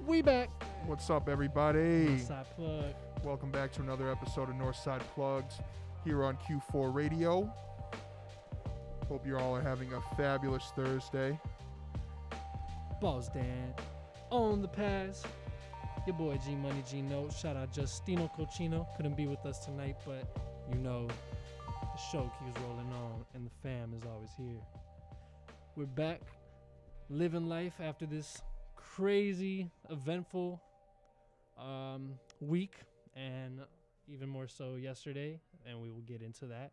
We back. What's up, everybody? Northside plug. Welcome back to another episode of Northside Plugs here on Q4 Radio. Hope you all are having a fabulous Thursday. Balls Dan. On the pass. Your boy G Money G Note. Shout out Justino Cochino. Couldn't be with us tonight, but you know the show keeps rolling on and the fam is always here. We're back living life after this crazy, eventful week, and even more so yesterday, and we will get into that.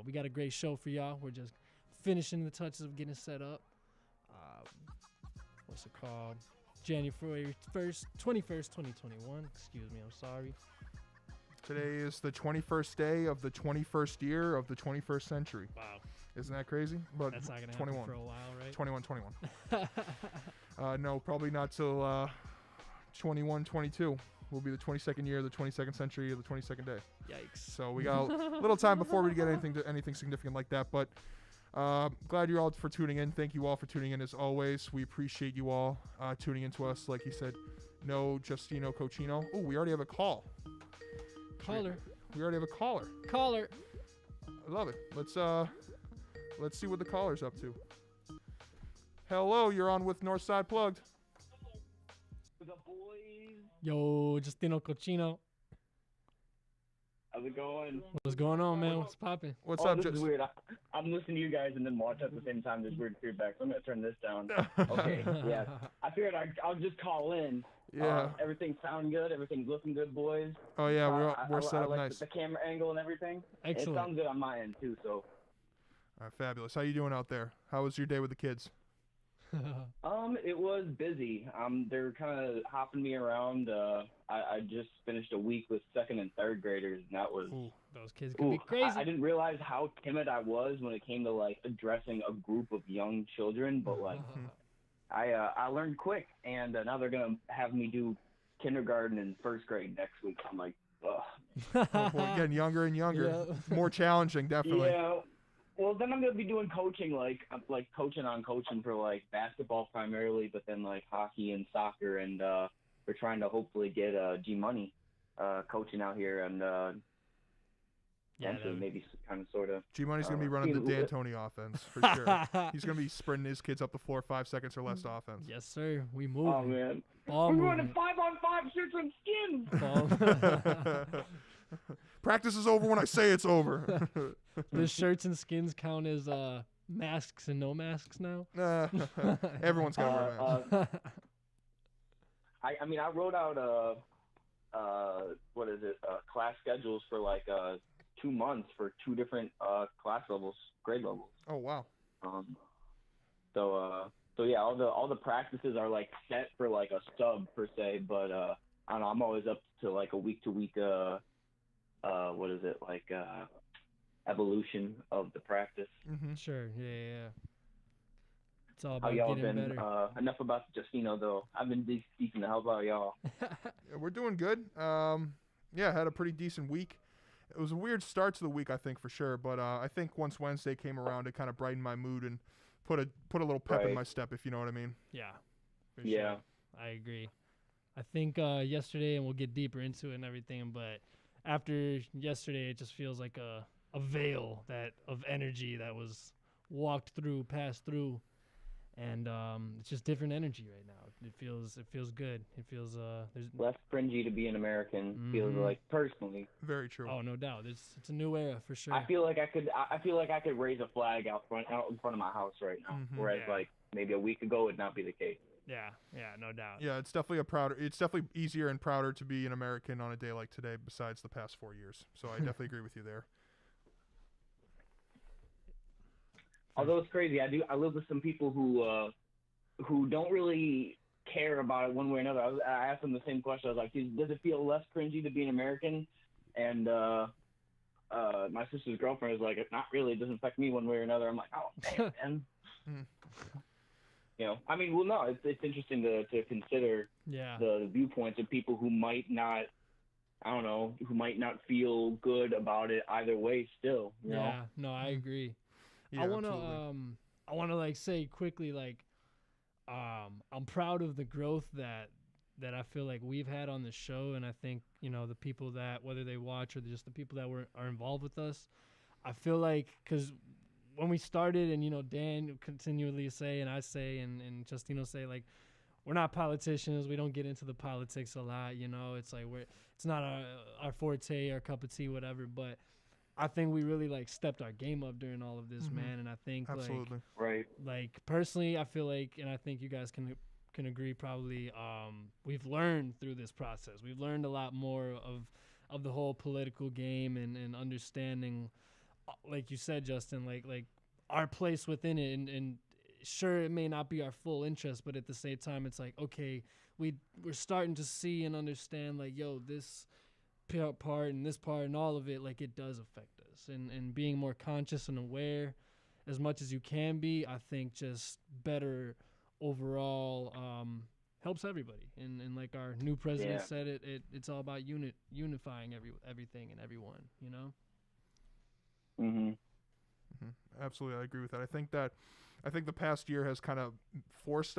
We got a great show for y'all. We're just finishing the touches of getting set up. What's it called? January 1st, 21st, 2021. Excuse me, I'm sorry. Today is the 21st day of the 21st year of the 21st century. Wow. Isn't that crazy? But That's not going to 21. happen for a while, right? 21. No, probably not till 21, 22. Will be the 22nd year, the 22nd century, or the 22nd day. Yikes. So we got a little time before we get anything significant like that. But glad you're all for tuning in. Thank you all for tuning in as always. We appreciate you all tuning in to us. Like he said, no Justino Cochino. Oh, we already have a call. Caller. We already have a caller. Caller. I love it. Let's see what the caller's up to. Hello, you're on with Northside Plugged. The boys. Yo, Justino Cochino. How's it going? What's going on, man? What's popping? What's oh, up, this is weird. I'm listening to you guys and then watch at the same time. There's weird feedback, so I'm gonna turn this down. Okay, yeah. I figured I'll just call in. Yeah. Everything sound good. Everything's looking good, boys. Oh yeah, we're set I up like nice. the camera angle and everything. Excellent. It sounds good on my end too. So. All right, fabulous. How you doing out there? How was your day with the kids? It was busy. They're kind of hopping me around. I just finished a week with second and third graders, and that was. Ooh, those kids can be crazy. I didn't realize how timid I was when it came to like addressing a group of young children, but like I learned quick, and now they're gonna have me do kindergarten and first grade next week. I'm like, ugh. Oh, boy, getting younger and younger. Yeah. More challenging, definitely. Yeah. Well, then I'm gonna be doing coaching, like coaching for like basketball primarily, but then like hockey and soccer, and we're trying to hopefully get G Money coaching out here, and maybe kind of sort of. G Money's gonna be running the D'Antoni offense for sure. He's gonna be sprinting his kids up the floor 5 seconds or less offense. Yes, sir. We move. Oh man, Ball we're movement. running 5-on-5 shirts and skins. Ball. Practice is over when I say it's over. The shirts and skins count as masks and no masks now. Everyone's got to wear masks. I mean, I wrote out class schedules for like 2 months for 2 different class levels, grade levels. Oh wow. So yeah, all the practices are like set for like a sub per se, but I don't know, I'm always up to like a week to week evolution of the practice. Mm-hmm. Sure. Yeah. It's all How about y'all getting been? better. Enough about Justino though. I've been decent. How about y'all? Yeah, we're doing good. Had a pretty decent week. It was a weird start to the week, I think, for sure. But I think once Wednesday came around, it kind of brightened my mood and put a little pep in my step, if you know what I mean. Yeah. For Yeah. Sure. I agree. I think yesterday, and we'll get deeper into it and everything, but after yesterday, it just feels like a veil of energy that was passed through, and it's just different energy right now. It feels good. It feels there's Less cringy to be an American. Feels like personally. Very true. Oh, no doubt. It's a new era for sure. I feel like I could raise a flag out in front of my house right now, whereas like maybe a week ago would not be the case. Yeah, no doubt. Yeah, it's definitely easier and prouder to be an American on a day like today besides the past 4 years. So I definitely agree with you there. Although it's crazy, I live with some people who don't really care about it one way or another. I asked them the same question. I was like, does it feel less cringy to be an American? And my sister's girlfriend was like, not really. It doesn't affect me one way or another. I'm like, oh, damn, man. I mean, well, no, it's interesting to consider Yeah. the viewpoints of people who might not, I don't know, who might not feel good about it either way still, Yeah. No, I Mm. agree. Yeah, absolutely. I wanna like say quickly like I'm proud of the growth that I feel like we've had on the show, and I think the people that whether they watch or just the people that are involved with us, I feel like because when we started and Dan continually say and I say and Justino say like we're not politicians, we don't get into the politics a lot, it's like it's not our forte, our cup of tea, whatever, but I think we really like stepped our game up during all of this, Mhm. man, and I think Absolutely. Right. like personally, I feel like, and I think you guys can agree probably. We've learned through this process. We've learned a lot more of the whole political game and understanding, like you said, Justin, like our place within it, and sure, it may not be our full interest, but at the same time, it's like okay, we're starting to see and understand like this part and this part and all of it, like it does affect us, and being more conscious and aware as much as you can be, I think just better overall helps everybody. And like our new president Yeah. said, it's all about unifying everything and everyone. Mhm. Absolutely, I agree with that. I think the past year has kind of forced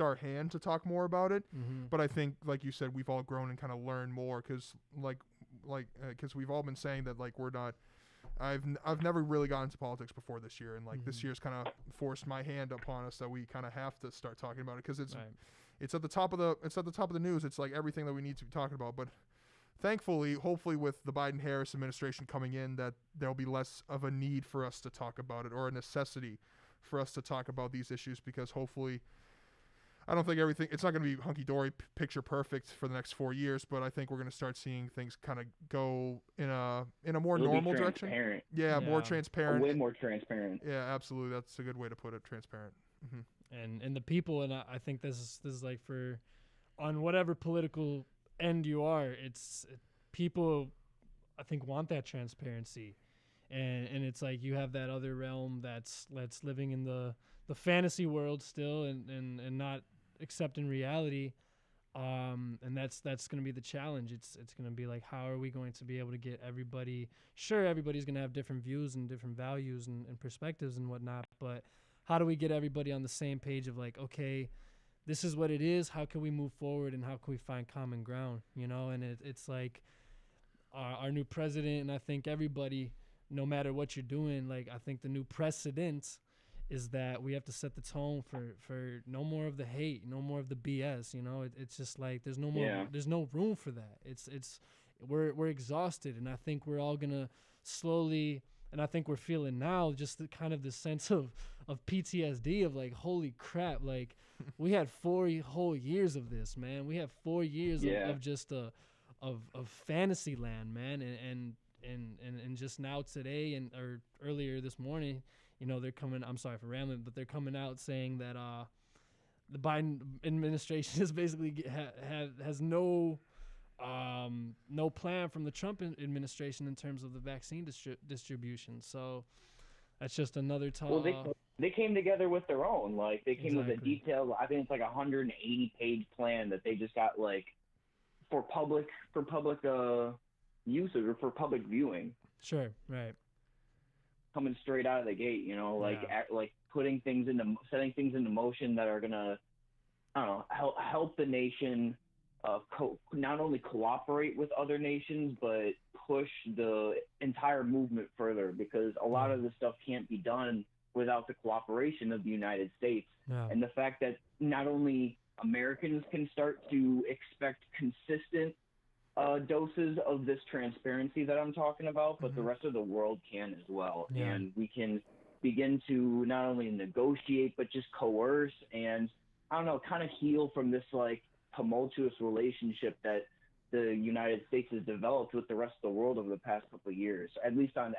our hand to talk more about it. Mm-hmm. But I think, like you said, we've all grown and kind of learned more because, because we've all been saying that like we're not. I've never really gotten into politics before this year, and like this Mhm. year's kind of forced my hand upon us that we kind of have to start talking about it because Right. it's at the top of the news. It's like everything that we need to be talking about. But thankfully, hopefully, with the Biden-Harris administration coming in, that there'll be less of a need for us to talk about it or a necessity for us to talk about these issues because hopefully, I don't think it's not going to be hunky-dory, picture perfect for the next 4 years, but I think we're going to start seeing things kind of go in a more It'll normal be direction. transparent. Yeah, more Yeah. transparent. Way more transparent. Yeah, absolutely. That's a good way to put it. Transparent. And the people, and I think this is like for on whatever political end you are, people I think want that transparency, and it's like you have that other realm that's living in the fantasy world still and not accepting reality, and that's going to be the challenge. It's going to be like how are we going to be able to get everybody, sure everybody's going to have different views and different values and perspectives and whatnot, but how do we get everybody on the same page of like, okay, this is what it is, how can we move forward and how can we find common ground, and it's like our new president, and I think everybody, no matter what you're doing, like I think the new precedent is that we have to set the tone for no more of the hate, no more of the BS. It's just like there's no more, Yeah. there's no room for that. We're exhausted, and I think we're all gonna slowly, and I think we're feeling now just the kind of the sense of PTSD of like holy crap, like we had 4 whole years of this, man. We have 4 years Yeah. of just of fantasy land, man, and just now today or earlier this morning, they're coming. I'm sorry for rambling, but they're coming out saying that the Biden administration is basically has no plan from the Trump administration in terms of the vaccine distribution. So that's just another talk. Well, they came together with their own. Like they came with a Exactly. detailed. I think it's like a 180-page plan that they just got like for public usage or for public viewing. Sure. Right. Coming straight out of the gate, like Yeah. like setting things into motion that are gonna, I don't know, help the nation not only cooperate with other nations but push the entire movement further because a lot of this stuff can't be done without the cooperation of the United States. Yeah. And the fact that not only Americans can start to expect consistent doses of this transparency that I'm talking about, but the rest of the world can as well. Yeah. And we can begin to not only negotiate, but just coerce and, I don't know, kind of heal from this like tumultuous relationship that the United States has developed with the rest of the world over the past couple of years, at least at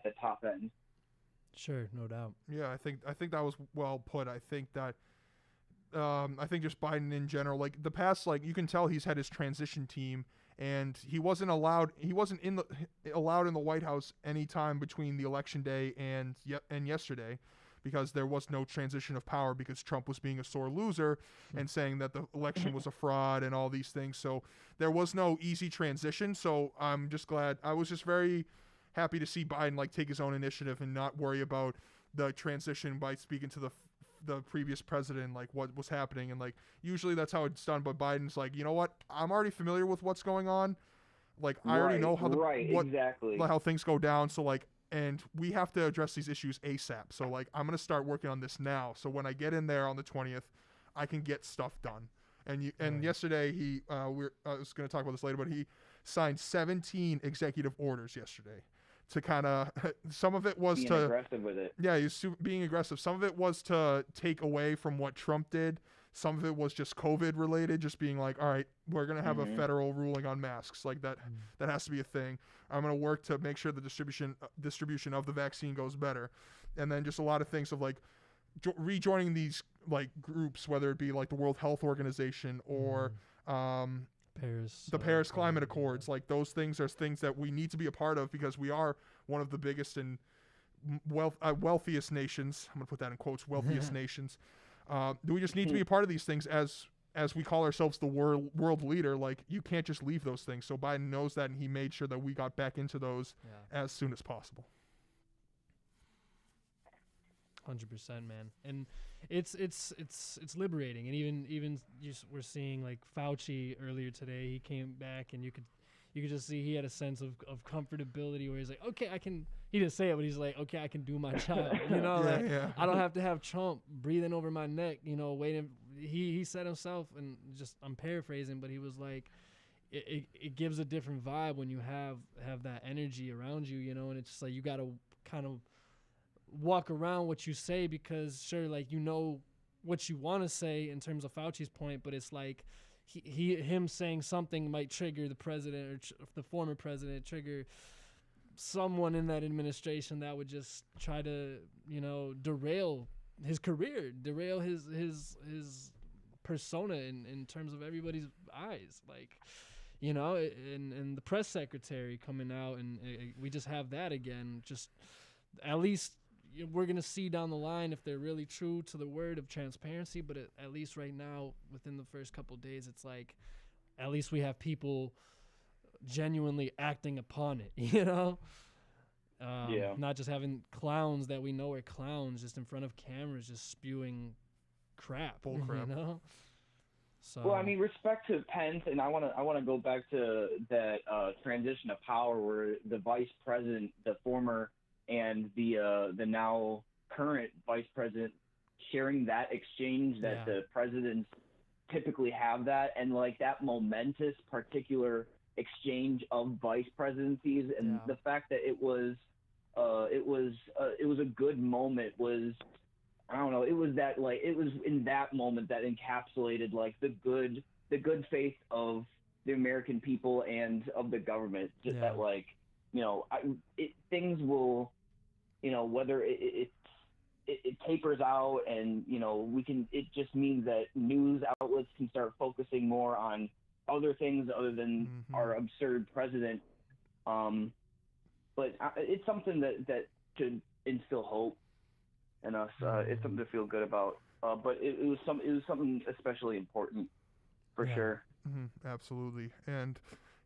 the top end. Sure, no doubt. Yeah, I think that was well put. I think that I think just Biden in general, like the past, like you can tell he's had his transition team, and he wasn't allowed in the White House any time between the election day and yesterday, because there was no transition of power because Trump was being a sore loser and saying that the election was a fraud and all these things. So there was no easy transition. So I'm just glad. I was just very happy to see Biden like take his own initiative and not worry about the transition by speaking to the previous president, like what was happening. And like usually that's how it's done, but Biden's like, you know what, I'm already familiar with what's going on, like I already know how exactly how things go down, so like, and we have to address these issues ASAP, so like I'm gonna start working on this now, so when I get in there on the 20th I can get stuff done. And yesterday he I was gonna talk about this later, but he signed 17 executive orders yesterday to kind of, some of it was being to aggressive with it. Yeah, he's being aggressive. Some of it was to take away from what Trump did. Some of it was just COVID related, just being like, all right, we're going to have a federal ruling on masks. Like that has to be a thing. I'm going to work to make sure the distribution of the vaccine goes better. And then just a lot of things of like rejoining these like groups, whether it be like the World Health Organization or the Paris Climate Accords. Like those things are things that we need to be a part of because we are one of the biggest and wealthiest nations. I'm gonna put that in quotes, wealthiest nations. We just need to be a part of these things as we call ourselves the world leader. Like you can't just leave those things. So Biden knows that, and he made sure that we got back into those as soon as possible. 100%, man. And it's liberating. And even we're seeing like Fauci earlier today, he came back and you could just see he had a sense of comfortability where he's like, okay, he didn't say it, but he's like, okay, I can do my job. You know, I don't have to have Trump breathing over my neck, you know, waiting. He said himself, and just, I'm paraphrasing, but he was like, it gives a different vibe when you have that energy around you, you know, and it's just like, you got to kind of walk around what you say, because sure, like, you know what you want to say in terms of Fauci's point, but it's like him saying something might trigger the president or the former president, trigger someone in that administration that would just try to, you know, derail his career, derail his persona in terms of everybody's eyes, like, you know, and the press secretary coming out, and we just have that again. Just at least we're going to see down the line if they're really true to the word of transparency. But at least right now, within the first couple of days, it's like at least we have people genuinely acting upon it, you know? Not just having clowns that we know are clowns just in front of cameras just spewing bull crap, you know? So, well, I mean, respect to Pence, and I want to go back to that transition of power where the vice president, the former and the now current vice president, sharing that exchange that the presidents typically have, that, and like that momentous particular exchange of vice presidencies, and the fact that it was a good moment was, I don't know, it was in that moment that encapsulated like the good faith of the American people and of the government. Just that, like, you know, things will, you know, whether it tapers out, and, you know, it just means that news outlets can start focusing more on other things other than our absurd president. But it's something that should instill hope in us. It's something to feel good about. But it was something especially important, for sure. Absolutely. And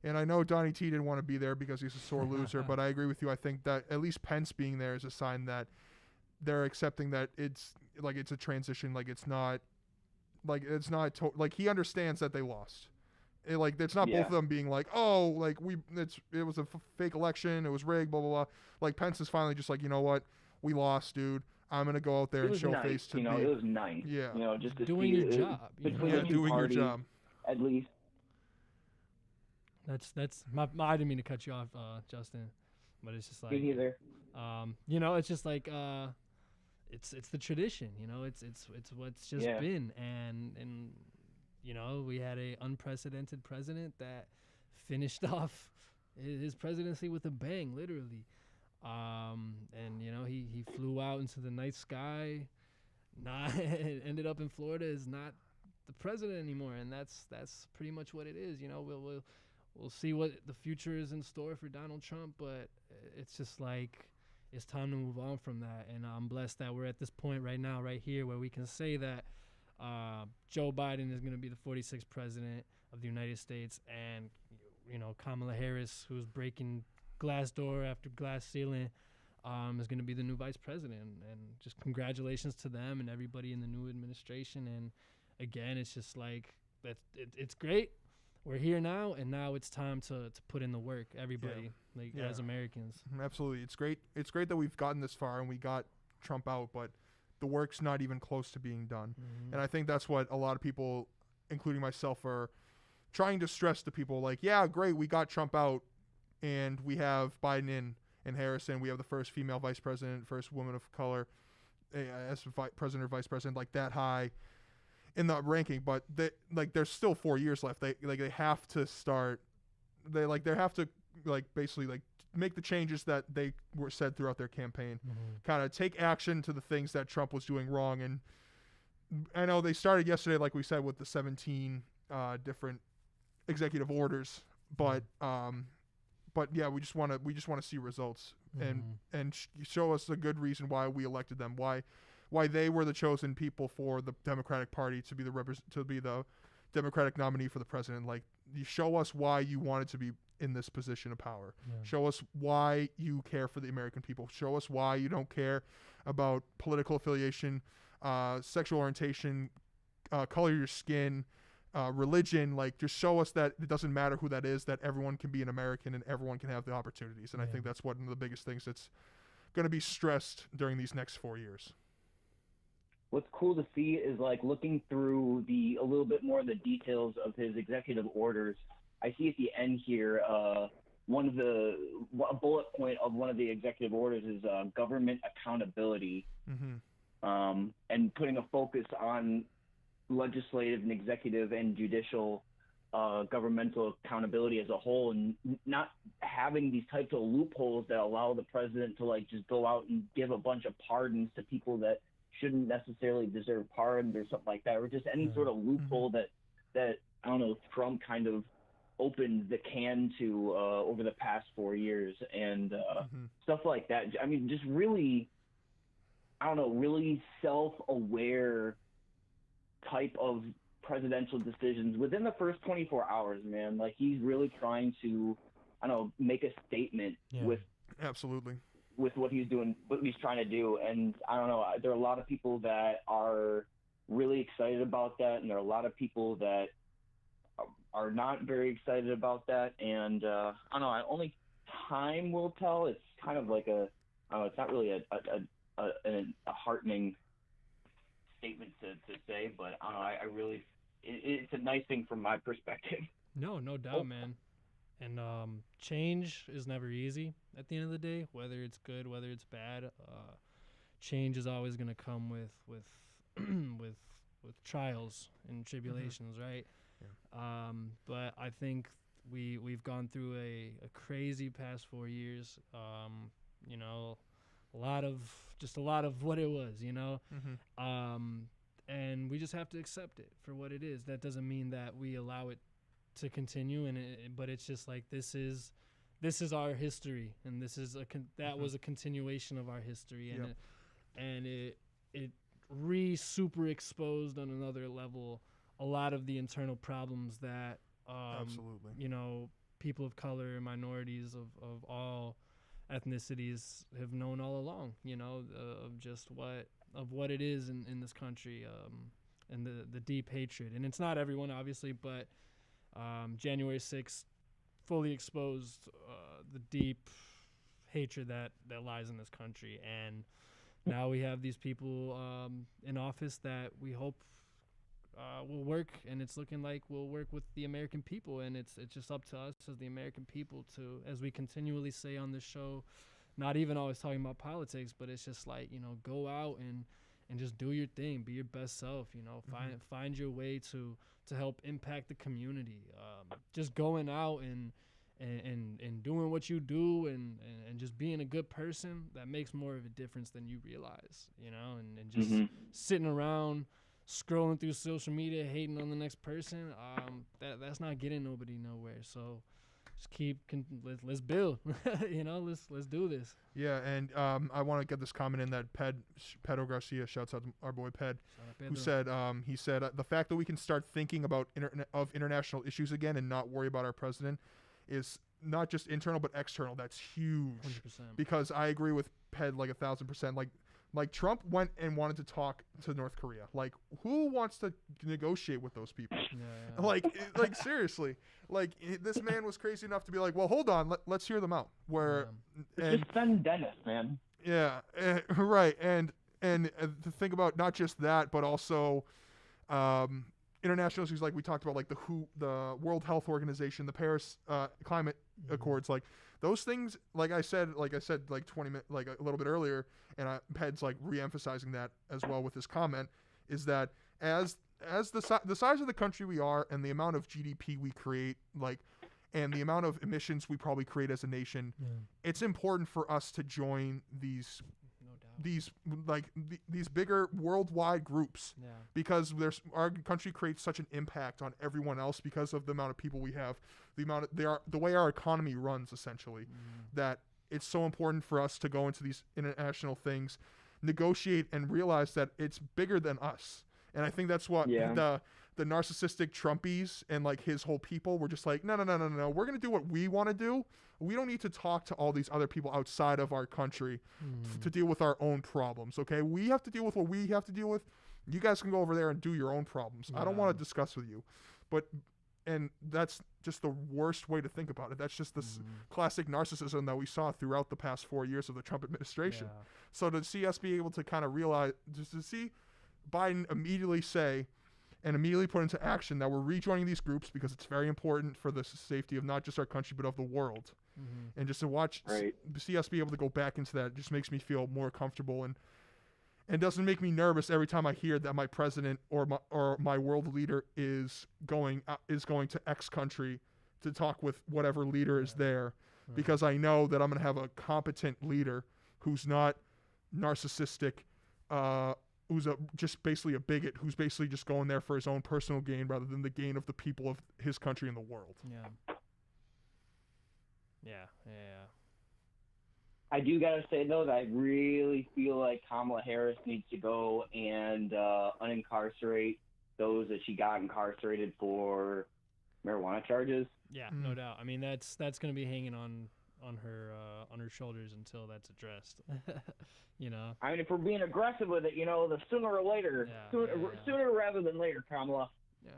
I know Donnie T didn't want to be there because he's a sore loser, but I agree with you. I think that at least Pence being there is a sign that they're accepting that it's a transition. Like it's not like he understands that they lost. It's not both of them being like, oh, like it was a fake election, it was rigged, blah blah blah. Like Pence is finally just like, you know what, we lost, dude. I'm gonna go out there and show face to you know, it was nice. Yeah, you know, just to doing your job. Doing your job. At least. That's my. I didn't mean to cut you off, Justin, but it's just like, me neither. You know, it's just like it's the tradition. You know, it's what's just been, and you know, we had a unprecedented president that finished off his presidency with a bang, literally. And you know, he flew out into the night sky, ended up in Florida, is not the president anymore, and that's pretty much what it is. You know, we'll see what the future is in store for Donald Trump, but it's just like, it's time to move on from that. And I'm blessed that we're at this point right now, right here, where we can say that Joe Biden is going to be the 46th president of the United States, and Kamala Harris, who's breaking glass door after glass ceiling, is going to be the new vice president. And just congratulations to them and everybody in the new administration. And again, it's just like it's great. We're here now, and now it's time to put in the work. Everybody, as Americans. Absolutely, it's great. It's great that we've gotten this far and we got Trump out, but the work's not even close to being done. Mm-hmm. And I think that's what a lot of people, including myself, are trying to stress to people. Like, yeah, great, we got Trump out, and we have Biden in and Harris, and we have the first female vice president, first woman of color as president or vice president, like that high in the ranking. But there's still 4 years left. They have to start. They have to basically make the changes that they were said throughout their campaign. Mm-hmm. Kind of take action to the things that Trump was doing wrong. And I know they started yesterday, like we said, with the 17 different executive orders, but yeah, we just want to see results. Mm-hmm. and show us a good reason why we elected them, why they were the chosen people for the Democratic Party to be the Democratic nominee for the president. Like, you show us why you wanted to be in this position of power. Yeah. Show us why you care for the American people. Show us why you don't care about political affiliation, sexual orientation, color of your skin, religion. Like, just show us that it doesn't matter who that is, that everyone can be an American and everyone can have the opportunities. And I think that's one of the biggest things that's going to be stressed during these next 4 years. What's cool to see is looking through a little bit more of the details of his executive orders. I see at the end here, a bullet point of one of the executive orders is government accountability, and putting a focus on legislative and executive and judicial governmental accountability as a whole, and not having these types of loopholes that allow the president to just go out and give a bunch of pardons to people that shouldn't necessarily deserve pardons or something like that, or just any sort of loophole that I don't know, Trump kind of opened the can to over the past 4 years, and stuff like that. I mean, just really, I don't know, really self-aware type of presidential decisions within the first 24 hours, man. He's really trying to, I don't know, make a statement with absolutely with what he's doing, what he's trying to do. And I don't know, there are a lot of people that are really excited about that, and there are a lot of people that are not very excited about that. And I don't know, only time will tell. It's kind of like it's not really a heartening statement to say, but I don't know, I really, it's a nice thing from my perspective. No doubt, man. And change is never easy at the end of the day, whether it's good, whether it's bad. Change is always going to come with trials and tribulations, right? Yeah. But I think we've gone through a crazy past 4 years. A lot of what it was, and we just have to accept it for what it is. That doesn't mean that we allow it to continue, but it's just like this is our history, and this is that was a continuation of our history, and it super exposed on another level a lot of the internal problems that absolutely, people of color, minorities of all ethnicities have known all along, of what it is in this country, and the deep hatred. And it's not everyone, obviously, but January 6th fully exposed the deep hatred that lies in this country. And now we have these people in office that we hope will work, and it's looking like we'll work with the American people. And it's just up to us as the American people to, as we continually say on this show, not even always talking about politics, but it's just like, go out and just do your thing, be your best self, find your way to help impact the community. Just going out and doing what you do and just being a good person, that makes more of a difference than you realize, and just sitting around scrolling through social media, hating on the next person, that's not getting nobody nowhere. So just let's build. Let's do this. Yeah, and I want to get this comment in that Pedro Garcia, shouts out to our boy Ped, who said he said the fact that we can start thinking about international issues again and not worry about our president is not just internal but external. That's huge. 100%. Because I agree with Ped like 1,000%. Like Trump went and wanted to talk to North Korea. Like, who wants to negotiate with those people? Yeah. Like seriously. Like, this man was crazy enough to be like, well, hold on, let's hear them out. Just send Dennis, man. Yeah, right. And to think about not just that, but also international issues like we talked about, like the World Health Organization, the Paris Climate Accords, like those things. Like I said, like 20 minutes, like a little bit earlier, and Ped's like re-emphasizing that as well with his comment, is that as the size of the country we are and the amount of GDP we create, like, and the amount of emissions we probably create as a nation, it's important for us to join these these bigger worldwide groups, because our country creates such an impact on everyone else because of the amount of people we have, the way our economy runs, essentially, that it's so important for us to go into these international things, negotiate, and realize that it's bigger than us. And I think that's what the narcissistic Trumpies and like his whole people were just like, no, we're gonna do what we want to do. We don't need to talk to all these other people outside of our country to deal with our own problems, okay? We have to deal with what we have to deal with. You guys can go over there and do your own problems. I don't want to discuss with you. And that's just the worst way to think about it. That's just this classic narcissism that we saw throughout the past 4 years of the Trump administration. Yeah. So to see us be able to kind of realize, just to see Biden immediately say and immediately put into action that we're rejoining these groups because it's very important for the safety of not just our country but of the world. And just to see us be able to go back into that just makes me feel more comfortable, and doesn't make me nervous every time I hear that my president or my world leader is going to X country to talk with whatever leader is there, because I know that I'm going to have a competent leader who's not narcissistic, who's just basically a bigot, who's basically just going there for his own personal gain rather than the gain of the people of his country and the world. Yeah. I do gotta say though that I really feel like Kamala Harris needs to go and unincarcerate those that she got incarcerated for marijuana charges. Yeah, no doubt. I mean, that's going to be hanging on her shoulders until that's addressed. I mean, if we're being aggressive with it, the sooner or later, sooner rather than later, Kamala. Yeah.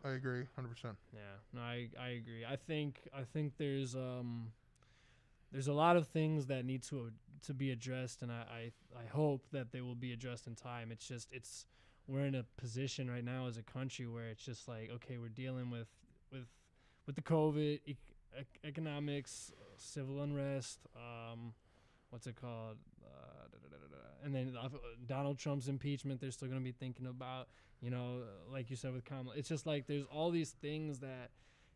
I agree, 100%. Yeah, no, I agree. I think there's a lot of things that need to be addressed, and I hope that they will be addressed in time. It's just we're in a position right now as a country where it's just like, okay, we're dealing with the COVID, economics, civil unrest, what's it called, and then Donald Trump's impeachment. They're still going to be thinking about, like you said with Kamala. It's just like there's all these things that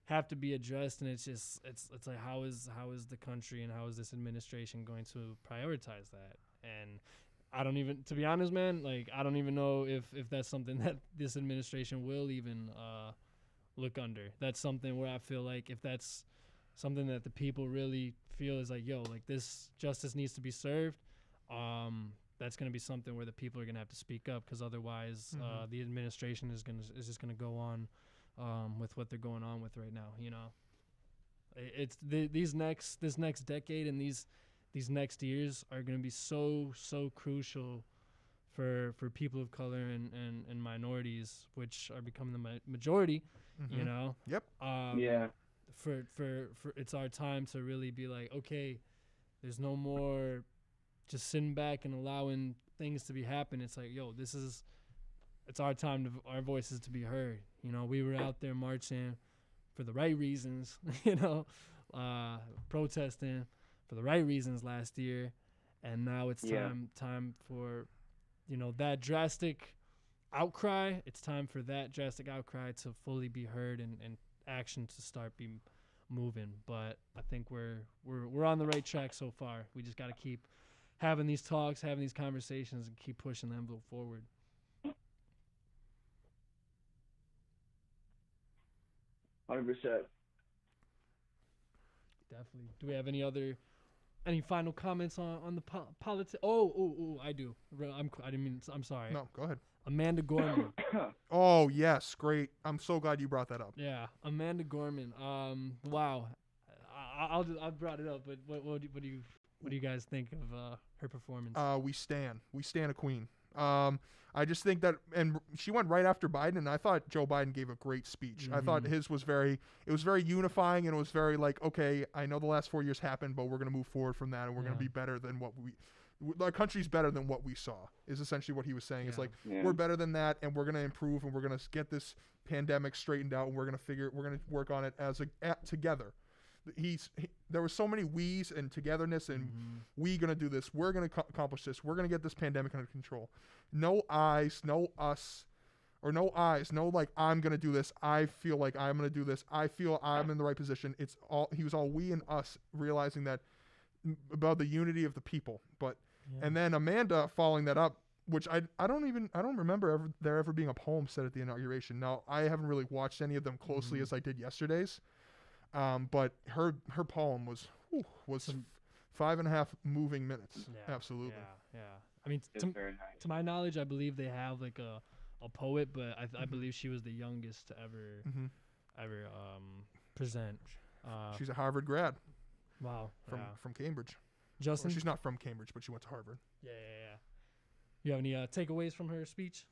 have to be addressed, and it's like how is the country and how is this administration going to prioritize that? And I don't even, to be honest, man, like I don't even know if that's something that this administration will even look under. That's something where I feel like if that's something that the people really feel is like, yo, like this justice needs to be served, that's going to be something where the people are going to have to speak up, because otherwise the administration is just going to go on with what they're going on with right now. It's this next decade and these next years are going to be so crucial for people of color and minorities, which are becoming the majority. Yep. For it's our time to really be like, okay, there's no more just sitting back and allowing things to be happening. It's like, yo, it's our time our voices to be heard. We were out there marching for the right reasons, protesting for the right reasons last year, and now it's time for, that drastic outcry. It's time for that drastic outcry to fully be heard and action to start moving. But I think we're on the right track so far. We just got to keep having these talks, having these conversations, and keep pushing the envelope forward. 100%. definitely. Do we have any final comments on the politics? I do. I didn't mean. I'm sorry. No, go ahead. Amanda Gorman. Oh yes, great. I'm so glad you brought that up. Yeah, Amanda Gorman. Wow. I brought it up, but what do you guys think of her performance? We stand a queen. I just think that, and she went right after Biden, and I thought Joe Biden gave a great speech. I thought his was very unifying, and it was very like, okay, I know the last 4 years happened, but we're going to move forward from that, and we're going to be better than our country's better than what we saw, is essentially what he was saying. It's like, we're better than that, and we're going to improve, and we're going to get this pandemic straightened out, and we're going to work on it together. There were so many we's and togetherness, and we gonna do this. We're gonna accomplish this. We're gonna get this pandemic under control. No I's, no us, or no I's. No like I'm gonna do this. I feel like I'm gonna do this. I feel I'm in the right position. It's all he was all we and us, realizing that about the unity of the people. But and then Amanda following that up, which I don't remember there ever being a poem said at the inauguration. Now I haven't really watched any of them closely as I did yesterday's. But her poem was 5.5 moving minutes. Yeah, Absolutely. Yeah. I mean, to my knowledge, I believe they have like a poet, but I believe she was the youngest to ever present. She's a Harvard grad. Wow. From Cambridge. Justin? Well, she's not from Cambridge, but she went to Harvard. Yeah. You have any takeaways from her speech?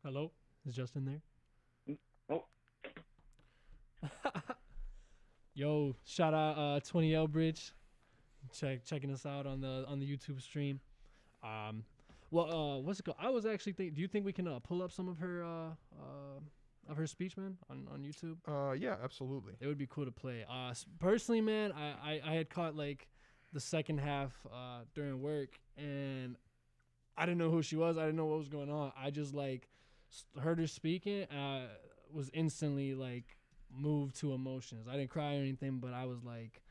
Hello? Is Justin there? Yo, shout out 20 Elbridge, checking us out on the YouTube stream. What's it called? I was actually thinking, do you think we can pull up some of her speech, man, on YouTube? Yeah, absolutely. It would be cool to play. Personally, man, I had caught like the second half during work, and I didn't know who she was. I didn't know what was going on. I just like heard her speaking. Was instantly like moved to emotions. I didn't cry or anything, but I was like,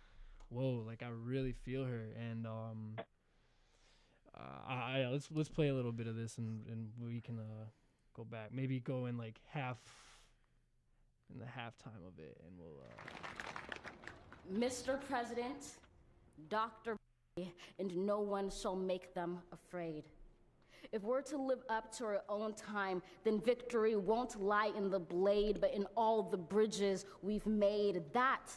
whoa, like I really feel her. And let's play a little bit of this, and we can go back, maybe go in like in the halftime of it, and we'll Mr. President, Dr. and no one shall make them afraid. If we're to live up to our own time, then victory won't lie in the blade, but in all the bridges we've made. That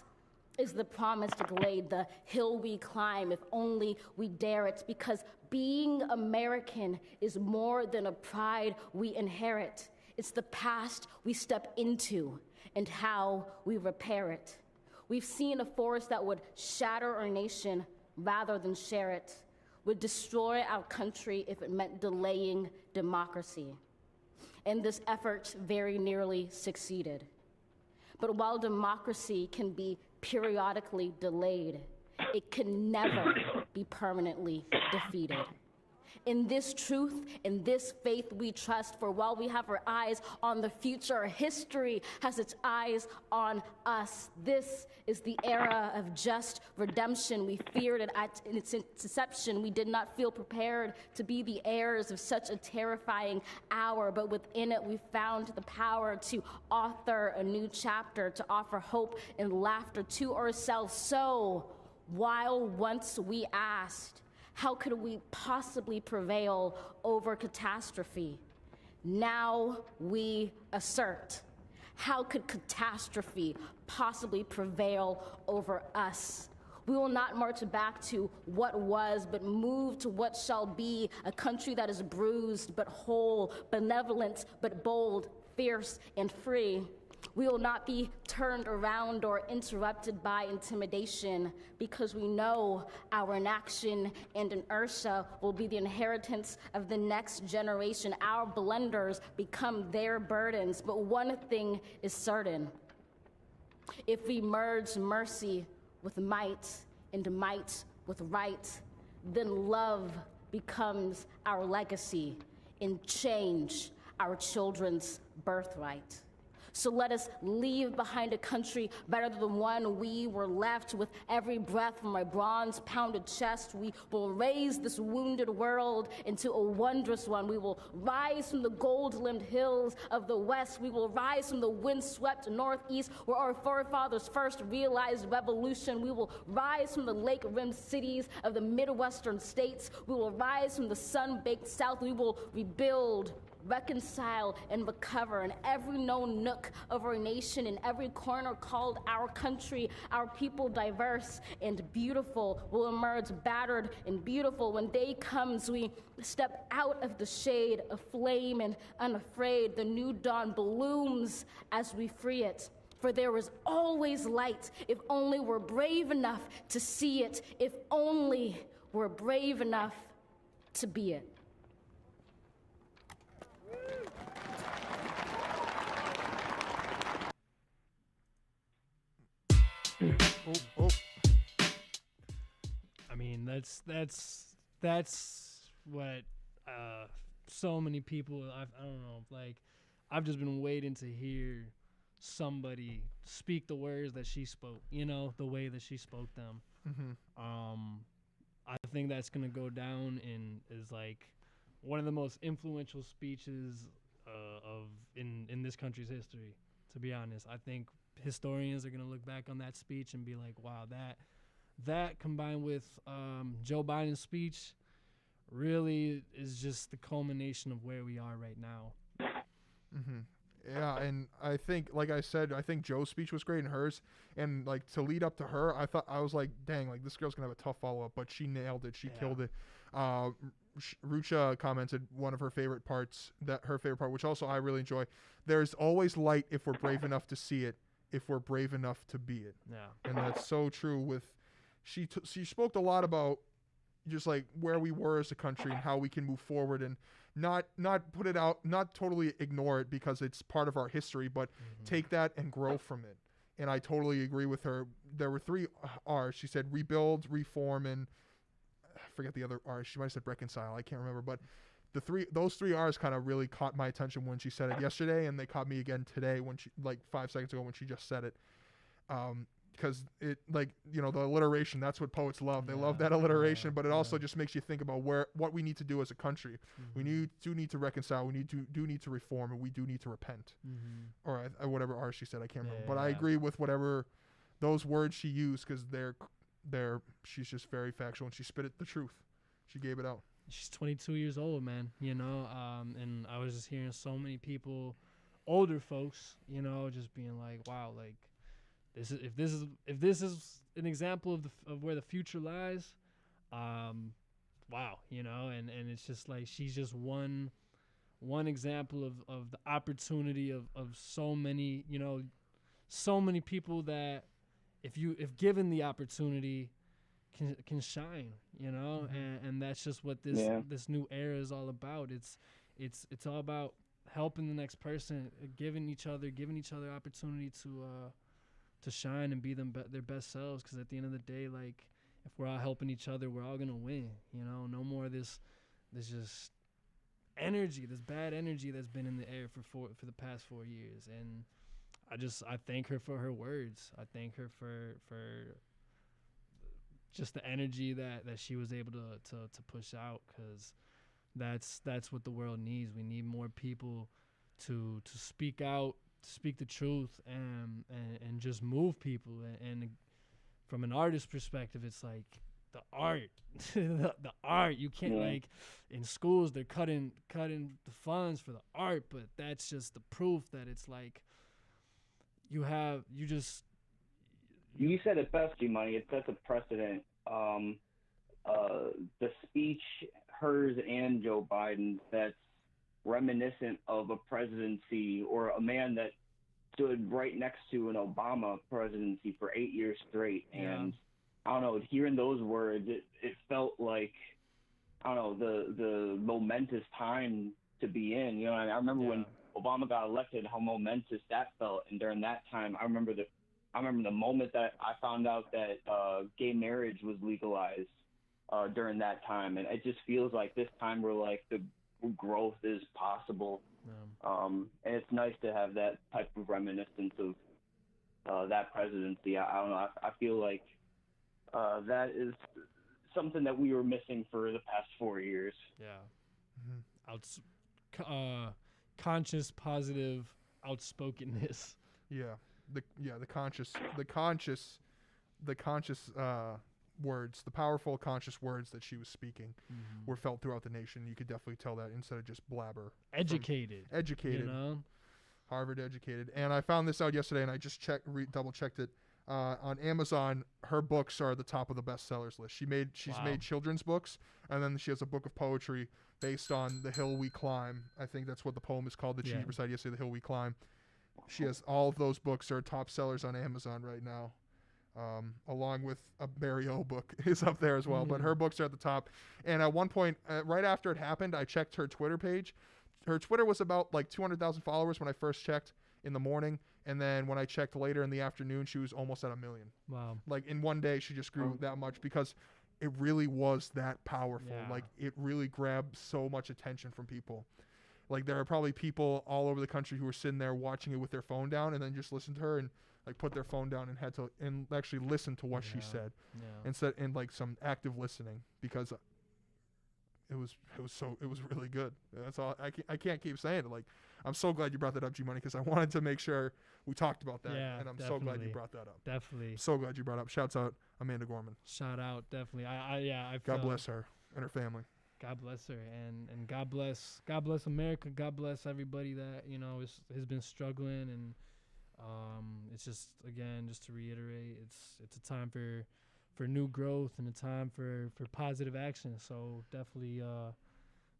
is the promised glade, the hill we climb, if only we dare it, because being American is more than a pride we inherit. It's the past we step into and how we repair it. We've seen a force that would shatter our nation rather than share it, would destroy our country if it meant delaying democracy. And this effort very nearly succeeded. But while democracy can be periodically delayed, it can never be permanently defeated. In this truth, in this faith we trust, for while we have our eyes on the future, history has its eyes on us. This is the era of just redemption. We feared it in its inception. We did not feel prepared to be the heirs of such a terrifying hour, but within it we found the power to author a new chapter, to offer hope and laughter to ourselves. So, while once we asked, how could we possibly prevail over catastrophe? Now we assert, how could catastrophe possibly prevail over us? We will not march back to what was, but move to what shall be, a country that is bruised but whole, benevolent but bold, fierce and free. We will not be turned around or interrupted by intimidation, because we know our inaction and inertia will be the inheritance of the next generation. Our blunders become their burdens, but one thing is certain. If we merge mercy with might and might with right, then love becomes our legacy and change our children's birthright. So let us leave behind a country better than the one we were left. With every breath from my bronze-pounded chest, we will raise this wounded world into a wondrous one. We will rise from the gold-limbed hills of the west. We will rise from the wind-swept northeast, where our forefathers first realized revolution. We will rise from the lake-rimmed cities of the Midwestern states. We will rise from the sun-baked south. We will rebuild, reconcile, and recover in every known nook of our nation, in every corner called our country. Our people, diverse and beautiful, will emerge battered and beautiful. When day comes, we step out of the shade, aflame and unafraid. The new dawn blooms as we free it. For there is always light, if only we're brave enough to see it, if only we're brave enough to be it. Oh. I mean, that's what so many people. I don't know. Like, I've just been waiting to hear somebody speak the words that she spoke. You know, the way that she spoke them. Mm-hmm. I think that's gonna go down as like one of the most influential speeches in this country's history. To be honest, I think historians are gonna look back on that speech and be like, wow, that combined with Joe Biden's speech really is just the culmination of where we are right now. Mm-hmm. Yeah, and I think, like I said, I think Joe's speech was great and hers. And, like, to lead up to her, I was like, dang, like, this girl's going to have a tough follow-up. But she nailed it. She killed it. Rucha commented her favorite part, which also I really enjoy. There's always light if we're brave enough to see it, if we're brave enough to be it. Yeah. And that's so true with, she spoke a lot about just, like, where we were as a country and how we can move forward and not put it out, not totally ignore it because it's part of our history, but take that and grow from it. And I totally agree with her. There were 3 R's. She said rebuild, reform, and I forget the other R. She might have said reconcile. I can't remember, but those 3 R's kind of really caught my attention when she said it yesterday, and they caught me again today when she, like 5 seconds ago when she just said it. Because it, like, you know, the alliteration, that's what poets love. They love that alliteration, but it also just makes you think about what we need to do as a country. We do need to reconcile. We do need to reform, and we do need to repent. Or whatever R she said, I can't remember. But I agree with whatever those words she used because she's just very factual, and she spit it the truth. She gave it out. She's 22 years old, man, you know, and I was just hearing so many people, older folks, you know, just being like, wow, like, if this is an example of where the future lies, wow, you know, and it's just like she's just one example of the opportunity of so many, you know, so many people that if given the opportunity can shine, you know, and that's just what this new era is all about. It's all about helping the next person, giving each other opportunity to shine and be their best selves, because at the end of the day, like, if we're all helping each other, we're all gonna win, you know. No more this just energy, this bad energy that's been in the air for the past 4 years. And I thank her for her words. I thank her for just the energy that she was able to push out, because that's what the world needs. We need more people to speak out, speak the truth, and just move people. And from an artist perspective, it's like the art, the art. You can't like in schools they're cutting the funds for the art, but that's just the proof that it's like you said it best, G-Money. It sets a precedent. The speech, hers and Joe Biden, that's reminiscent of a presidency or a man that stood right next to an Obama presidency for 8 years straight. And I don't know, hearing those words, it felt like, I don't know, the momentous time to be in. You know, and I remember when Obama got elected, how momentous that felt. And during that time, I remember the moment that I found out that gay marriage was legalized during that time. And it just feels like this time where, like, the growth is possible And it's nice to have that type of reminiscence of that presidency. I don't know. I feel like that is something that we were missing for the past 4 years. Yeah. Conscious, positive outspokenness. Yeah. The conscious words, the powerful conscious words that she was speaking were felt throughout the nation. You could definitely tell that instead of just blabber. Educated. You know? Harvard educated. And I found this out yesterday, and I just double checked it. On Amazon, her books are at the top of the bestsellers list. She's made children's books, and then she has a book of poetry based on The Hill We Climb. I think that's what the poem is called that she recited yesterday, The Hill We Climb. She has all of those books are top sellers on Amazon right now, along with a Barry O book is up there as well. But her books are at the top. And at one point, right after it happened, I checked her Twitter page. Her Twitter was about like 200,000 followers when I first checked in the morning. And then when I checked later in the afternoon, she was almost at 1 million. Wow. Like in one day, she just grew that much because it really was that powerful. Yeah. Like it really grabbed so much attention from people. Like there are probably people all over the country who were sitting there watching it with their phone down and then just listened to her and like put their phone down and had to and actually listen to what she said instead and like some active listening because it was really good. That's all I can't keep saying it. Like I'm so glad you brought that up, G Money, because I wanted to make sure we talked about that. Yeah, and I'm so glad you brought that up. Definitely. So glad you brought up. Shouts out Amanda Gorman. Shout out, definitely. I God bless her and her family. God bless her and God bless America. God bless everybody that has been struggling and it's just again just to reiterate it's a time for new growth and a time for positive action. So definitely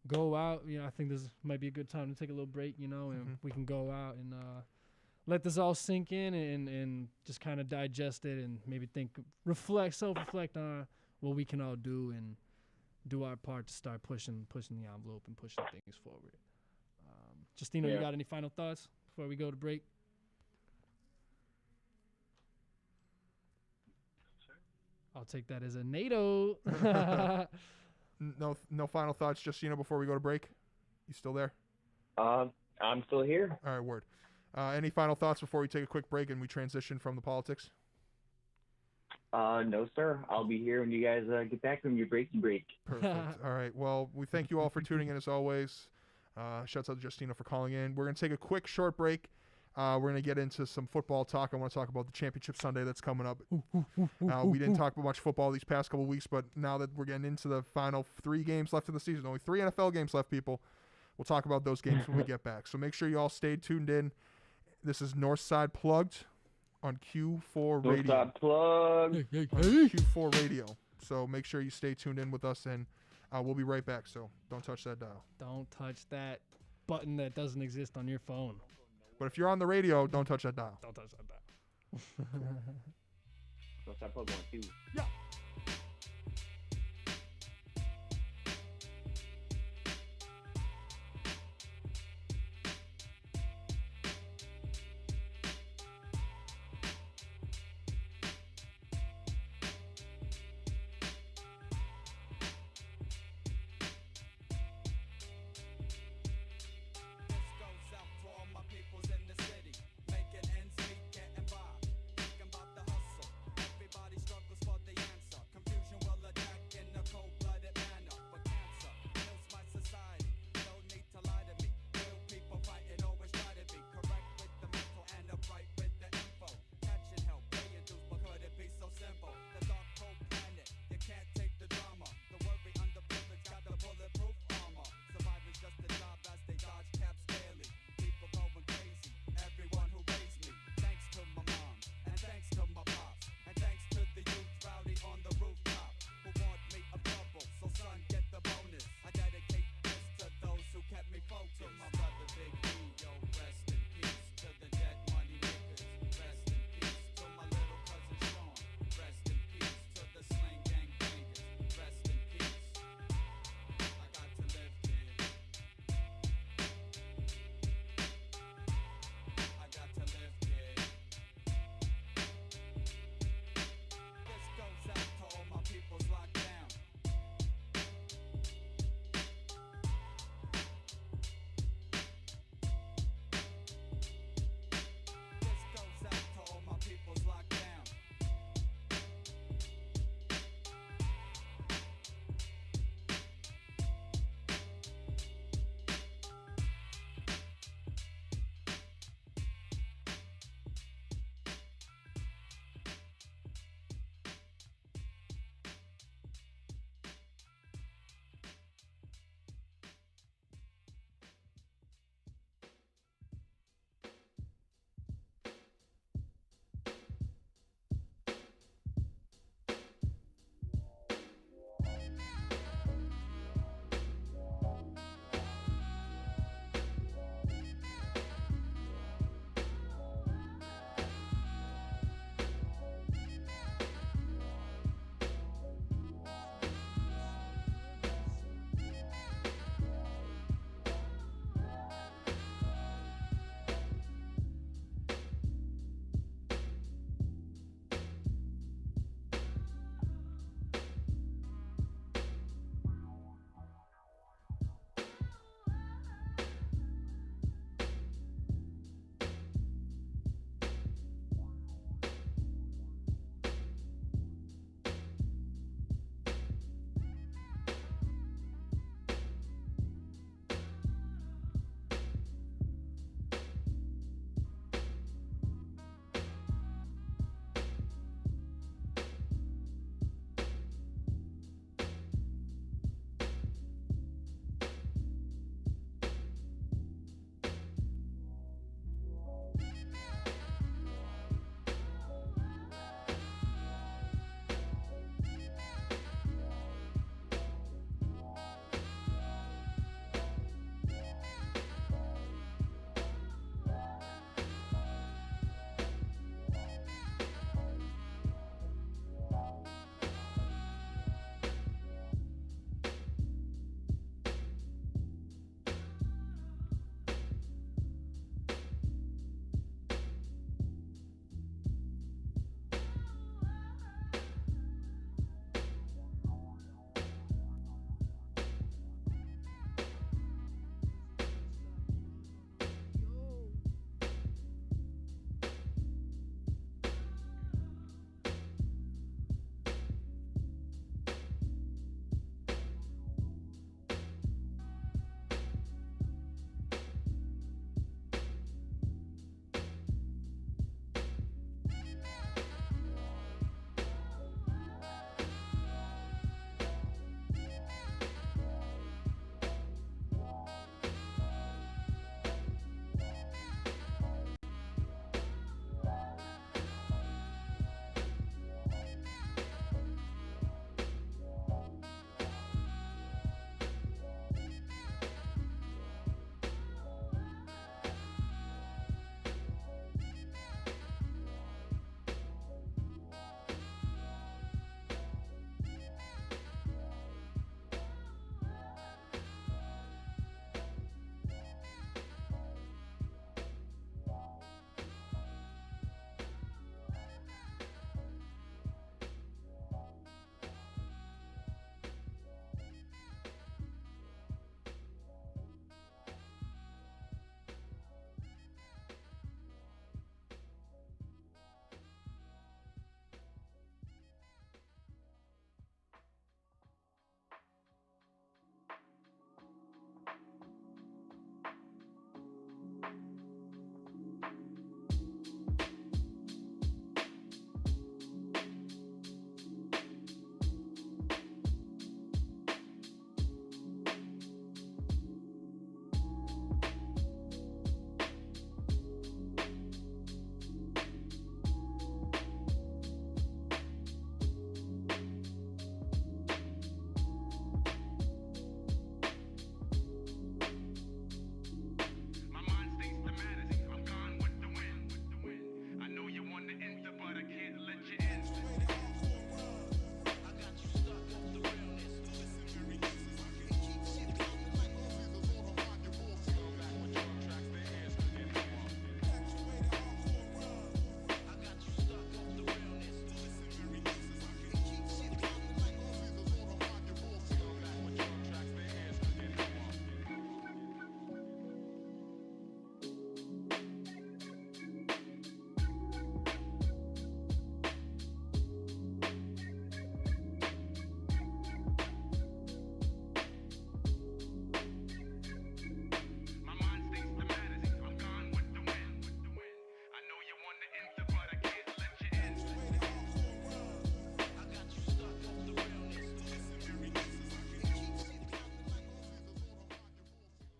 go out. I think this might be a good time to take a little break. And we can go out and let this all sink in and just kind of digest it and maybe self-reflect on what we can all do and do our part to start pushing the envelope and pushing things forward. Justino, you got any final thoughts before we go to break? I'll take that as a NATO. No final thoughts, Justino, before we go to break? You still there? I'm still here. All right, word. Any final thoughts before we take a quick break and we transition from the politics? No, sir. I'll be here when you guys get back from your breaky break. Perfect. All right. Well, we thank you all for tuning in as always. Shouts out to Justino for calling in. We're going to take a quick short break. We're going to get into some football talk. I want to talk about the championship Sunday that's coming up. We didn't talk about much football these past couple weeks, but now that we're getting into the final 3 games left of the season, only 3 NFL games left, people. We'll talk about those games when we get back. So make sure you all stay tuned in. This is Northside Plugged on Q4 Radio. Northside Plugged. On Q4 Radio. So make sure you stay tuned in with us, and we'll be right back. So don't touch that dial. Don't touch that button that doesn't exist on your phone. But if you're on the radio, don't touch that dial. Don't touch that dial. Northside Plugged 1, 2. Yeah. Making ends meet, getting by. Thinking about the hustle. Everybody struggles for the answer.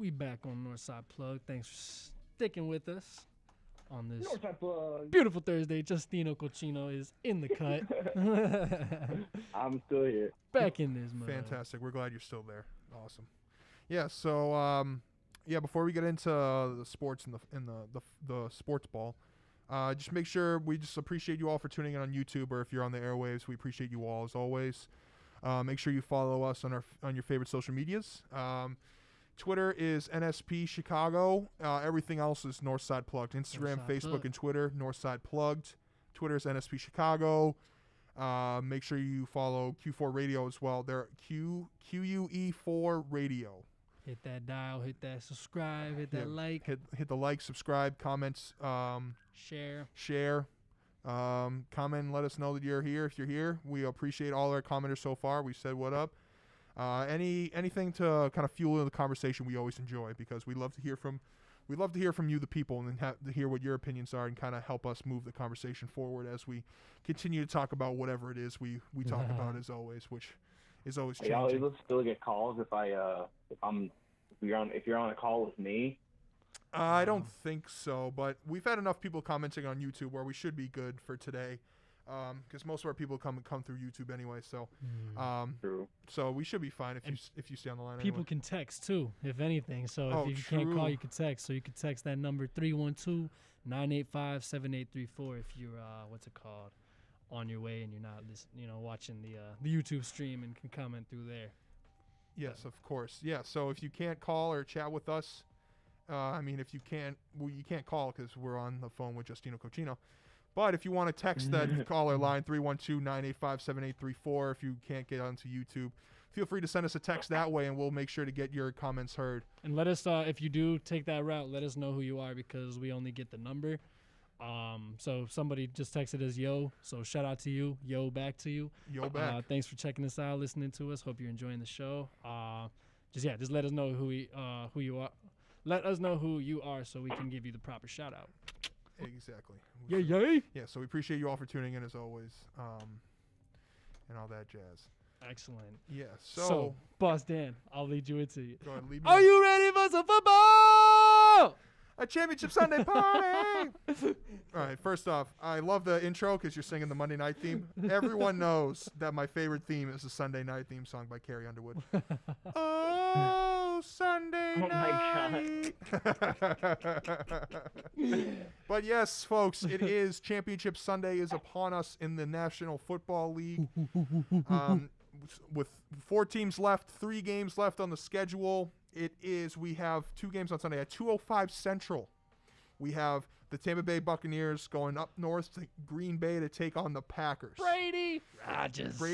We back on Northside Plug. Thanks for sticking with us on this Northside Plug. beautiful Thursday. Justino Cochino is in the cut. I'm still here. Back in this mode. Fantastic. We're glad you're still there. Awesome. Yeah. So before we get into the sports and the sports ball, just make sure we just appreciate you all for tuning in on YouTube, or if you're on the airwaves, we appreciate you all as always. Make sure you follow us on your favorite social medias. Twitter is NSP Chicago. Everything else is Northside Plugged. Instagram, Northside Facebook, Plugged. and Twitter, Northside Plugged. Twitter is NSP Chicago. Make sure you follow Q4 Radio as well. They're QUE4 Radio. Hit that dial, hit that subscribe, hit that like, Hit the like, subscribe, comments, share. comment and let us know that you're here. If you're here, we appreciate all our commenters so far. We said what up. Anything to kind of fuel the conversation we always enjoy, because we love to hear from you, the people, and to hear what your opinions are and kind of help us move the conversation forward as we continue to talk about whatever it is we talk about, as always, which is always changing. Y'all able to still get calls if you're on a call with me? I don't think so, but we've had enough people commenting on YouTube where we should be good for today, because most of our people come through YouTube anyway. So, True. so we should be fine if you stay on the line. People anyway. can text too, if anything. So Oh, if you can't call, true. you can text. So you can text that number 312-985-7834 if you're on your way and you're not watching the YouTube stream, and can comment through there. Yes, of course. Yeah. So if you can't call or chat with us, if you can't, you can't call because we're on the phone with Justino Cochino. But if you want to text that caller line, 312-985-7834, if you can't get onto YouTube, feel free to send us a text that way, and we'll make sure to get your comments heard. And let us, if you do take that route, let us know who you are, because we only get the number. So if somebody just texted us yo, so shout out to you, yo back to you. Yo back. Thanks for checking us out, listening to us. Hope you're enjoying the show. Just let us know who you are. Let us know who you are so we can give you the proper shout out. Exactly. Yay. Yeah, so we appreciate you all for tuning in as always, and all that jazz. Excellent. Yeah, So, Boss Dan, I'll lead you into it. go ahead, lead me Are in. you ready for some football? A championship Sunday party! All right, first off, I love the intro because you're singing the Monday night theme. Everyone knows that my favorite theme is the Sunday night theme song by Carrie Underwood. Oh, Sunday Oh my night. But yes, folks, it is Championship Sunday is upon us in the National Football League. With 4 teams left, 3 games left on the schedule. We have 2 games on Sunday at 2:05 Central. We have the Tampa Bay Buccaneers going up north to Green Bay to take on the Packers. Brady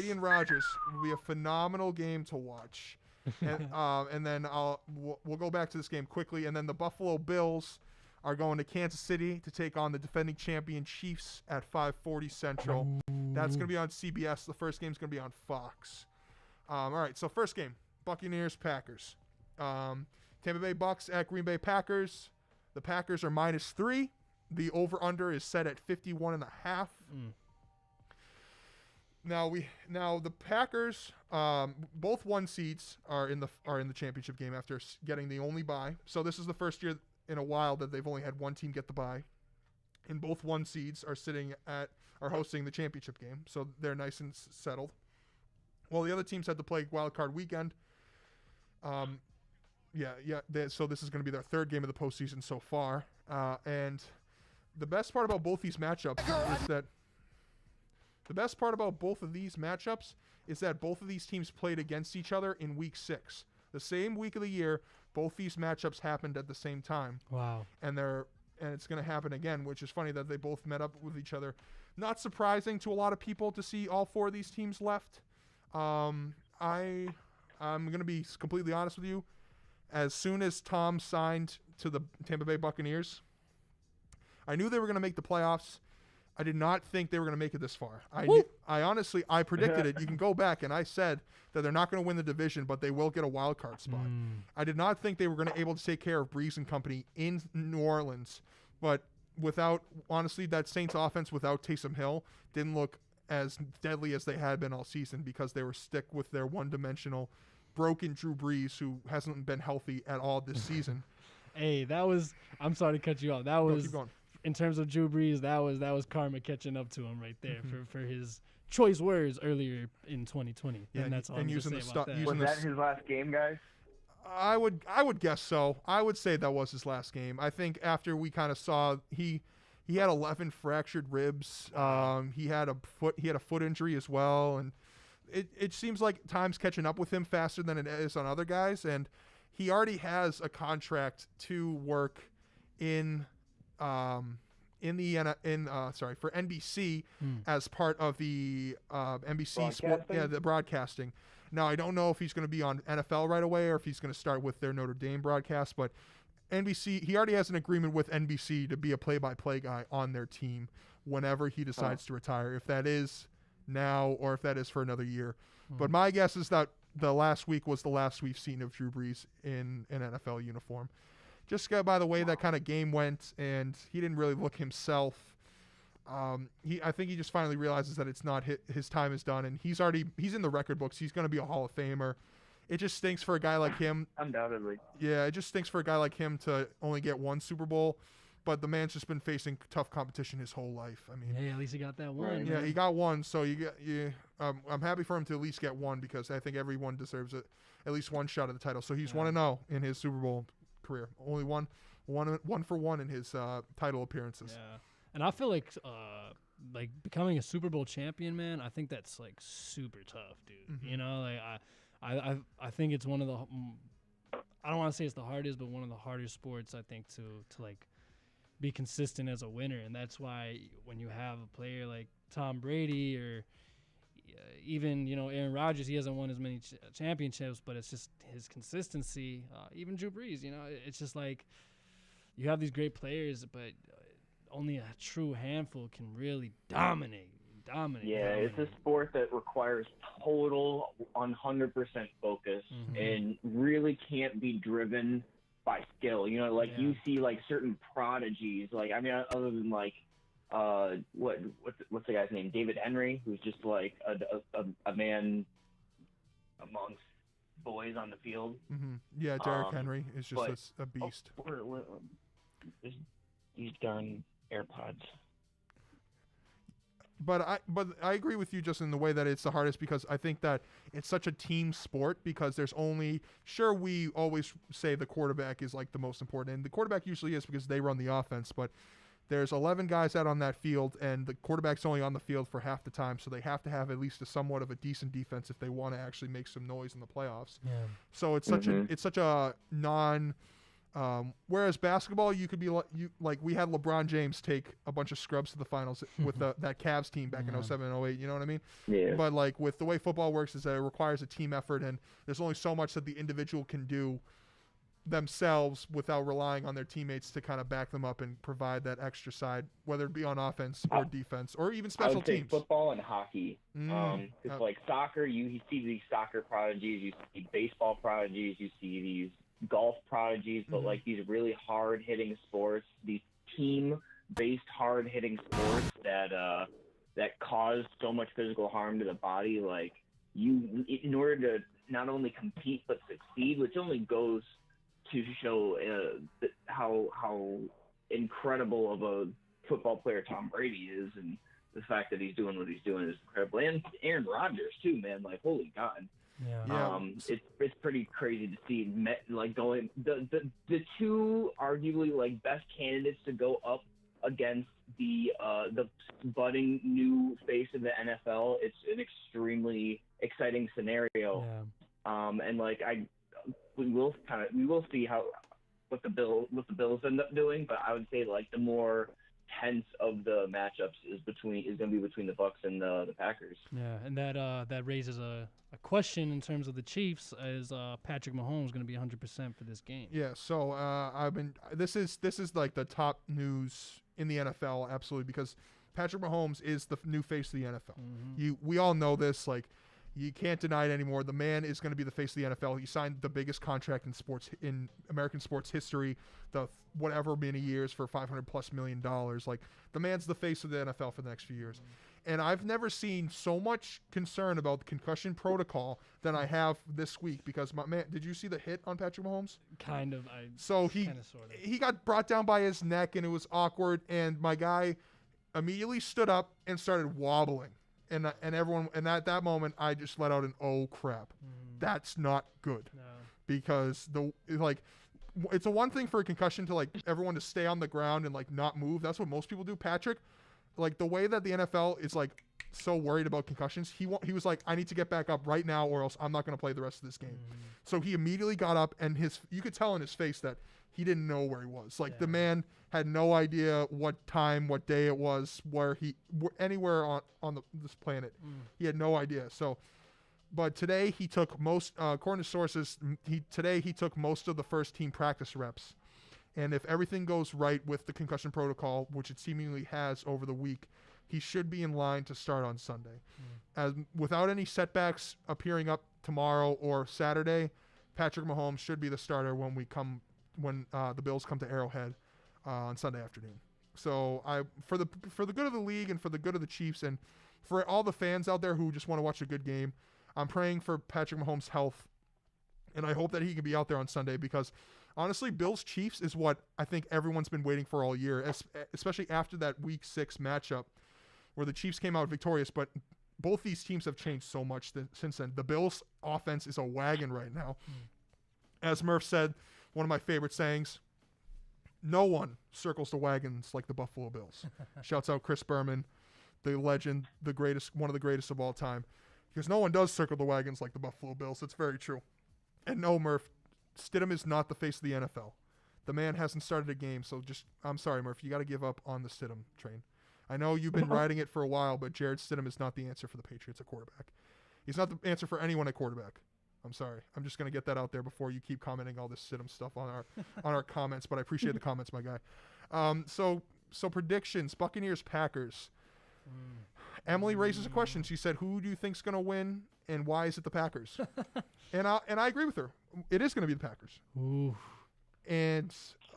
and Rodgers will be a phenomenal game to watch. And then we'll go back to this game quickly. And then the Buffalo Bills are going to Kansas City to take on the defending champion Chiefs at 5:40 Central. That's going to be on CBS. The first game's going to be on Fox. All right, so first game, Buccaneers, Packers. Tampa Bay Bucks at Green Bay Packers. The Packers are -3. The over/under is set at 51.5. Now the Packers, both 1 seeds are in the championship game after getting the only bye. So this is the first year in a while that they've only had 1 team get the bye, and both 1 seeds are hosting the championship game. So they're nice and settled. Well, the other teams had to play wild card weekend. So this is going to be their 3rd game of the postseason so far. And the best part about both these matchups is that both of these teams played against each other in week 6. The same week of the year, both these matchups happened at the same time. Wow. And it's going to happen again, which is funny that they both met up with each other. Not surprising to a lot of people to see all 4 of these teams left. I'm going to be completely honest with you. As soon as Tom signed to the Tampa Bay Buccaneers, I knew they were going to make the playoffs. I did not think they were going to make it this far. I predicted it. You can go back, and I said that they're not going to win the division, but they will get a wild card spot. I did not think they were going to be able to take care of Breeze and company in New Orleans, but that Saints offense without Taysom Hill didn't look as deadly as they had been all season, because they were stick with their one-dimensional broken Drew Brees, who hasn't been healthy at all this season. Hey, that was. I'm sorry to cut you off. That No, was keep going. in terms of Drew Brees. That was karma catching up to him right there for his choice words earlier in 2020. Yeah, and that's all and I'm using gonna the say about that. using Was that his last game, guys? I would guess so. I would say that was his last game. I think after we kind of saw he had 11 fractured ribs. He had a foot injury as well, and it seems like time's catching up with him faster than it is on other guys. And he already has a contract to work for NBC as part of the NBC sport, the broadcasting. Now, I don't know if he's going to be on NFL right away or if he's going to start with their Notre Dame broadcast, but NBC, he already has an agreement with NBC to be a play-by-play guy on their team whenever he decides to retire, if that is now or if that is for another year. But my guess is that the last week was the last we've seen of Drew Brees in an NFL uniform. Just by the way that kind of game went, and he didn't really look himself. I think he just finally realizes that it's not his time is done, and he's in the record books. He's going to be a Hall of Famer. It just stinks for a guy like him. Undoubtedly. Yeah, it just stinks for a guy like him to only get one Super Bowl, but the man's just been facing tough competition his whole life. I mean, Hey, at least he got that one. Right. yeah, he got one, so I'm happy for him to at least get one because I think everyone deserves at least one shot at the title. So he's 1-0 in his Super Bowl career. Only one for one in his title appearances. Yeah. And I feel like becoming a Super Bowl champion, man, I think that's like super tough, dude. Mhm. You know, like I think it's one of the I don't want to say it's the hardest, but one of the hardest sports I think to like be consistent as a winner. And that's why when you have a player like Tom Brady or even, Aaron Rodgers, he hasn't won as many championships, but it's just his consistency. Even Drew Brees, it's just like you have these great players, but only a true handful can really dominate. Yeah, it's a sport that requires total 100% focus and really can't be driven by skill. You see like certain prodigies, other than like what's the guy's name? David Henry, who's just like a man amongst boys on the field. Mm-hmm. Yeah, Derrick Henry is just a beast. These darn AirPods. But I agree with you just in the way that it's the hardest because I think that it's such a team sport because there's we always say the quarterback is like the most important, and the quarterback usually is because they run the offense, but there's 11 guys out on that field and the quarterback's only on the field for half the time, so they have to have at least somewhat of a decent defense if they want to actually make some noise in the playoffs. Yeah. So it's such a non whereas basketball, you could be like we had LeBron James take a bunch of scrubs to the finals with that Cavs team back in 07 and 08. You know what I mean? Yeah. But like with the way football works is that it requires a team effort, and there's only so much that the individual can do themselves without relying on their teammates to kind of back them up and provide that extra side, whether it be on offense or defense or even special I would say teams. Football and hockey. It's like soccer. You see these soccer prodigies. You see baseball prodigies. You see these golf prodigies, but like these really hard-hitting sports, these team-based hard-hitting sports that cause so much physical harm to the body, like in order to not only compete but succeed, which only goes to show how incredible of a football player Tom Brady is, and the fact that he's doing what he's doing is incredible. And Aaron Rodgers too, man. Like, holy God. Yeah. It's pretty crazy to see going the two arguably like best candidates to go up against the budding new face of the NFL. It's an extremely exciting scenario. And like we will see what the Bills end up doing, but I would say like the more tense of the matchups is going to be between the Bucs and the Packers. Yeah, and that raises a question in terms of the Chiefs. Is Patrick Mahomes going to be 100% for this game? Yeah, so this is like the top news in the NFL, absolutely, because Patrick Mahomes is the new face of the NFL. We all know this. Like, You can't deny it anymore. The man is going to be the face of the NFL. He signed the biggest contract in American sports history, the whatever many years for $500+ million. Like, the man's the face of the NFL for the next few years. And I've never seen so much concern about the concussion protocol than I have this week, because my man, did you see the hit on Patrick Mahomes? Kind of. He got brought down by his neck, and it was awkward, and my guy immediately stood up and started wobbling. And everyone, and at that moment, I just let out an "oh crap." That's not good. No. Because it's a one thing for a concussion to, like, everyone to stay on the ground and, like, not move. That's what most people do. Patrick, like, the way that the NFL is, like, so worried about concussions, he was like, I need to get back up right now, or else I'm not going to play the rest of this game. So he immediately got up, and you could tell in his face that he didn't know where he was. Like, the man had no idea what time, what day it was, anywhere on this planet. He had no idea. So, but today he took according to sources, he took most of the first team practice reps. And if everything goes right with the concussion protocol, which it seemingly has over the week, he should be in line to start on Sunday. Without any setbacks appearing up tomorrow or Saturday, Patrick Mahomes should be the starter when the Bills come to Arrowhead on Sunday afternoon. So for the good of the league and for the good of the Chiefs and for all the fans out there who just want to watch a good game, I'm praying for Patrick Mahomes' health, and I hope that he can be out there on Sunday, because honestly, Bills Chiefs is what I think everyone's been waiting for all year, especially after that Week 6 matchup where the Chiefs came out victorious. But both these teams have changed so much since then. The Bills' offense is a wagon right now. As Murph said, one of my favorite sayings, no one circles the wagons like the Buffalo Bills. Shouts out Chris Berman, the legend, one of the greatest of all time. Because no one does circle the wagons like the Buffalo Bills. It's very true. And no, Murph, Stidham is not the face of the NFL. The man hasn't started a game, so I'm sorry, Murph, you got to give up on the Stidham train. I know you've been riding it for a while, but Jarrett Stidham is not the answer for the Patriots at quarterback. He's not the answer for anyone at quarterback. I'm sorry. I'm just going to get that out there before you keep commenting all this Stidham stuff on our comments, but I appreciate the comments, my guy. So predictions, Buccaneers, Packers. Emily raises a question. She said, who do you think's going to win, and why is it the Packers? and I agree with her. It is going to be the Packers. Ooh. And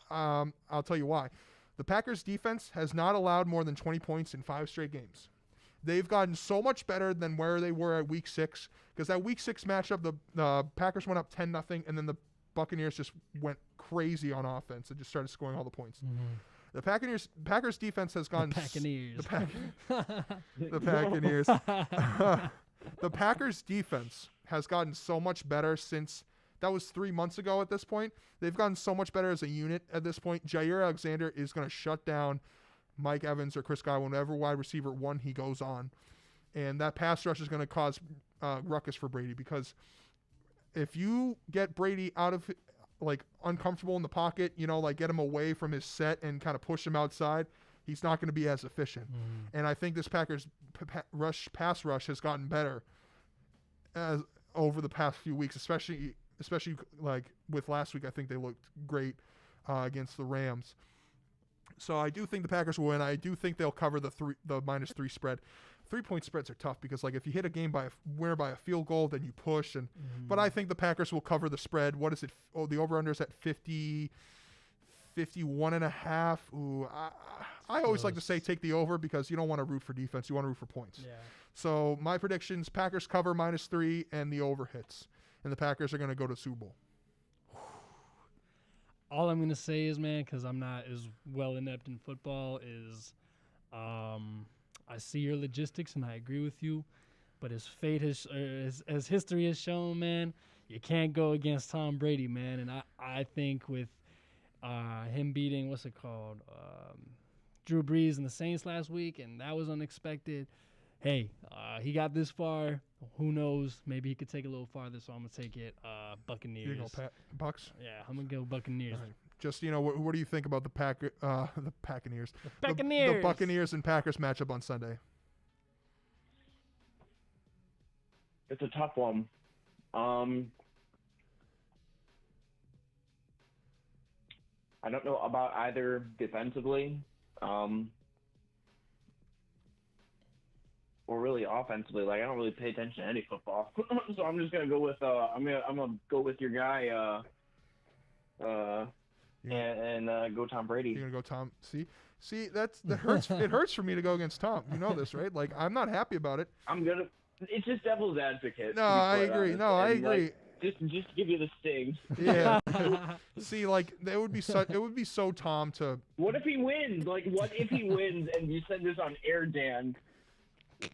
I'll tell you why. The Packers defense has not allowed more than 20 points in 5 straight games. They've gotten so much better than where they were at Week 6, because that Week 6 matchup, the Packers went up 10-0, and then the Buccaneers just went crazy on offense and just started scoring all the points. The Packers defense has gone... The Packers. The Packers defense has gotten so much better since... That was 3 months ago at this point. They've gotten so much better as a unit at this point. Jair Alexander is going to shut down Mike Evans or Chris Godwin, whatever wide receiver one he goes on. And that pass rush is going to cause ruckus for Brady, because if you get Brady out of, like, uncomfortable in the pocket, like, get him away from his set and kind of push him outside, he's not going to be as efficient. And I think this Packers pass rush has gotten better over the past few weeks, especially like with last week. I think they looked great against the Rams. So I do think the Packers will win. I do think they'll cover the -3 spread. 3-point spreads are tough, because, like, if you hit a game winner by a field goal, then you push. But I think the Packers will cover the spread. What is it? Oh, the over-under is at 51.5. Ooh, I always like to say take the over, because you don't want to root for defense. You want to root for points. Yeah. So my predictions, Packers cover -3 and the over hits. And the Packers are going to go to the Super Bowl. All I'm going to say is, man, because I'm not as well inept in football, is I see your logistics and I agree with you. But as fate has, as history has shown, man, you can't go against Tom Brady, man. And I think with him beating, Drew Brees and the Saints last week, and that was unexpected. Hey, he got this far. Who knows? Maybe he could take it a little farther, so I'm going to take it Buccaneers. You go Bucks? Yeah, I'm going to go Buccaneers. Right. Just, what do you think about the Buccaneers? The Buccaneers. The Buccaneers and Packers matchup on Sunday. It's a tough one. I don't know about either defensively. or really offensively. Like, I don't really pay attention to any football, so I'm just gonna go with I'm gonna go with your guy and go Tom Brady. You're gonna go Tom. See, that hurts. It hurts for me to go against Tom. You know this, right? Like, I'm not happy about it. It's just devil's advocate. No, I agree. Honest. No, I agree. Like, just to give you the sting. Yeah. See, like, it would be so Tom to. What if he wins? Like, what if he wins and you send this on air, Dan? We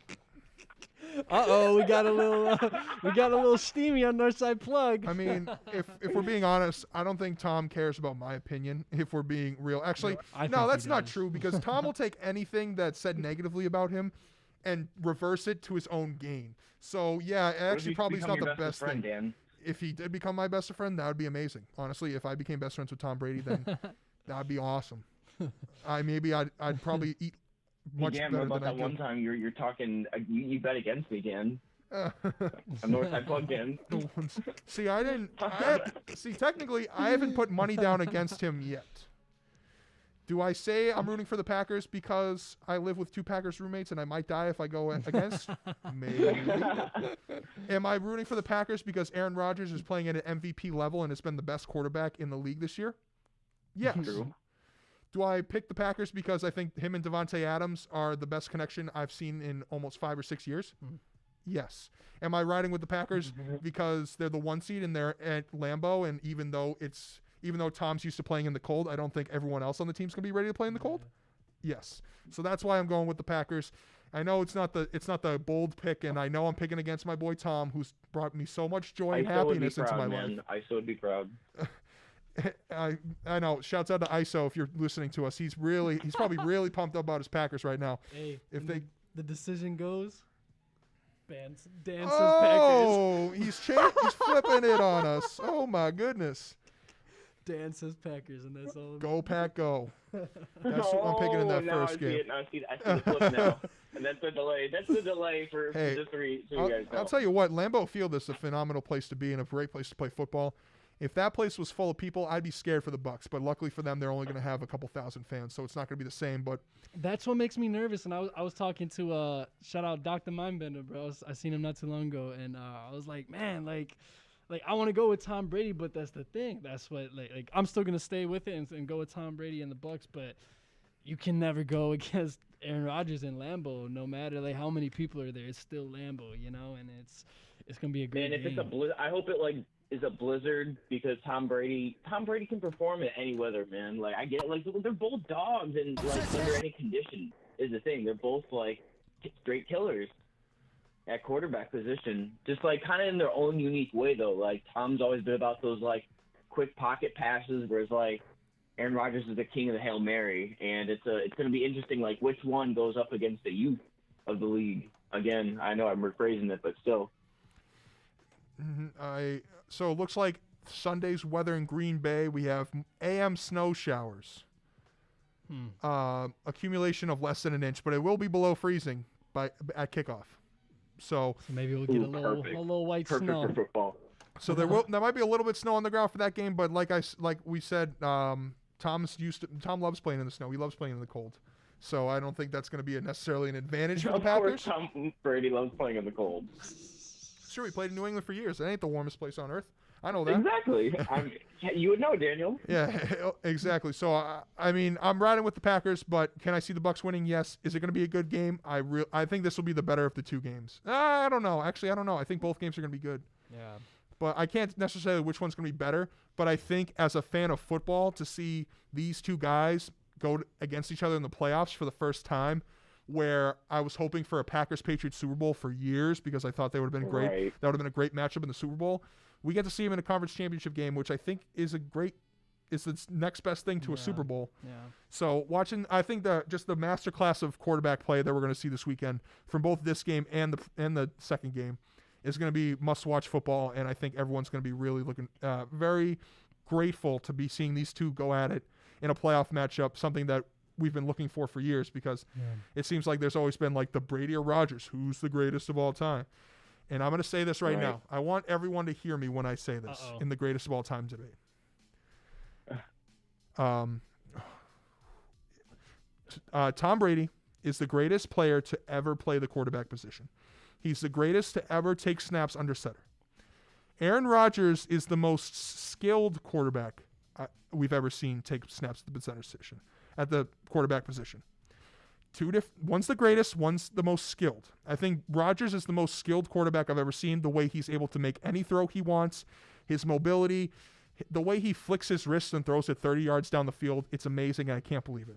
got a little steamy on Northside plug. I mean, if we're being honest, I don't think Tom cares about my opinion. If we're being real, actually, no, that's not true, because Tom will take anything that's said negatively about him and reverse it to his own gain. So yeah, it actually probably is not the best thing. Dan? If he did become my best friend, that would be amazing. Honestly, if I became best friends with Tom Brady, then that'd be awesome. I'd probably eat much Dan, better what about than I that one time you're talking? You bet against me, Dan. I'm Northside plugged in. See, technically, I haven't put money down against him yet. Do I say I'm rooting for the Packers because I live with two Packers roommates and I might die if I go against? Maybe. Am I rooting for the Packers because Aaron Rodgers is playing at an MVP level and has been the best quarterback in the league this year? Yes. True. Do I pick the Packers because I think him and Devontae Adams are the best connection I've seen in almost 5 or 6 years? Mm-hmm. Yes. Am I riding with the Packers because they're the 1 seed and they're at Lambeau, and even though Tom's used to playing in the cold, I don't think everyone else on the team's going to be ready to play in the cold? Yes. So that's why I'm going with the Packers. I know it's not the bold pick, and I know I'm picking against my boy Tom, who's brought me so much joy and happiness into my life. I so would be proud. I know. Shouts out to ISO if you're listening to us. He's probably really pumped up about his Packers right now. Hey, if the decision goes, Dan says Packers. Oh, he's flipping it on us. Oh my goodness. Dan says Packers, and that's all. Go Pack, go. That's what I'm picking in that first game. I see the flip now. And that's the delay. That's the delay for just so you guys know. I'll tell you what, Lambeau Field is a phenomenal place to be and a great place to play football. If that place was full of people, I'd be scared for the Bucks. But luckily for them, they're only going to have a couple thousand fans, so it's not going to be the same. But that's what makes me nervous. And I was talking to shout out Dr. Mindbender, bro. I seen him not too long ago, and I was like, man, like I want to go with Tom Brady, but that's the thing. That's what like I'm still going to stay with it and go with Tom Brady and the Bucks, but you can never go against Aaron Rodgers and Lambeau. No matter like how many people are there, it's still Lambeau, you know, and it's going to be a great game. And if it's a blizzard, I hope it is a blizzard, because Tom Brady can perform in any weather, man. Like, I get it. Like, they're both dogs, and like under any condition is the thing. They're both like straight killers at quarterback position, just like kind of in their own unique way though. Like, Tom's always been about those like quick pocket passes, whereas like Aaron Rodgers is the king of the Hail Mary, and it's going to be interesting like which one goes up against the youth of the league. Again, I know I'm rephrasing it, but still. So it looks like Sunday's weather in Green Bay, we have AM snow showers. Accumulation of less than an inch, but it will be below freezing at kickoff. So maybe we'll get a little white snow. For football. So there might be a little bit of snow on the ground for that game, but like we said, Tom loves playing in the snow. He loves playing in the cold. So I don't think that's going to be necessarily an advantage for the Packers. Of course, Tom Brady loves playing in the cold. Sure, he played in New England for years. It ain't the warmest place on earth. I know that. Exactly. You would know, Daniel. Yeah, exactly. So, I mean, I'm riding with the Packers, but can I see the Bucks winning? Yes. Is it going to be a good game? I think this will be the better of the two games. I don't know. Actually, I don't know. I think both games are going to be good. Yeah. But I can't necessarily which one's going to be better. But I think as a fan of football, to see these two guys go against each other in the playoffs for the first time, where I was hoping for a Packers-Patriots Super Bowl for years because I thought they would have been great. Right. That would have been a great matchup in the Super Bowl. We get to see him in a conference championship game, which I think is the next best thing to a Super Bowl. Yeah. So I think just the masterclass of quarterback play that we're going to see this weekend from both this game and the second game is going to be must-watch football, and I think everyone's going to be really looking very grateful to be seeing these two go at it in a playoff matchup, something that we've been looking for years, because it seems like there's always been like the Brady or Rodgers, who's the greatest of all time. And I'm going to say this right now. I want everyone to hear me when I say this in the greatest of all time debate. Tom Brady is the greatest player to ever play the quarterback position. He's the greatest to ever take snaps under center. Aaron Rodgers is the most skilled quarterback we've ever seen take snaps at the center position, at the quarterback position. One's the greatest, one's the most skilled. I think Rodgers is the most skilled quarterback I've ever seen. The way he's able to make any throw he wants, his mobility, the way he flicks his wrists and throws it 30 yards down the field, it's amazing, and I can't believe it.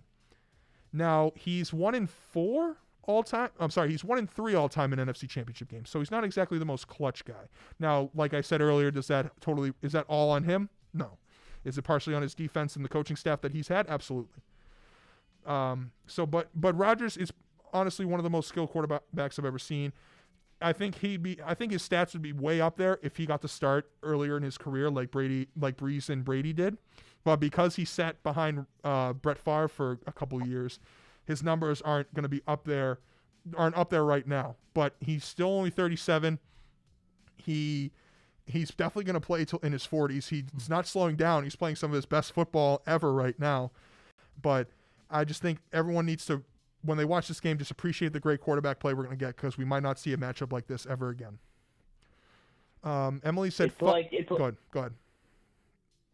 Now, he's 1-4 all-time. I'm sorry, he's 1-3 all-time in NFC Championship games, so he's not exactly the most clutch guy. Now, like I said earlier, is that all on him? No. Is it partially on his defense and the coaching staff that he's had? Absolutely. But Rodgers is honestly one of the most skilled quarterbacks I've ever seen. I think his stats would be way up there if he got to start earlier in his career, like Brees and Brady did. But because he sat behind Brett Favre for a couple of years, his numbers aren't up there right now. But he's still only 37. He's definitely going to play till in his 40s. He's not slowing down. He's playing some of his best football ever right now. But I just think everyone needs to, when they watch this game, just appreciate the great quarterback play we're going to get, because we might not see a matchup like this ever again. Emily said, Go ahead.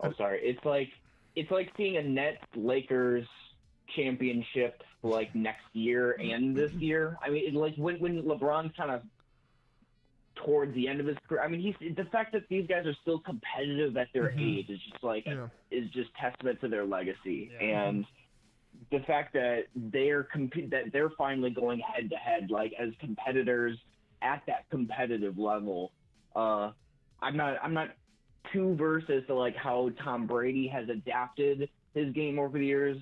Oh, sorry. It's like seeing a Nets Lakers championship like next year and this year. I mean, like when LeBron's kind of towards the end of his career. I mean, the fact that these guys are still competitive at their age is just is just testament to their legacy. Yeah. And the fact that they're finally going head to head, like as competitors at that competitive level. I'm not too versed as to like how Tom Brady has adapted his game over the years.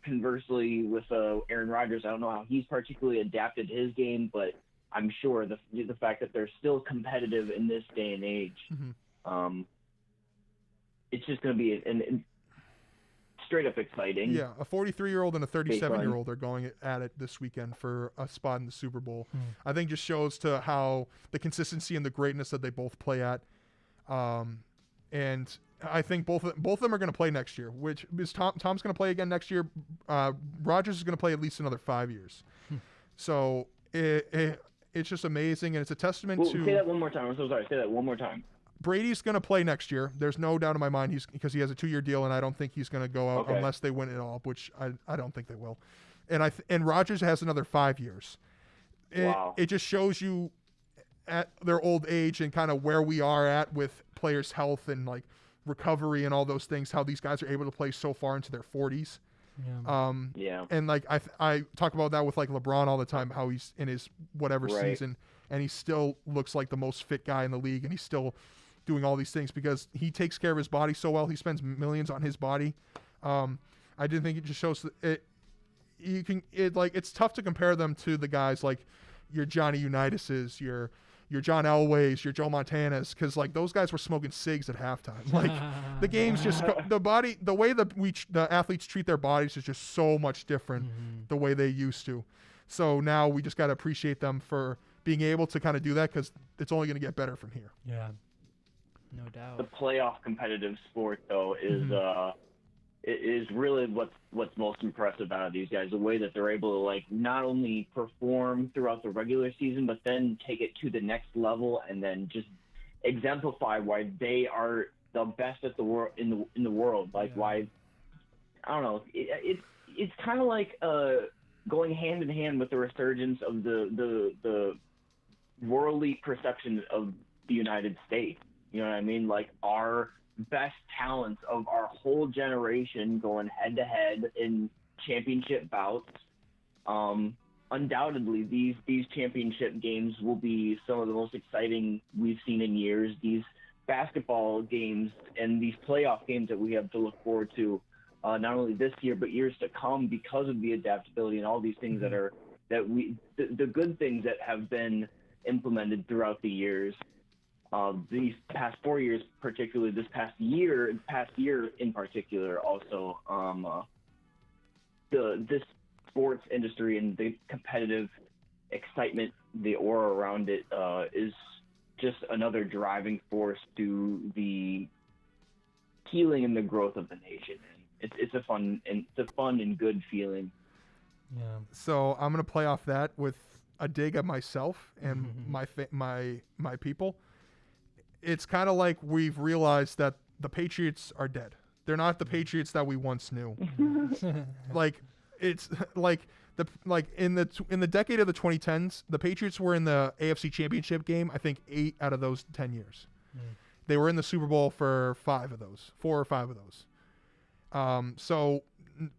Conversely, with Aaron Rodgers, I don't know how he's particularly adapted his game, but I'm sure the fact that they're still competitive in this day and age, it's just going to be an straight up exciting. Yeah, a 43-year-old and a 37-year-old are going at it this weekend for a spot in the Super Bowl. I think just shows to how the consistency and the greatness that they both play at. And I think both of them are going to play next year, which is Tom's going to play again next year. Rodgers is going to play at least another 5 years. So it's just amazing, and it's a testament to. Say that one more time. I'm so sorry. Say that one more time. Brady's going to play next year. There's no doubt in my mind because he has a 2-year deal, and I don't think he's going to go out unless they win it all, which I don't think they will. And Rodgers has another 5 years. Wow. It just shows you at their old age and kind of where we are at with players' health and like recovery and all those things, how these guys are able to play so far into their 40s. Yeah. And like I talk about that with like LeBron all the time, how he's in his whatever season and he still looks like the most fit guy in the league, and he's still doing all these things because he takes care of his body so well. He spends millions on his body. I didn't think it just shows that it's tough to compare them to the guys like your Johnny Unitas's, your John Elway's, your Joe Montana's, because like those guys were smoking cigs at halftime. Like the game's just the way the athletes treat their bodies is just so much different the way they used to. So now we just got to appreciate them for being able to kind of do that, because it's only going to get better from here. Yeah, no doubt. The playoff competitive sport though is really what's most impressive out of these guys, the way that they're able to like not only perform throughout the regular season, but then take it to the next level and then just exemplify why they are the best at the world in the world. Like why, I don't know, it's kind of like going hand in hand with the resurgence of the worldly perception of the United States. You know what I mean? Like our best talents of our whole generation going head to head in championship bouts. Undoubtedly, these championship games will be some of the most exciting we've seen in years. These basketball games and these playoff games that we have to look forward to, not only this year but years to come, because of the adaptability and all these things the good things that have been implemented throughout the years. These past 4 years, particularly this past year in particular, also, this sports industry and the competitive excitement, the aura around it, is just another driving force to the healing and the growth of the nation. It's a fun and good feeling. Yeah. So I'm gonna play off that with a dig at myself and my people. It's kind of like we've realized that the Patriots are dead. They're not the Patriots that we once knew. Like it's like in the decade of the 2010s, the Patriots were in the AFC Championship game. I think 8 out of those 10 years. They were in the Super Bowl for 4 or 5 of those. So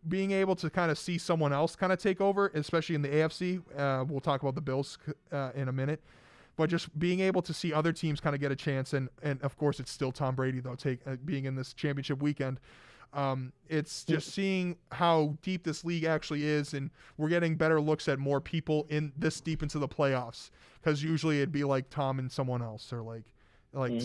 being able to kind of see someone else kind of take over, especially in the AFC, we'll talk about the Bills in a minute, but just being able to see other teams kind of get a chance, and of course it's still Tom Brady though, being in this championship weekend. It's just seeing how deep this league actually is, and we're getting better looks at more people in this deep into the playoffs, because usually it'd be like Tom and someone else, or like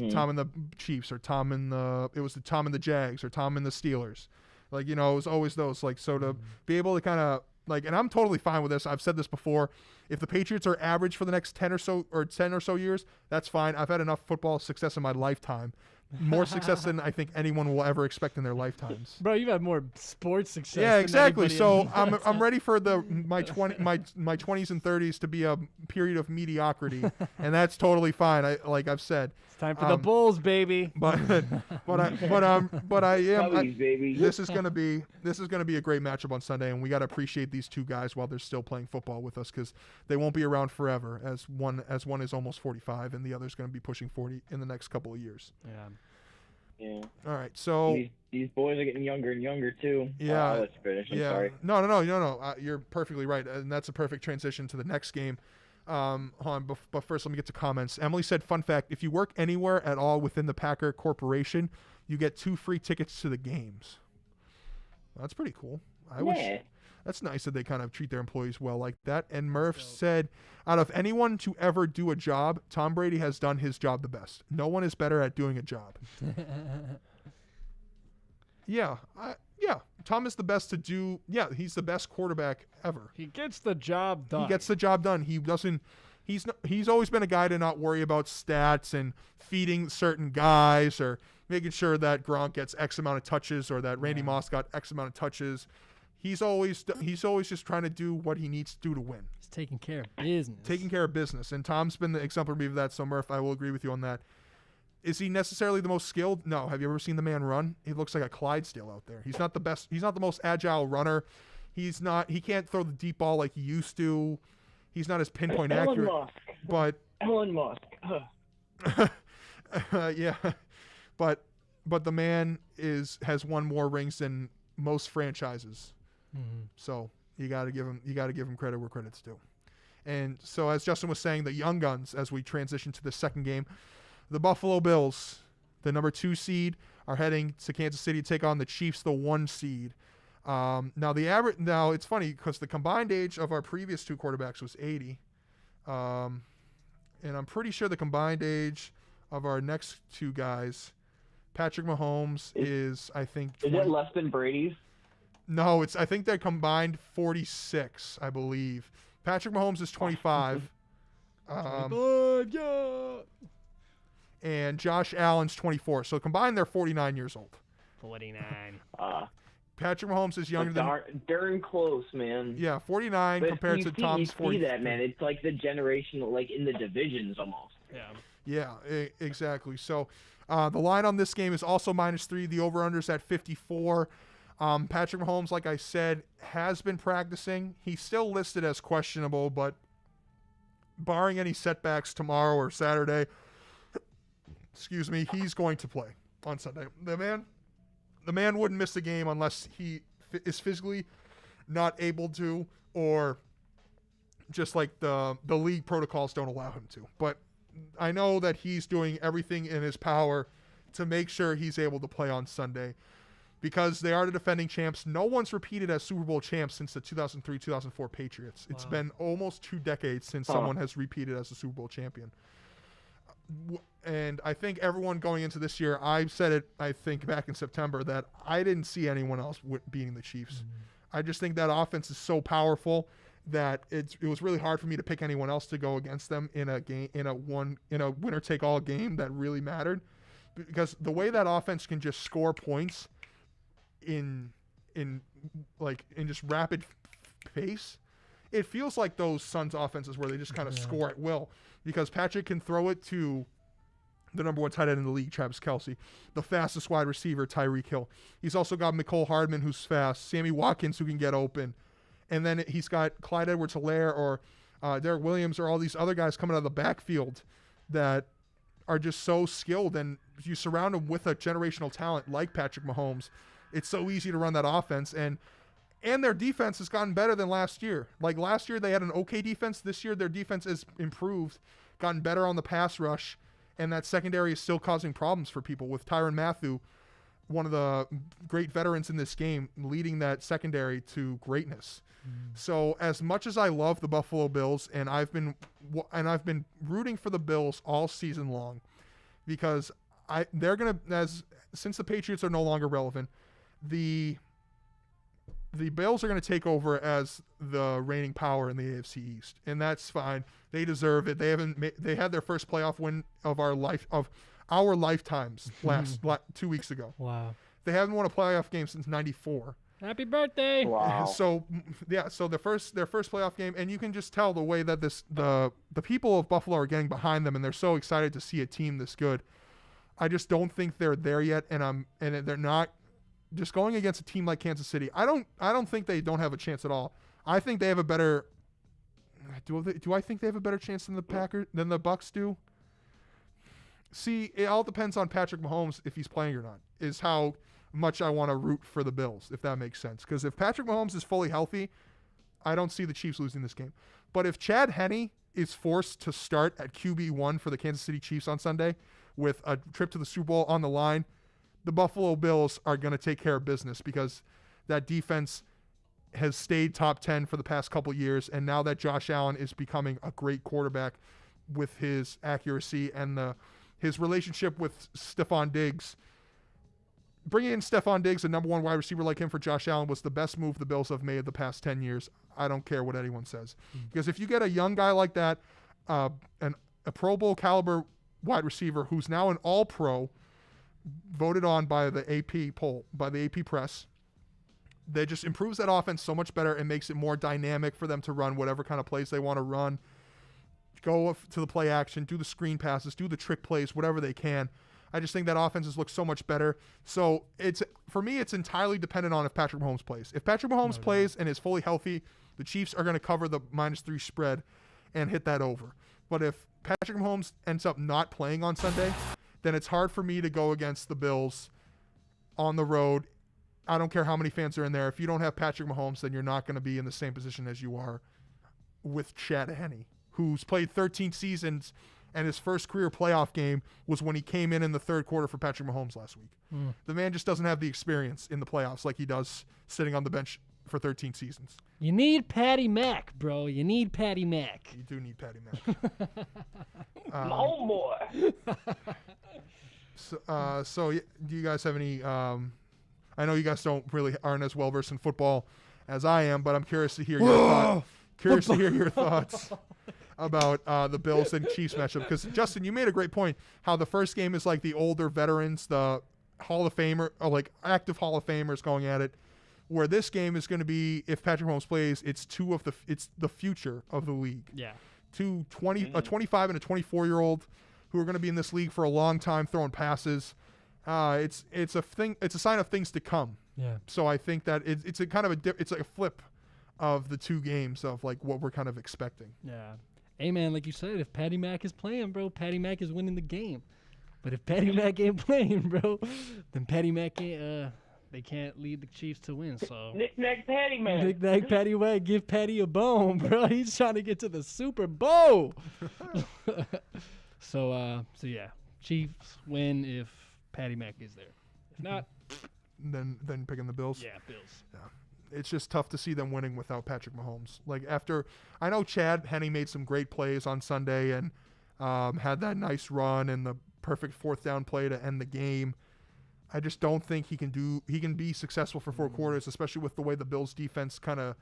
Tom and the Chiefs, or Tom and the Jags, or Tom and the Steelers. Like, it was always those. Like, so to be able to kind of like, and I'm totally fine with this. I've said this before. If the Patriots are average for the next 10 or so years, that's fine. I've had enough football success in my lifetime. More success than I think anyone will ever expect in their lifetimes. Bro, you've had more sports success. Yeah, than exactly. anybody So else. I'm ready for my 20s and 30s to be a period of mediocrity, and that's totally fine. Like I've said, It's time for the Bulls, baby. but I am. Cubbies, baby. This is gonna be a great matchup on Sunday, and we gotta appreciate these two guys while they're still playing football with us, because they won't be around forever. As one is almost 45, and the other's gonna be pushing 40 in the next couple of years. Yeah. Yeah. All right, so These boys are getting younger and younger too. Yeah. I'll let you finish. I'm sorry. No. You're perfectly right, and that's a perfect transition to the next game. Hold on, but first let me get to comments. Emily said, "Fun fact: if you work anywhere at all within the Packer Corporation, you get 2 free tickets to the games." Well, that's pretty cool. I wish. That's nice that they kind of treat their employees well like that. And Murph said, "Out of anyone to ever do a job, Tom Brady has done his job the best. No one is better at doing a job." Yeah. Tom is the best to do. Yeah, he's the best quarterback ever. He gets the job done. He gets the job done. He doesn't. He's always been a guy to not worry about stats and feeding certain guys, or making sure that Gronk gets X amount of touches, or that Randy Moss got X amount of touches. He's always just trying to do what he needs to do to win. He's taking care of business. Taking care of business. And Tom's been the exemplary of that, so Murph, I will agree with you on that. Is he necessarily the most skilled? No. Have you ever seen the man run? He looks like a Clydesdale out there. He's not the best. He's not the most agile runner. He can't throw the deep ball like he used to. He's not as pinpoint accurate. But Elon Musk. yeah. But the man has won more rings than most franchises. Mm-hmm. So you got to give him credit where credit's due. And so, as Justin was saying, the young guns, as we transition to the second game, the Buffalo Bills, the number 2 seed, are heading to Kansas City to take on the Chiefs, the 1 seed. Now it's funny because the combined age of our previous 2 quarterbacks was 80, and I'm pretty sure the combined age of our next 2 guys, Patrick Mahomes is I think 20. Is it less than Brady's? No, I think they're combined 46, I believe. Patrick Mahomes is 25. Yeah. And Josh Allen's 24. So combined, they're 49 years old. 49. Patrick Mahomes is younger than... Darn close, man. Yeah, 49 but compared to Tom's 40. You see that, man. It's like the generation, like in the divisions almost. Yeah. Yeah, exactly. So the line on this game is also -3. The over-under's at 54. Patrick Mahomes, like I said, has been practicing. He's still listed as questionable, but barring any setbacks tomorrow or Saturday, he's going to play on Sunday. The man wouldn't miss the game unless he is physically not able to, or just like the league protocols don't allow him to. But I know that he's doing everything in his power to make sure he's able to play on Sunday, because they are the defending champs. No one's repeated as Super Bowl champs since the 2003-2004 Patriots. It's been almost 2 decades since someone has repeated as a Super Bowl champion. And I think everyone going into this year, I said it, I think back in September, that I didn't see anyone else beating the Chiefs. Mm-hmm. I just think that offense is so powerful that it was really hard for me to pick anyone else to go against them in a game, in a winner take all game that really mattered, because the way that offense can just score points in just rapid pace, it feels like those Suns offenses where they just kind of score at will, because Patrick can throw it to the number one tight end in the league, Travis Kelce, the fastest wide receiver, Tyreek Hill. He's also got Mecole Hardman, who's fast, Sammy Watkins, who can get open. And then he's got Clyde Edwards-Helaire or Derek Williams or all these other guys coming out of the backfield that are just so skilled. And you surround them with a generational talent like Patrick Mahomes, it's so easy to run that offense. And their defense has gotten better than last year. Like last year, they had an okay defense. This year, their defense has improved, gotten better on the pass rush. And that secondary is still causing problems for people with Tyrann Mathieu, one of the great veterans in this game, leading that secondary to greatness. So as much as I love the Buffalo Bills, and I've been rooting for the Bills all season long, because they're gonna, since the Patriots are no longer relevant, the Bills are going to take over as the reigning power in the AFC East, and that's fine. They deserve it. They had their first playoff win of our lifetimes 2 weeks ago. Wow. They haven't won a playoff game since '94. Happy birthday. Wow. So their first playoff game, and you can just tell the way that the people of Buffalo are getting behind them, and they're so excited to see a team this good. I just don't think they're there yet, and they're not. Just going against a team like Kansas City, I don't think they don't have a chance at all. I think they have a better. Do I think they have a better chance than the Bucs do? See, it all depends on Patrick Mahomes if he's playing or not. Is how much I want to root for the Bills, if that makes sense. Because if Patrick Mahomes is fully healthy, I don't see the Chiefs losing this game. But if Chad Henne is forced to start at QB1 for the Kansas City Chiefs on Sunday with a trip to the Super Bowl on the line, the Buffalo Bills are going to take care of business, because that defense has stayed top 10 for the past couple years. And now that Josh Allen is becoming a great quarterback with his accuracy and his relationship with Stephon Diggs, bringing in Stephon Diggs, a number one wide receiver like him for Josh Allen, was the best move the Bills have made the past 10 years. I don't care what anyone says. Because if you get a young guy like that, a Pro Bowl caliber wide receiver who's now an all-pro, voted on by the AP poll, by the AP press, that just improves that offense so much better and makes it more dynamic for them to run whatever kind of plays they want to run, go to the play action, do the screen passes, do the trick plays, whatever they can. I just think that offenses look so much better. So for me, it's entirely dependent on if Patrick Mahomes plays. If Patrick Mahomes plays and is fully healthy, the Chiefs are going to cover the -3 spread and hit that over. But if Patrick Mahomes ends up not playing on Sunday, then it's hard for me to go against the Bills on the road. I don't care how many fans are in there. If you don't have Patrick Mahomes, then you're not going to be in the same position as you are with Chad Henne, who's played 13 seasons, and his first career playoff game was when he came in the third quarter for Patrick Mahomes last week. The man just doesn't have the experience in the playoffs like he does sitting on the bench for 13 seasons. You need Patty Mac, bro. You need Patty Mac. You do need Patty Mac. Homeboy. So do you guys have any? I know you guys aren't as well versed in football as I am, but I'm curious to hear your thoughts about the Bills and Chiefs matchup. Because Justin, you made a great point. How the first game is like the older veterans, the Hall of Famer, or like active Hall of Famers going at it. Where this game is going to be, if Patrick Mahomes plays, it's the future of the league. Yeah. A 25 and a 24-year-old who are going to be in this league for a long time throwing passes. It's a sign of things to come. Yeah. So I think that it's a kind of it's like a flip of the two games of like what we're kind of expecting. Yeah. Hey man, like you said, if Patty Mac is playing, bro, Patty Mac is winning the game. But if Patty Mac ain't playing, bro, then Patty Mac ain't they can't lead the Chiefs to win, so. Knick-knack Patty, man. Knick-knack Patty Mac, give Patty a bone, bro. He's trying to get to the Super Bowl. So yeah, Chiefs win if Patty Mac is there. If not, then picking the Bills. Yeah, Bills. Yeah. It's just tough to see them winning without Patrick Mahomes. Like I know Chad Henne made some great plays on Sunday and had that nice run and the perfect fourth down play to end the game. I just don't think he can be successful for 4 quarters, especially with the way the Bills defense kind of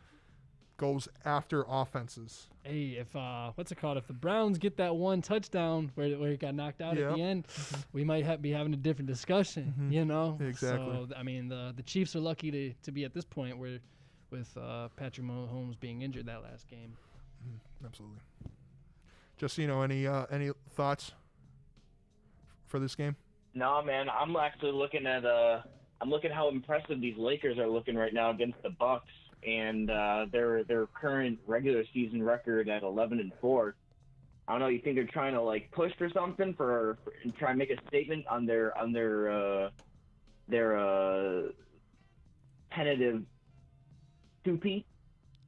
goes after offenses. Hey, if what's it called? If the Browns get that one touchdown where he got knocked out at the end, we might be having a different discussion. You know, exactly. So I mean, the Chiefs are lucky to be at this point where Patrick Mahomes being injured that last game. Absolutely. Justino, any thoughts for this game? No, man. I'm actually looking at I'm looking how impressive these Lakers are looking right now against the Bucks, and their current regular season record at 11-4. I don't know. You think they're trying to like push for something and try and make a statement on their tentative two-peat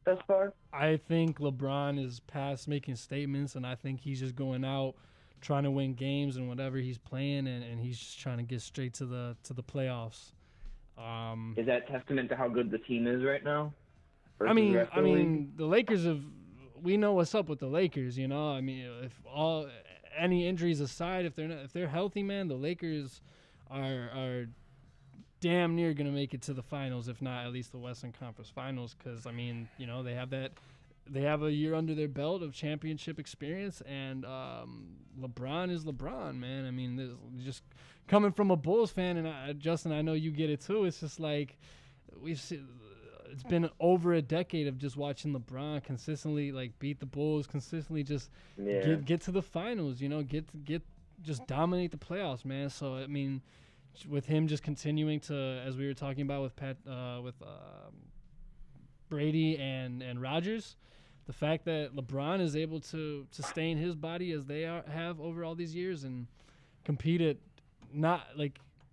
thus far? I think LeBron is past making statements, and I think he's just going out trying to win games and whatever he's playing, and he's just trying to get straight to the playoffs. Is that testament to how good the team is right now? I mean, the Lakers have. We know what's up with the Lakers, you know. I mean, if any injuries aside, if they're healthy, man, the Lakers are damn near gonna make it to the finals, if not at least the Western Conference Finals. Because I mean, you know, they have a year under their belt of championship experience, and LeBron is LeBron, man. I mean, just coming from a Bulls fan, and Justin, I know you get it too. It's just like it's been over a decade of just watching LeBron consistently like beat the Bulls, consistently just get to the finals, you know, just dominate the playoffs, man. So I mean, with him just continuing to, as we were talking about with Brady and Rodgers, the fact that LeBron is able to sustain his body as they have over all these years and compete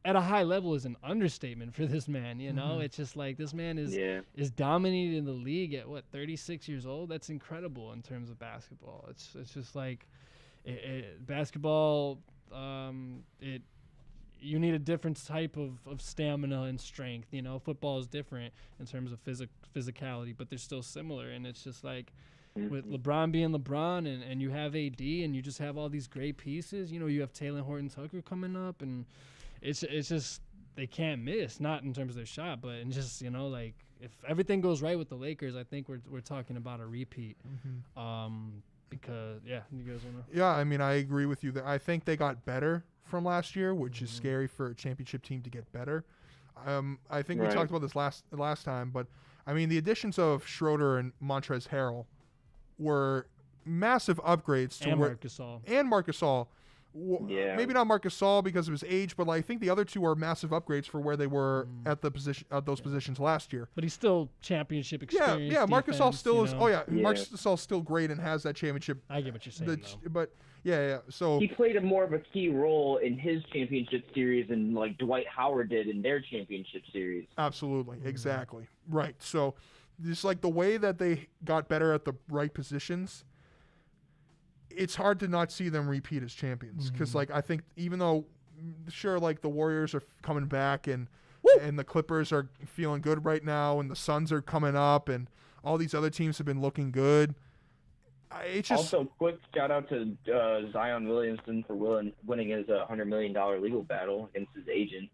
at a high level is an understatement for this man. You know, it's just like this man is dominating the league at 36 years old. That's incredible in terms of basketball. It's just like basketball. You need a different type of stamina and strength. You know, football is different in terms of physicality, but they're still similar. And it's just like with LeBron being LeBron, and you have AD, and you just have all these great pieces. You know, you have Taylor Horton-Tucker coming up, and it's just they can't miss. Not in terms of their shot, but in just, you know, like if everything goes right with the Lakers, I think we're talking about a repeat. Because you guys wanna? Yeah, I mean, I agree with you that I think they got better from last year, which is scary for a championship team to get better. I think we talked about this last time, but I mean, the additions of Schroeder and Montrezl Harrell were massive upgrades to Marc Gasol. Maybe not Marc Gasol because of his age, but I think the other two are massive upgrades for where they were at those positions last year. But he's still championship experience. Yeah, Marc Gasol still is. Know? Marc Gasol's still great and has that championship. I get what you're saying, but yeah. So he played more of a key role in his championship series than like Dwight Howard did in their championship series. Absolutely, exactly, right. So just like the way that they got better at the right positions, it's hard to not see them repeat as champions. Because like I think even though sure like the Warriors are coming back and the Clippers are feeling good right now, and the Suns are coming up, and all these other teams have been looking good. It's just also quick shout out to Zion Williamson for winning his $100 million legal battle against his agent.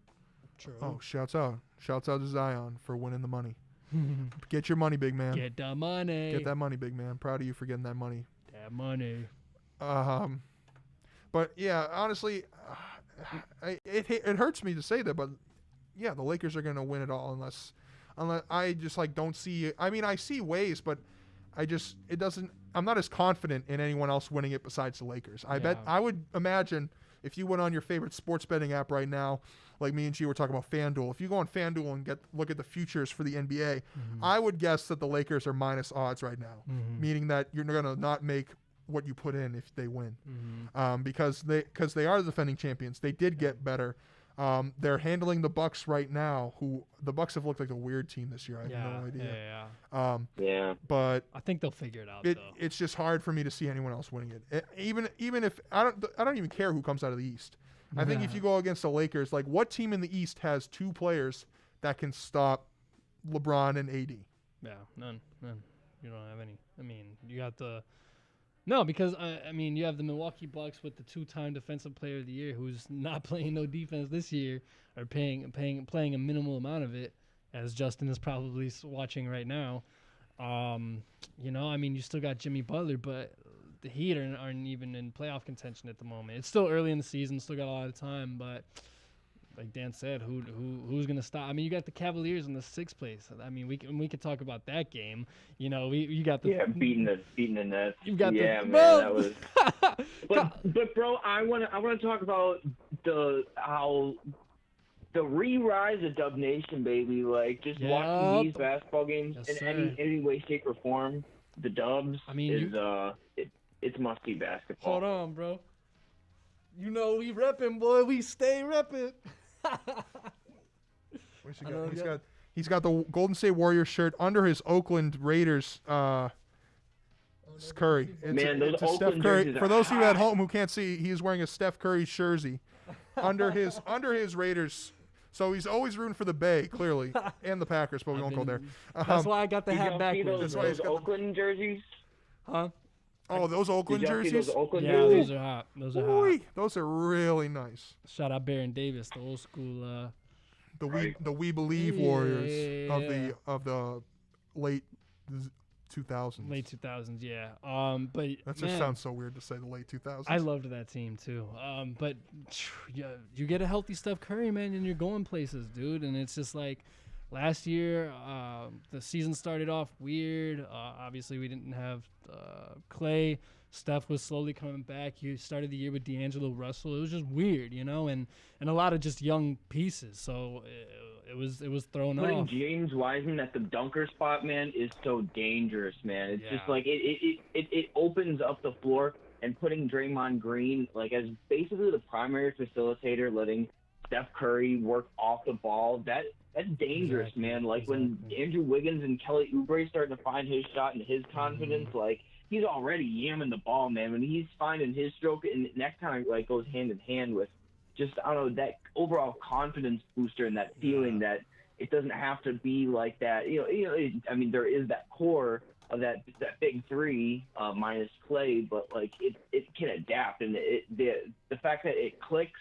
True. Oh, shouts out to Zion for winning the money. Get your money, big man. Get the money. Get that money, big man. Proud of you for getting that money. That money. But yeah, honestly, it hurts me to say that, but yeah, the Lakers are going to win it all unless I just like don't see. I mean, I see ways, but it doesn't. I'm not as confident in anyone else winning it besides the Lakers. I would imagine if you went on your favorite sports betting app right now, like me and G were talking about FanDuel. If you go on FanDuel and look at the futures for the NBA, I would guess that the Lakers are minus odds right now, meaning that you're going to not make what you put in if they win, because they are the defending champions. They did get better. They're handling the Bucks right now, who the Bucks have looked like a weired team this year. I have no idea. But I think they'll figure it out. It's just hard for me to see anyone else winning it. Even if I don't even care who comes out of the East. I think if you go against the Lakers, like what team in the East has two players that can stop LeBron and AD? Yeah, none. You don't have any. I mean, you got No, because I mean, you have the Milwaukee Bucks with the two-time Defensive Player of the Year, who's not playing no defense this year, or playing a minimal amount of it, as Justin is probably watching right now. You know, I mean, you still got Jimmy Butler, but the Heat aren't even in playoff contention at the moment. It's still early in the season, still got a lot of time, but like Dan said, who's gonna stop? I mean, you got the Cavaliers in the 6th place. I mean, we can talk about that game. You know, you got the beating the Nets. You got man, the that was. but bro, I wanna talk about how the re-rise of Dub Nation, baby. Like just watching these basketball games in any way, shape, or form. The Dubs it's must-see basketball. Hold on, bro. You know we repping, boy. We stay repping. He's got the Golden State Warriors shirt under his Oakland Raiders Curry. Those Steph Oakland Curry. jerseys For are those of you at hot. home who can't see, he is wearing a Steph Curry jersey under his Raiders. So he's always rooting for the Bay, clearly, and the Packers, but we won't go there. That's why I got the Did hat y'all see backwards. those Oakland jerseys? Huh? Oh, those Oakland Did y'all see jerseys? those Oakland Yeah, jerseys? those are hot. Those are Ooh, hot. those are really nice. Shout out Baron Davis, the old school. The We Believe Yeah, Warriors yeah. of the late 2000s. Late 2000s, yeah. But That just man, sounds so weird to say the late 2000s. I loved that team too. But yeah, you get a healthy Steph Curry, man, and you're going places, dude. And it's just like last year, the season started off weird. Obviously, we didn't have Clay. Steph was slowly coming back. You started the year with D'Angelo Russell. It was just weird, you know, and a lot of just young pieces. So it was thrown Putting off. James Wiseman at the dunker spot, man, is so dangerous, man. It's just Yeah. like it opens up the floor, and putting Draymond Green like as basically the primary facilitator, letting Steph Curry work off the ball. That's dangerous, Exactly, man. Like when Andrew Wiggins and Kelly Oubre starting to find his shot and his confidence, like he's already yamming the ball, man. When he's finding his stroke, and that kind of like goes hand in hand with just, I don't know, that overall confidence booster and that feeling that it doesn't have to be like that. I mean, there is that core of that big three minus Clay, but like it can adapt, and the fact that it clicks,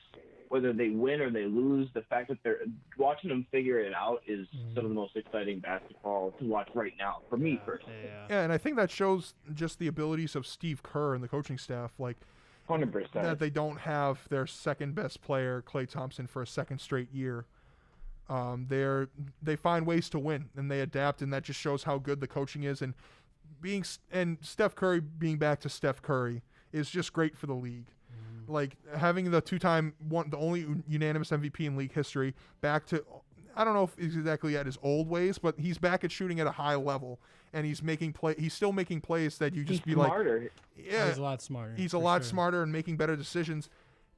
whether they win or they lose, the fact that they're watching them figure it out is some of the most exciting basketball to watch right now for me personally. Yeah, and I think that shows just the abilities of Steve Kerr and the coaching staff. Like, 100%. that they don't have their second best player, Klay Thompson, for a second straight year. They find ways to win, and they adapt, and that just shows how good the coaching is. And Steph Curry being back to Steph Curry is just great for the league. Like having the the only unanimous MVP in league history, back to, I don't know if he's exactly at his old ways, but he's back at shooting at a high level, and he's still making plays that you just He's be smarter. like, yeah, He's a lot smarter. he's a lot smarter and making better decisions.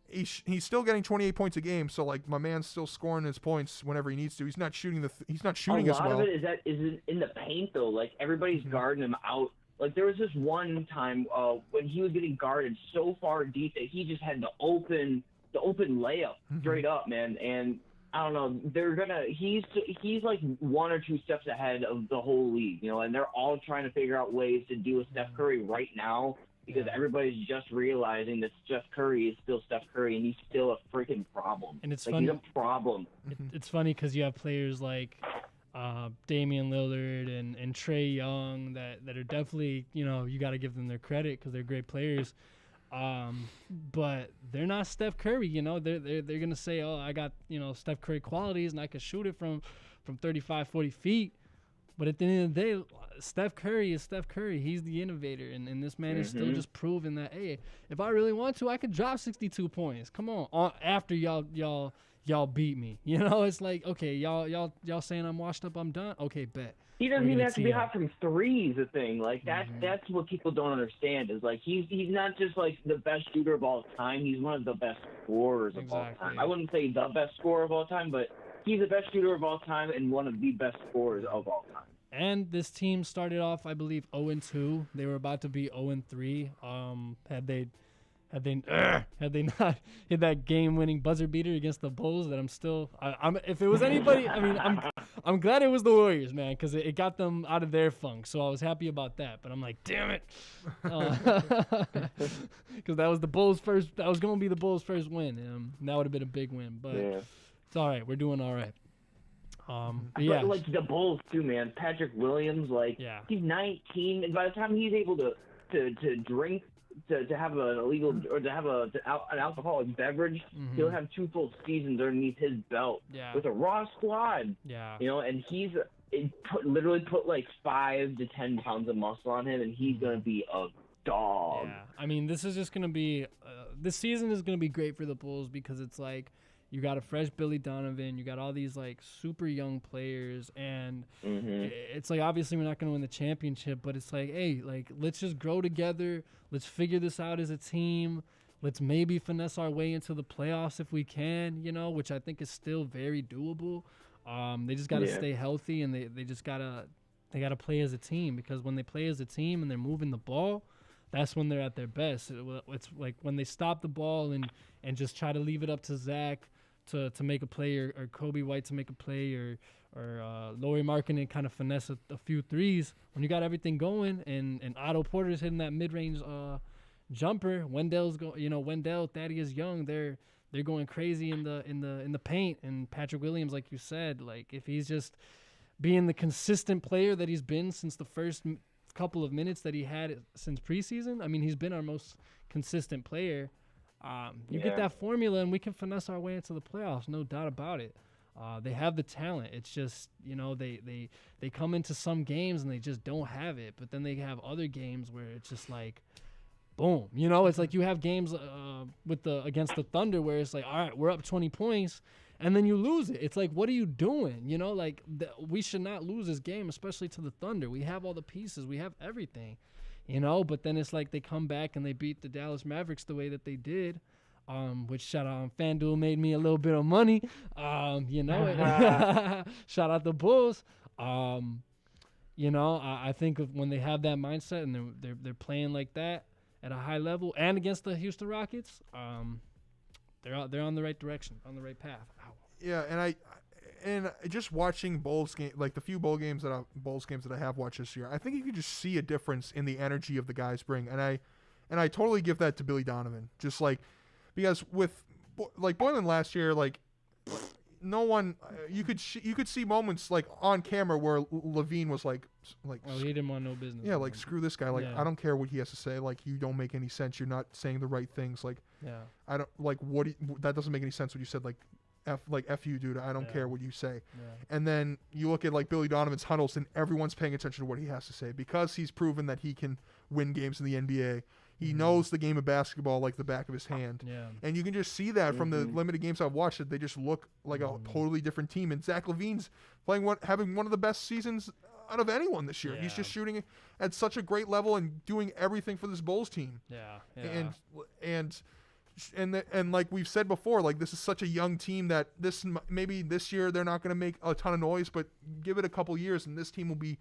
He's still getting 28 points a game, so like my man's still scoring his points whenever he needs to. He's not shooting as well. A lot of it is in the paint though. Like everybody's guarding him out. Like there was this one time when he was getting guarded so far deep that he just had the open layup straight up, man. And I don't know, he's like one or two steps ahead of the whole league, you know. And they're all trying to figure out ways to deal with Steph Curry right now, because everybody's just realizing that Steph Curry is still Steph Curry, and he's still a freaking problem. And it's like, funny. he's a problem. It's funny because you have players like Damian Lillard and Trae Young that are definitely, you know, you got to give them their credit because they're great players. But they're not Steph Curry, you know. They're gonna say, oh, I got, you know, Steph Curry qualities and I can shoot it from 35, 40 feet. But at the end of the day, Steph Curry is Steph Curry. He's the innovator, and this man is still just proving that, hey, if I really want to, I could drop 62 points. Come on, after y'all beat me. You know, it's like, okay, y'all saying I'm washed up, I'm done. Okay, bet. He doesn't We're even gonna have to tee be up. hot from three is the thing. Like that's what people don't understand, is like he's not just like the best shooter of all time. He's one of the best scorers of all time. I wouldn't say the best scorer of all time, but he's the best shooter of all time and one of the best scorers of all time. And this team started off, I believe, 0-2. They were about to be 0-3. Had they not hit that game-winning buzzer beater against the Bulls, that I'm if it was anybody, I mean, I'm glad it was the Warriors, man, because it got them out of their funk. So I was happy about that. But I'm like, damn it, because that was the Bulls' first. That was going to be the Bulls' first win. And that would have been a big win. But it's all right. We're doing all right. But yeah, like the Bulls too, man. Patrick Williams, like he's 19, and by the time he's able to to drink, to have an illegal or to have an alcoholic beverage. He'll have 2 full seasons underneath his belt with a raw squad. Yeah. You know, and he's literally put like 5 to 10 pounds of muscle on him, and he's gonna be a dog. Yeah. I mean, this is just gonna be this season is gonna be great for the Bulls because it's like you got a fresh Billy Donovan, you got all these like super young players, and it's like obviously we're not gonna win the championship, but it's like, hey, like let's just grow together, let's figure this out as a team, let's maybe finesse our way into the playoffs if we can, you know, which I think is still very doable. They just gotta stay healthy, and they just gotta play as a team, because when they play as a team and they're moving the ball, that's when they're at their best. It's like when they stop the ball and just try to leave it up to Zach to make a play, or Kobe White to make a play, or Lauri Markkanen kind of finesse a few threes. When you got everything going and Otto Porter's hitting that mid-range jumper, Wendell, Thaddeus Young, they're going crazy in the paint, and Patrick Williams, like you said, like if he's just being the consistent player that he's been since the first couple of minutes that he had since preseason. I mean, he's been our most consistent player. You get that formula, and we can finesse our way into the playoffs, no doubt about it. They have the talent. It's just, you know, they come into some games and they just don't have it, but then they have other games where it's just like, boom. You know, it's like you have games against the Thunder where it's like, all right, we're up 20 points, and then you lose it. It's like, what are you doing? You know, like we should not lose this game, especially to the Thunder. We have all the pieces. We have everything, you know, but then it's like they come back and they beat the Dallas Mavericks the way that they did, which shout out on FanDuel made me a little bit of money. You know, shout out the Bulls. You know, I think of when they have that mindset and they're playing like that at a high level, and against the Houston Rockets, they're on the right direction, on the right path. Ow. Yeah, and just watching Bulls game, like the few Bulls games that I have watched this year, I think you can just see a difference in the energy of the guys bring, and I totally give that to Billy Donovan, just like because with like Boylan last year, like no one you could see moments like on camera where Levine was like oh, he didn't want no business. Yeah, like screw this guy. Like I don't care what he has to say. Like you don't make any sense. You're not saying the right things. Like I don't like that doesn't make any sense what you said. Like F you, dude. I don't care what you say. And then you look at like Billy Donovan's huddles, and everyone's paying attention to what he has to say because he's proven that he can win games in the NBA. He knows the game of basketball like the back of his hand. Yeah. And you can just see that from the limited games I've watched, that they just look like a totally different team. And Zach LaVine's having one of the best seasons out of anyone this year. He's just shooting at such a great level and doing everything for this Bulls team. And like we've said before, like this is such a young team that maybe this year they're not going to make a ton of noise, but give it a couple years and this team will be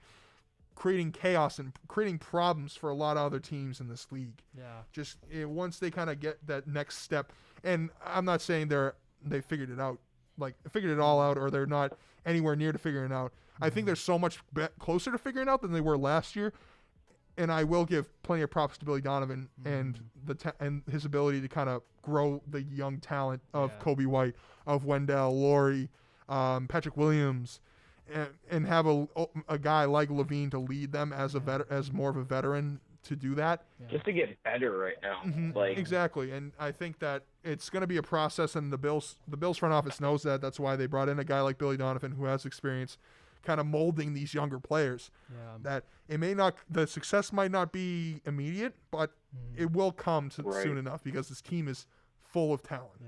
creating chaos and creating problems for a lot of other teams in this league. Just once they kind of get that next step, and I'm not saying they figured it out, like figured it all out, or they're not anywhere near to figuring it out. I think they're so much closer to figuring it out than they were last year. And I will give plenty of props to Billy Donovan and and his ability to kind of grow the young talent of Kobe White, of Wendell, Lauri, Patrick Williams, and have a guy like Levine to lead them as as more of a veteran to do that. Just to get better right now. Like exactly. And I think that it's going to be a process, and the Bills front office knows that. That's why they brought in a guy like Billy Donovan who has experience kind of molding these younger players. That the success might not be immediate, but it will come soon enough because this team is full of talent.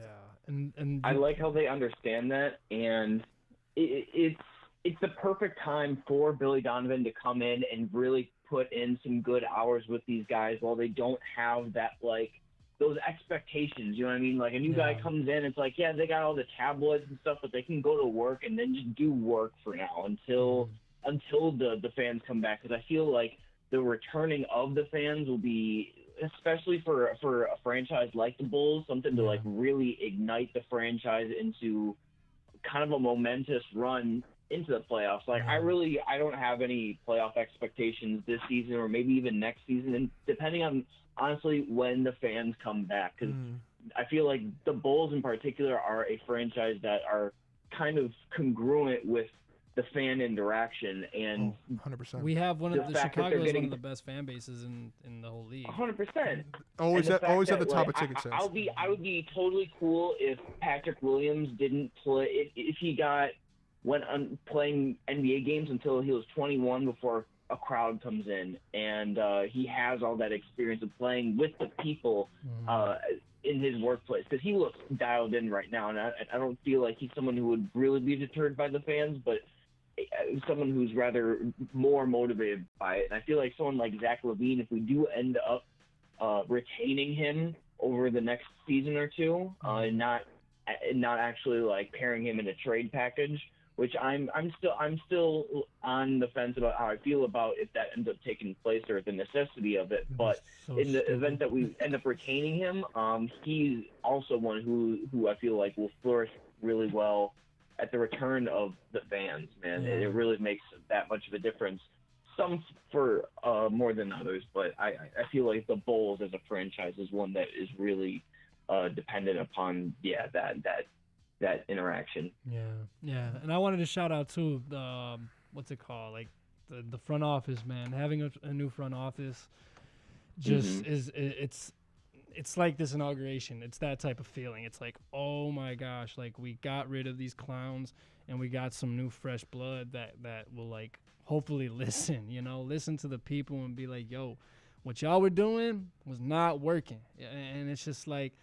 And I like how they understand that, and it's the perfect time for Billy Donovan to come in and really put in some good hours with these guys while they don't have that, like, those expectations, you know what I mean? Like a new guy comes in, it's like, they got all the tabloids and stuff, but they can go to work and then just do work for now until the fans come back. Because I feel like the returning of the fans will be, especially for a franchise like the Bulls, something to like really ignite the franchise into kind of a momentous run into the playoffs. Like I don't have any playoff expectations this season or maybe even next season, and depending on honestly when the fans come back, because I feel like the Bulls in particular are a franchise that are kind of congruent with the fan interaction and 100%. We have one The of the fact that Chicago they're is one getting- of the best fan bases in the whole league. 100%. Always And always at fact the that, top of ticket sales. I would be totally cool if Patrick Williams didn't play if he went on playing NBA games until he was 21 before a crowd comes in, and he has all that experience of playing with the people in his workplace, because he looks dialed in right now, and I don't feel like he's someone who would really be deterred by the fans, but someone who's rather more motivated by it. And I feel like someone like Zach LaVine, if we do end up retaining him over the next season or two, and not actually like pairing him in a trade package, which I'm still on the fence about how I feel about if that ends up taking place or the necessity of it. But in the event that we end up retaining him, he's also one who I feel like will flourish really well at the return of the fans, man. Yeah. It really makes that much of a difference. Some for more than others, but I feel like the Bulls as a franchise is one that is really dependent upon that interaction. Yeah, and I wanted to shout out too the what's it called, like the front office, man. Having a new front office just it's like this inauguration. It's that type of feeling. It's like, oh my gosh, like we got rid of these clowns and we got some new fresh blood that will like hopefully listen to the people and be like, yo, what y'all were doing was not working. And it's just like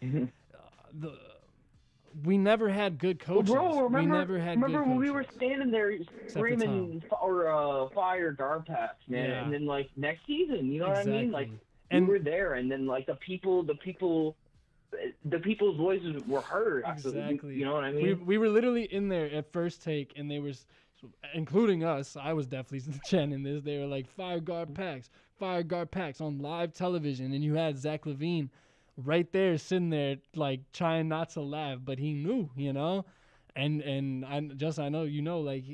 we never had good coaches. Well, bro, we never had good when we coaches. were standing there screaming fire Garpax, man, Yeah. and then like next season, you know what I mean? Like And- we were there, and then like the people's voices were heard. Exactly. You know what I mean? We were literally in there at first take, and they were, including us. I was definitely chanting this. They were like, fire guard packs on live television. And you had Zach LaVine right there sitting there, like trying not to laugh, but he knew, And I know, like,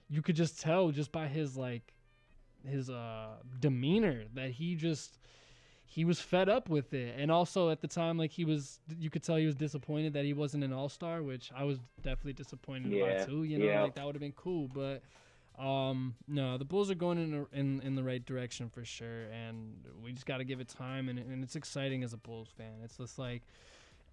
you could just tell just by his demeanor that he was fed up with it. And also at the time, like you could tell he was disappointed that he wasn't an all-star, which I was definitely disappointed about too, like that would have been cool. But no, the Bulls are going in the right direction for sure. And we just got to give it time. And it's exciting as a Bulls fan. It's just like,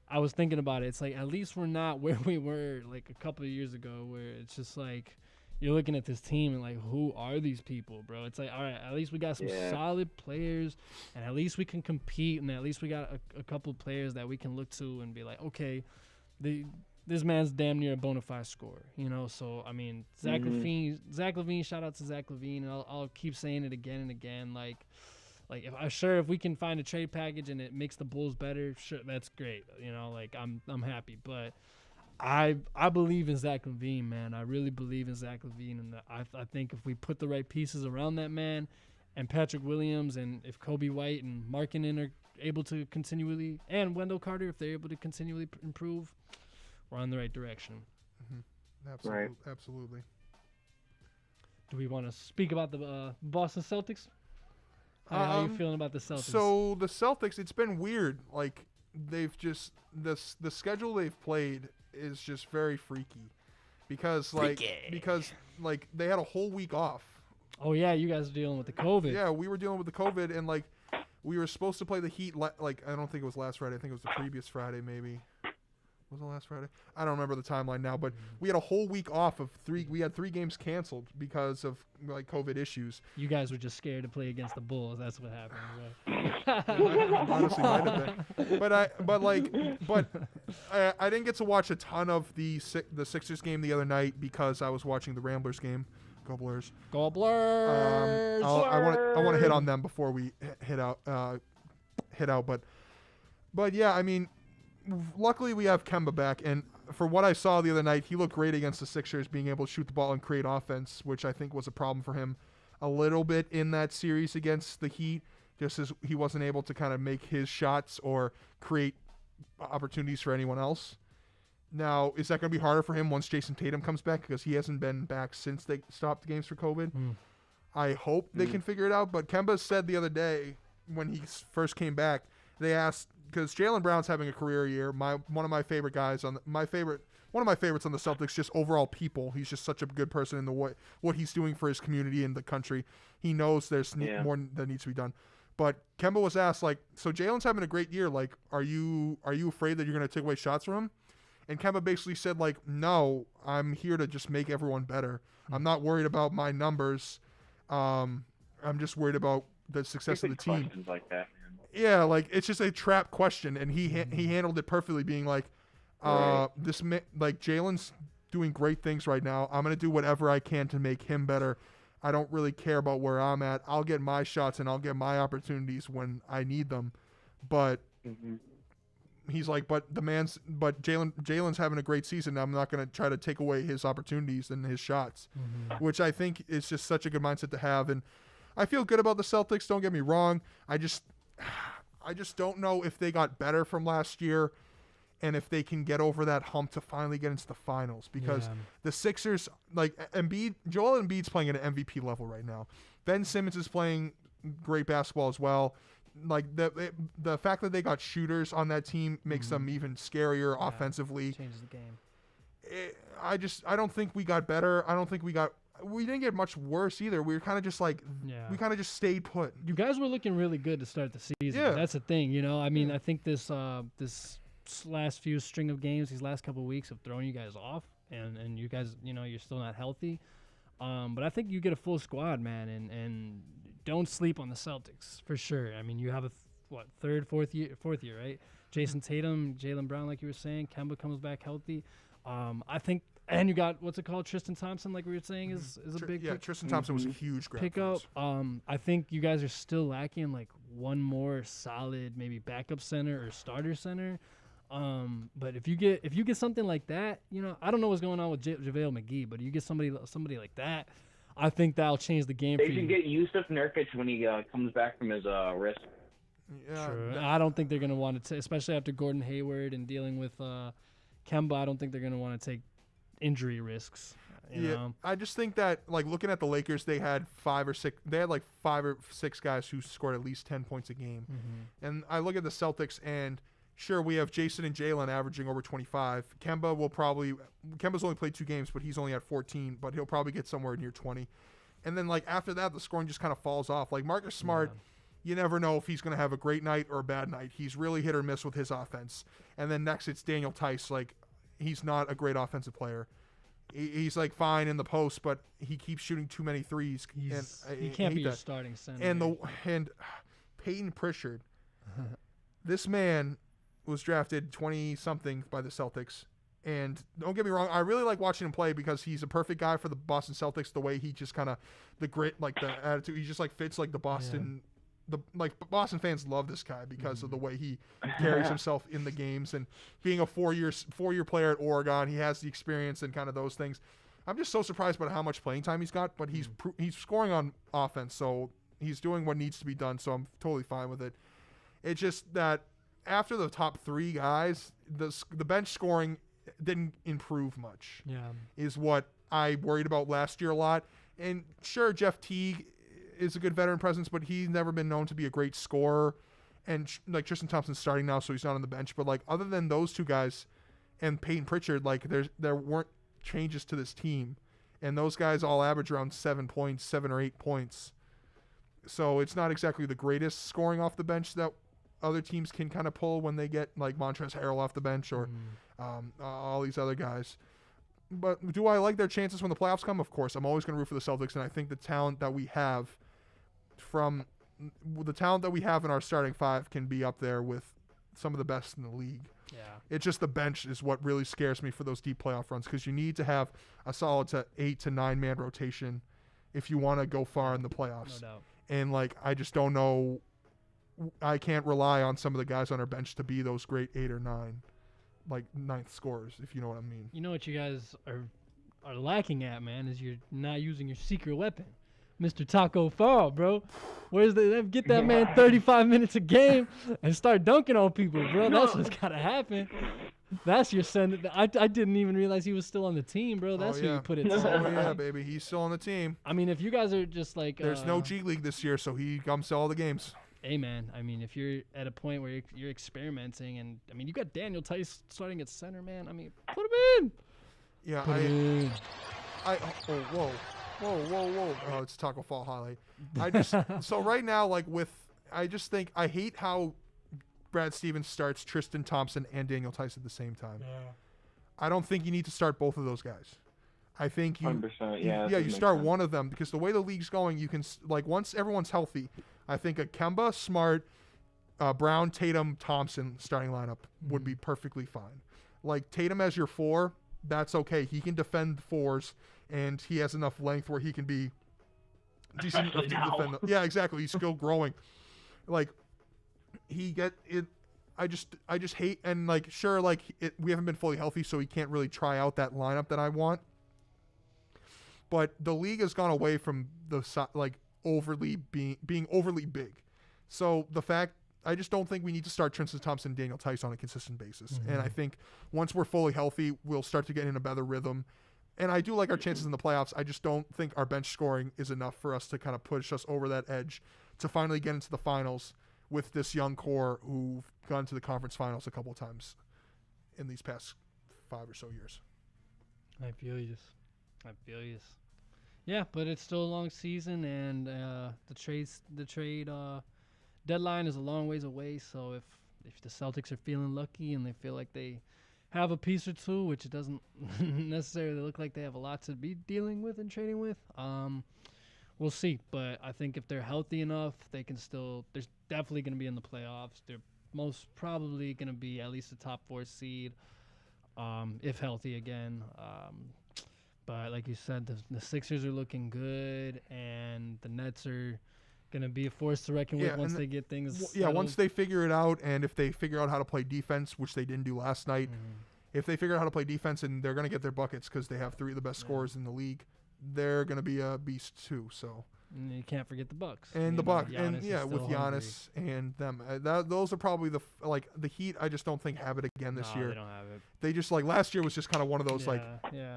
I was thinking about it. It's like, at least we're not where we were like a couple of years ago, where it's just like, you're looking at this team and like, who are these people, bro? It's like, all right, at least we got some solid players, and at least we can compete, and at least we got a couple players that we can look to and be like, okay, this man's damn near a bona fide scorer, So I mean, Zach LaVine, shout out to Zach LaVine, and I'll keep saying it again and again, like if we can find a trade package and it makes the Bulls better, sure, that's great, like I'm happy, but I believe in Zach LaVine, man. I really believe in Zach LaVine, and I think if we put the right pieces around that man, and Patrick Williams, and if Kobe White and Markkanen are able to continually, and Wendell Carter, if they're able to continually improve, we're on the right direction. Absolutely. Do we want to speak about the Boston Celtics? How are you feeling about the Celtics? So the Celtics, it's been weird. Like they've just the schedule they've played is just very freaky because they had a whole week off. Oh yeah, you guys are dealing with the COVID. Yeah, we were dealing with the COVID, and like we were supposed to play the Heat. Like I don't think it was last Friday. I think it was the previous Friday, maybe. Was it last Friday? I don't remember the timeline now, but we had a whole week off of three. We had 3 games canceled because of like COVID issues. You guys were just scared to play against the Bulls. That's what happened. Honestly, might have been. But I didn't get to watch a ton of the Sixers game the other night because I was watching the Ramblers game. Go Blurs. Go Blurs. I want to hit on them before we hit out. But yeah, I mean. Luckily, we have Kemba back, and for what I saw the other night, he looked great against the Sixers, being able to shoot the ball and create offense, which I think was a problem for him a little bit in that series against the Heat, just as he wasn't able to kind of make his shots or create opportunities for anyone else. Now, is that going to be harder for him once Jason Tatum comes back, because he hasn't been back since they stopped the games for COVID? I hope they can figure it out, but Kemba said the other day when he first came back, they asked, because Jaylen Brown's having a career year, one of my favorite guys my favorite one of my favorites on the Celtics, just overall people. He's just such a good person in the what he's doing for his community and the country. He knows there's more that needs to be done. But Kemba was asked, like, so Jalen's having a great year. Like, are you afraid that you're going to take away shots from him? And Kemba basically said, like, no, I'm here to just make everyone better. I'm not worried about my numbers. I'm just worried about the success of the team. Questions like that, man. Yeah, like, it's just a trap question, and he handled it perfectly, being like, Jalen's doing great things right now. I'm going to do whatever I can to make him better. I don't really care about where I'm at. I'll get my shots and I'll get my opportunities when I need them. But he's like, but Jalen's having a great season. I'm not going to try to take away his opportunities and his shots, which I think is just such a good mindset to have. And I feel good about the Celtics. Don't get me wrong. I just don't know if they got better from last year and if they can get over that hump to finally get into the finals, because the Sixers, like, Joel Embiid's playing at an MVP level right now. Ben Simmons is playing great basketball as well. Like, the fact that they got shooters on that team makes them even scarier offensively. Changes the game. I don't think we got better. We didn't get much worse either. We were kind of just like, we kind of just stayed put. You guys were looking really good to start the season. Yeah. That's the thing, you know. I mean, I think this last few string of games, these last couple of weeks have thrown you guys off, and you guys, you know, you're still not healthy. But I think you get a full squad, man, and don't sleep on the Celtics for sure. I mean, you have a fourth year, right? Jason Tatum, Jaylen Brown, like you were saying, Kemba comes back healthy. I think, and you got Tristan Thompson, like we were saying, is a big Tristan Thompson was a huge grab pickup. I think you guys are still lacking like one more solid, maybe backup center or starter center. But if you get something like that, you know, I don't know what's going on with JaVale McGee, but you get somebody like that, I think that'll change the game for you. They should get Yusuf Nurkic when he comes back from his wrist. Yeah, True. I don't think they're going to want to, especially after Gordon Hayward and dealing with Kemba, I don't think they're going to want to take injury risks. You know? I just think that, like, looking at the Lakers, they had 5 or 6 guys who scored at least 10 points a game. And I look at the Celtics, and sure, we have Jason and Jalen averaging over 25. Kemba's only played 2 games, but he's only at 14, but he'll probably get somewhere near 20. And then, like, after that, the scoring just kind of falls off. Like, Marcus Smart, you never know if he's going to have a great night or a bad night. He's really hit or miss with his offense. And then next, it's Daniel Tice. Like, he's not a great offensive player. He's, like, fine in the post, but he keeps shooting too many threes. He can't be your starting center. And Peyton Pritchard, this man was drafted 20-something by the Celtics. And don't get me wrong, I really like watching him play because he's a perfect guy for the Boston Celtics, the way he just kind of, the grit, like the attitude, he just, like, fits, like, the Boston Boston fans love this guy because of the way he carries himself in the games, and being a four-year player at Oregon, he has the experience and kind of those things. I'm just so surprised about how much playing time he's got, but he's scoring on offense, so he's doing what needs to be done, so I'm totally fine with it. It's just that after the top 3 guys, the bench scoring didn't improve much. Yeah, is what I worried about last year a lot. And sure, Jeff Teague is a good veteran presence, but he's never been known to be a great scorer. And like, Tristan Thompson's starting now, so he's not on the bench. But, like, other than those 2 guys and Peyton Pritchard, like, there weren't changes to this team, and those guys all average around 7 or 8 points. So it's not exactly the greatest scoring off the bench that other teams can kind of pull when they get, like, Montrezl Harrell off the bench or all these other guys. But do I like their chances when the playoffs come? Of course. I'm always going to root for the Celtics, and I think the talent that we have in our starting 5 can be up there with some of the best in the league. Yeah. It's just the bench is what really scares me for those deep playoff runs, because you need to have a solid 8 to 9 man rotation if you want to go far in the playoffs. No doubt. And, like, I just don't know. I can't rely on some of the guys on our bench to be those great 8 or 9, like, 9th scorers, if you know what I mean. You know what you guys are lacking at, man, is you're not using your secret weapon, Mr. Taco Fall, bro. Get that man 35 minutes a game and start dunking on people, bro. That's what's gotta happen. That's your son. I didn't even realize he was still on the team, bro. That's who you put it. Oh yeah, baby, he's still on the team. I mean, if you guys are just like, there's no G League this year, so he comes to all the games. hey, man, I mean, if you're at a point where you're experimenting, and, I mean, you got Daniel Tice starting at center, man. I mean, put him in. Yeah, Put him in. whoa. Oh, it's Taco Fall highlight. So right now, like I just think I hate how Brad Stevens starts Tristan Thompson and Daniel Tice at the same time. Yeah. I don't think you need to start both of those guys. I think you 100%, you start one of them because the way the league's going, you can like once everyone's healthy, I think a Kemba, Smart, Brown, Tatum, Thompson starting lineup would be perfectly fine. Like Tatum as your 4, that's okay. He can defend the 4s, and he has enough length where he can be decent enough to defend. Yeah, exactly. He's still growing. Like he get it. I just hate, and like sure, like we haven't been fully healthy, so he can't really try out that lineup that I want. But the league has gone away from the like overly being overly big. So the fact I just don't think we need to start Tristan Thompson and Daniel Tice on a consistent basis. And I think once we're fully healthy, we'll start to get in a better rhythm. And I do like our chances in the playoffs. I just don't think our bench scoring is enough for us to kind of push us over that edge to finally get into the finals with this young core who've gone to the conference finals a couple of times in these past 5 or so years. I feel you. Yeah, but it's still a long season, and the trade deadline is a long ways away. So if the Celtics are feeling lucky and they feel like they have a piece or two, which it doesn't necessarily look like they have a lot to be dealing with and trading with, we'll see. But I think if they're healthy enough, they can still. There's definitely going to be in the playoffs. They're most probably going to be at least a top 4 seed, if healthy again. But like you said, the Sixers are looking good, and the Nets are going to be a force to reckon with once they get things settled. Once they figure it out, and if they figure out how to play defense, which they didn't do last night, if they figure out how to play defense and they're going to get their buckets because they have 3 of the best scorers in the league, they're going to be a beast too. So. And you can't forget the Bucks. And the Bucks, and with Giannis and them, those are probably the Heat. I just don't think have it again this year. They don't have it. They just last year was just kind of one of those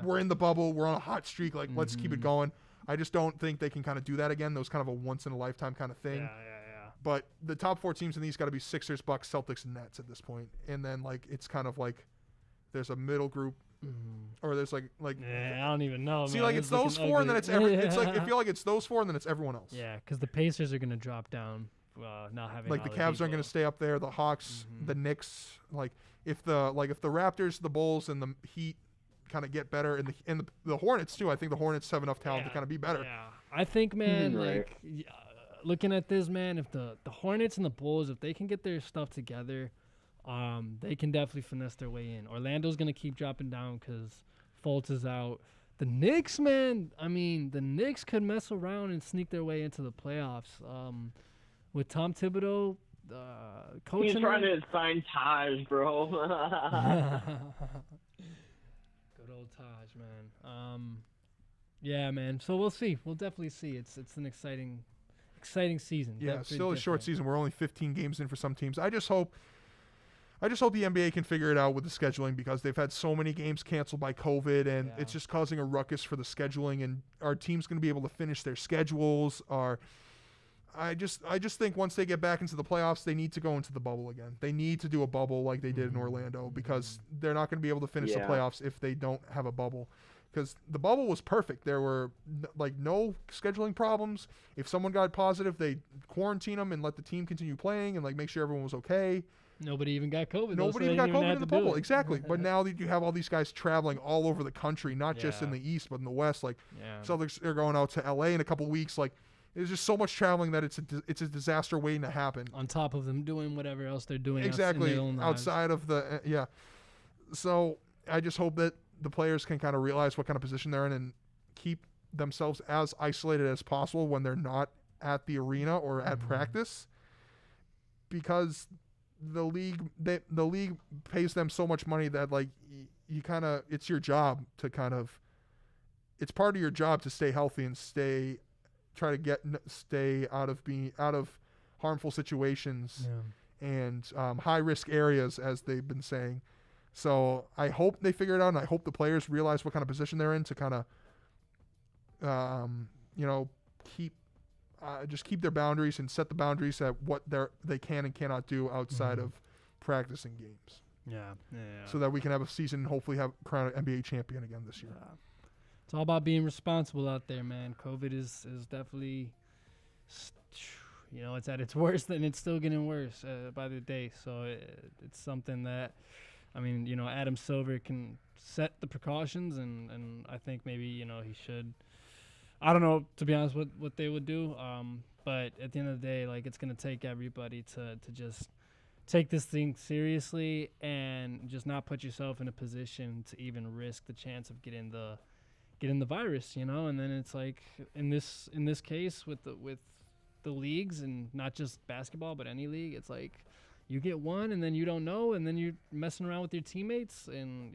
we're in the bubble, we're on a hot streak, let's keep it going. I just don't think they can kind of do that again. Those kind of a once in a lifetime kind of thing. Yeah. But the top 4 teams in these got to be Sixers, Bucks, Celtics, and Nets at this point. And then it's kind of like there's a middle group. Or there's like I don't even know. See, man. it's those 4 and then it's it's like I feel like it's those 4 and then it's everyone else. Yeah, because the Pacers are gonna drop down, not having the Cavs aren't gonna stay up there. The Hawks, the Knicks, if the Raptors, the Bulls, and the Heat kind of get better, and the Hornets too. I think the Hornets have enough talent to kind of be better. Yeah, I think, man, looking at this, man, if the Hornets and the Bulls, if they can get their stuff together. They can definitely finesse their way in. Orlando's going to keep dropping down because Fultz is out. The Knicks, man, I mean, the Knicks could mess around and sneak their way into the playoffs. With Tom Thibodeau coaching. He's trying to sign Taj, bro. Good old Taj, man. Yeah, man. So we'll see. We'll definitely see. It's an exciting season. Yeah, Definitely still a short season. We're only 15 games in for some teams. I just hope the NBA can figure it out with the scheduling because they've had so many games canceled by COVID, and it's just causing a ruckus for the scheduling. And our team's going to be able to finish their schedules. I just think once they get back into the playoffs, they need to go into the bubble again. They need to do a bubble like they did in Orlando because they're not going to be able to finish the playoffs if they don't have a bubble. Because the bubble was perfect. There were no scheduling problems. If someone got positive, they quarantine them and let the team continue playing and make sure everyone was okay. Nobody even got COVID. Nobody even got COVID in the bubble. Exactly. But now that you have all these guys traveling all over the country, not just in the East, but in the West. Celtics are going out to LA in a couple weeks. There's just so much traveling that it's a disaster waiting to happen. On top of them doing whatever else they're doing. Exactly. In their own outside lives. of the So I just hope that the players can kind of realize what kind of position they're in and keep themselves as isolated as possible when they're not at the arena or at practice, because the league pays them so much money that you kind of it's your job to it's part of your job to stay healthy and stay out of harmful situations and high risk areas, as they've been saying. So I hope they figure it out, and I hope the players realize what kind of position they're in to kind of keep just keep their boundaries and set the boundaries at what they can and cannot do outside of practicing games. Yeah. So that we can have a season and hopefully crown an NBA champion again this year. Yeah. It's all about being responsible out there, man. COVID is definitely, it's at its worst, and it's still getting worse by the day. So it's something that, Adam Silver can set the precautions, and I think maybe, he should. I don't know, to be honest, what they would do. But at the end of the day, like, it's going to take everybody to just take this thing seriously and just not put yourself in a position to even risk the chance of getting the virus, and then it's like in this case with the leagues, and not just basketball but any league, it's like you get one and then you don't know, and then you're messing around with your teammates, and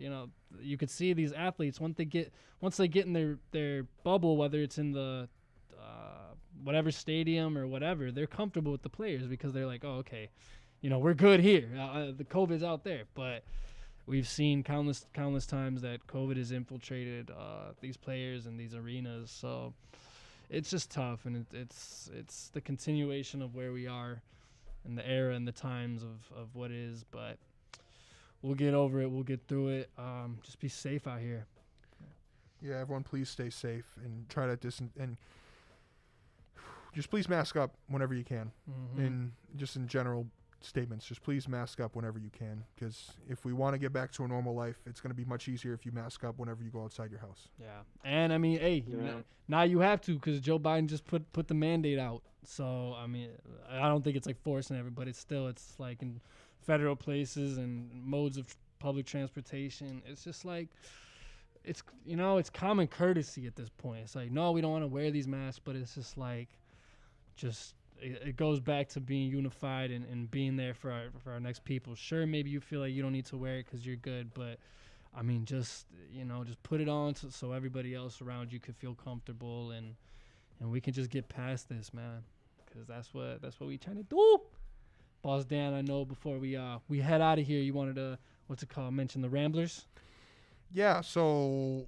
you could see these athletes once they get in their bubble, whether it's in the whatever stadium or whatever, they're comfortable with the players because they're like, oh, okay, we're good here. The COVID's out there, but we've seen countless times that COVID has infiltrated these players and these arenas. So it's just tough, and it's the continuation of where we are in the era and the times of what is. But we'll get over it. We'll get through it. Just be safe out here. Yeah, everyone, please stay safe and try to and just please mask up whenever you can. And just in general statements, just please mask up whenever you can, because if we want to get back to a normal life, it's going to be much easier if you mask up whenever you go outside your house. Yeah, and now you have to, because Joe Biden just put the mandate out. So I don't think it's like forcing everybody. It's like in federal places and modes of public transportation. It's just like it's common courtesy at this point. It's like, no, we don't want to wear these masks, but it's just like it goes back to being unified and being there for our next people. Sure, maybe you feel like you don't need to wear it because you're good, but just put it on so everybody else around you could feel comfortable, and we can just get past this, man, because that's what we trying to do. Boss Dan, I know before we head out of here, you wanted to mention the Ramblers. Yeah, so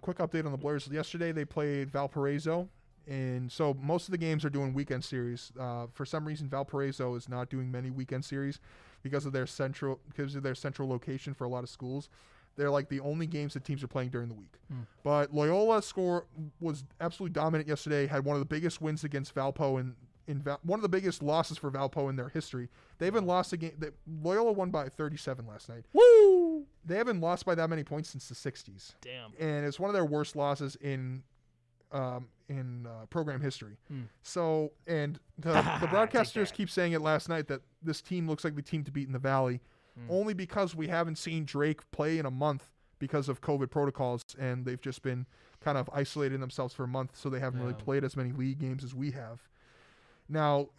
quick update on the Blurs. Yesterday they played Valparaiso. And so most of the games are doing weekend series. For some reason, Valparaiso is not doing many weekend series because of their central location for a lot of schools. They're like the only games that teams are playing during the week. But Loyola was absolutely dominant yesterday. Had one of the biggest wins against Valpo one of the biggest losses for Valpo in their history. They haven't lost a game. Loyola won by 37 last night. Woo! They haven't lost by that many points since the 60s. Damn. And it's one of their worst losses in program history. So, and the broadcasters keep saying it last night that this team looks like the team to beat in the Valley, only because we haven't seen Drake play in a month because of COVID protocols, and they've just been kind of isolating themselves for a month, so they haven't really played as many league games as we have. Now,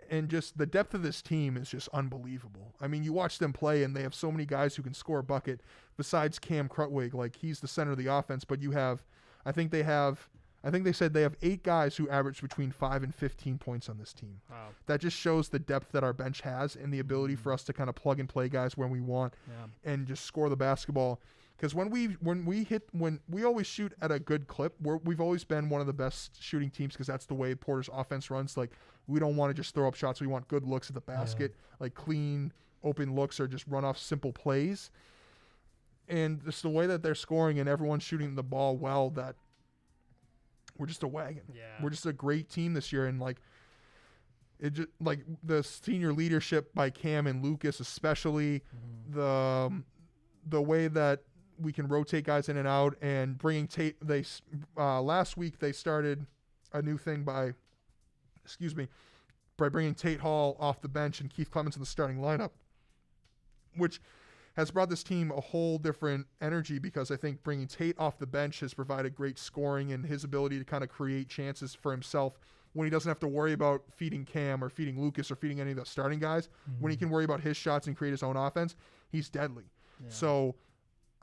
and just the depth of this team is just unbelievable. You watch them play, and they have so many guys who can score a bucket besides Cam Krutwig. Like, he's the center of the offense, but you have I think they said they have 8 guys who average between 5 and 15 points on this team. Wow. That just shows the depth that our bench has and the ability for us to kind of plug and play guys when we want and just score the basketball. Because when we always shoot at a good clip, we've always been one of the best shooting teams because that's the way Porter's offense runs. Like, we don't want to just throw up shots. We want good looks at the basket, like clean, open looks, or just run off simple plays. And it's the way that they're scoring and everyone's shooting the ball well that we're just a wagon. Yeah. We're just a great team this year. And like the senior leadership by Cam and Lucas, especially the way that we can rotate guys in and out, and bringing Tate. Last week they started a new thing by bringing Tate Hall off the bench and Keith Clemens in the starting lineup, which has brought this team a whole different energy, because I think bringing Tate off the bench has provided great scoring and his ability to kind of create chances for himself when he doesn't have to worry about feeding Cam or feeding Lucas or feeding any of the starting guys. When he can worry about his shots and create his own offense, he's deadly. Yeah. So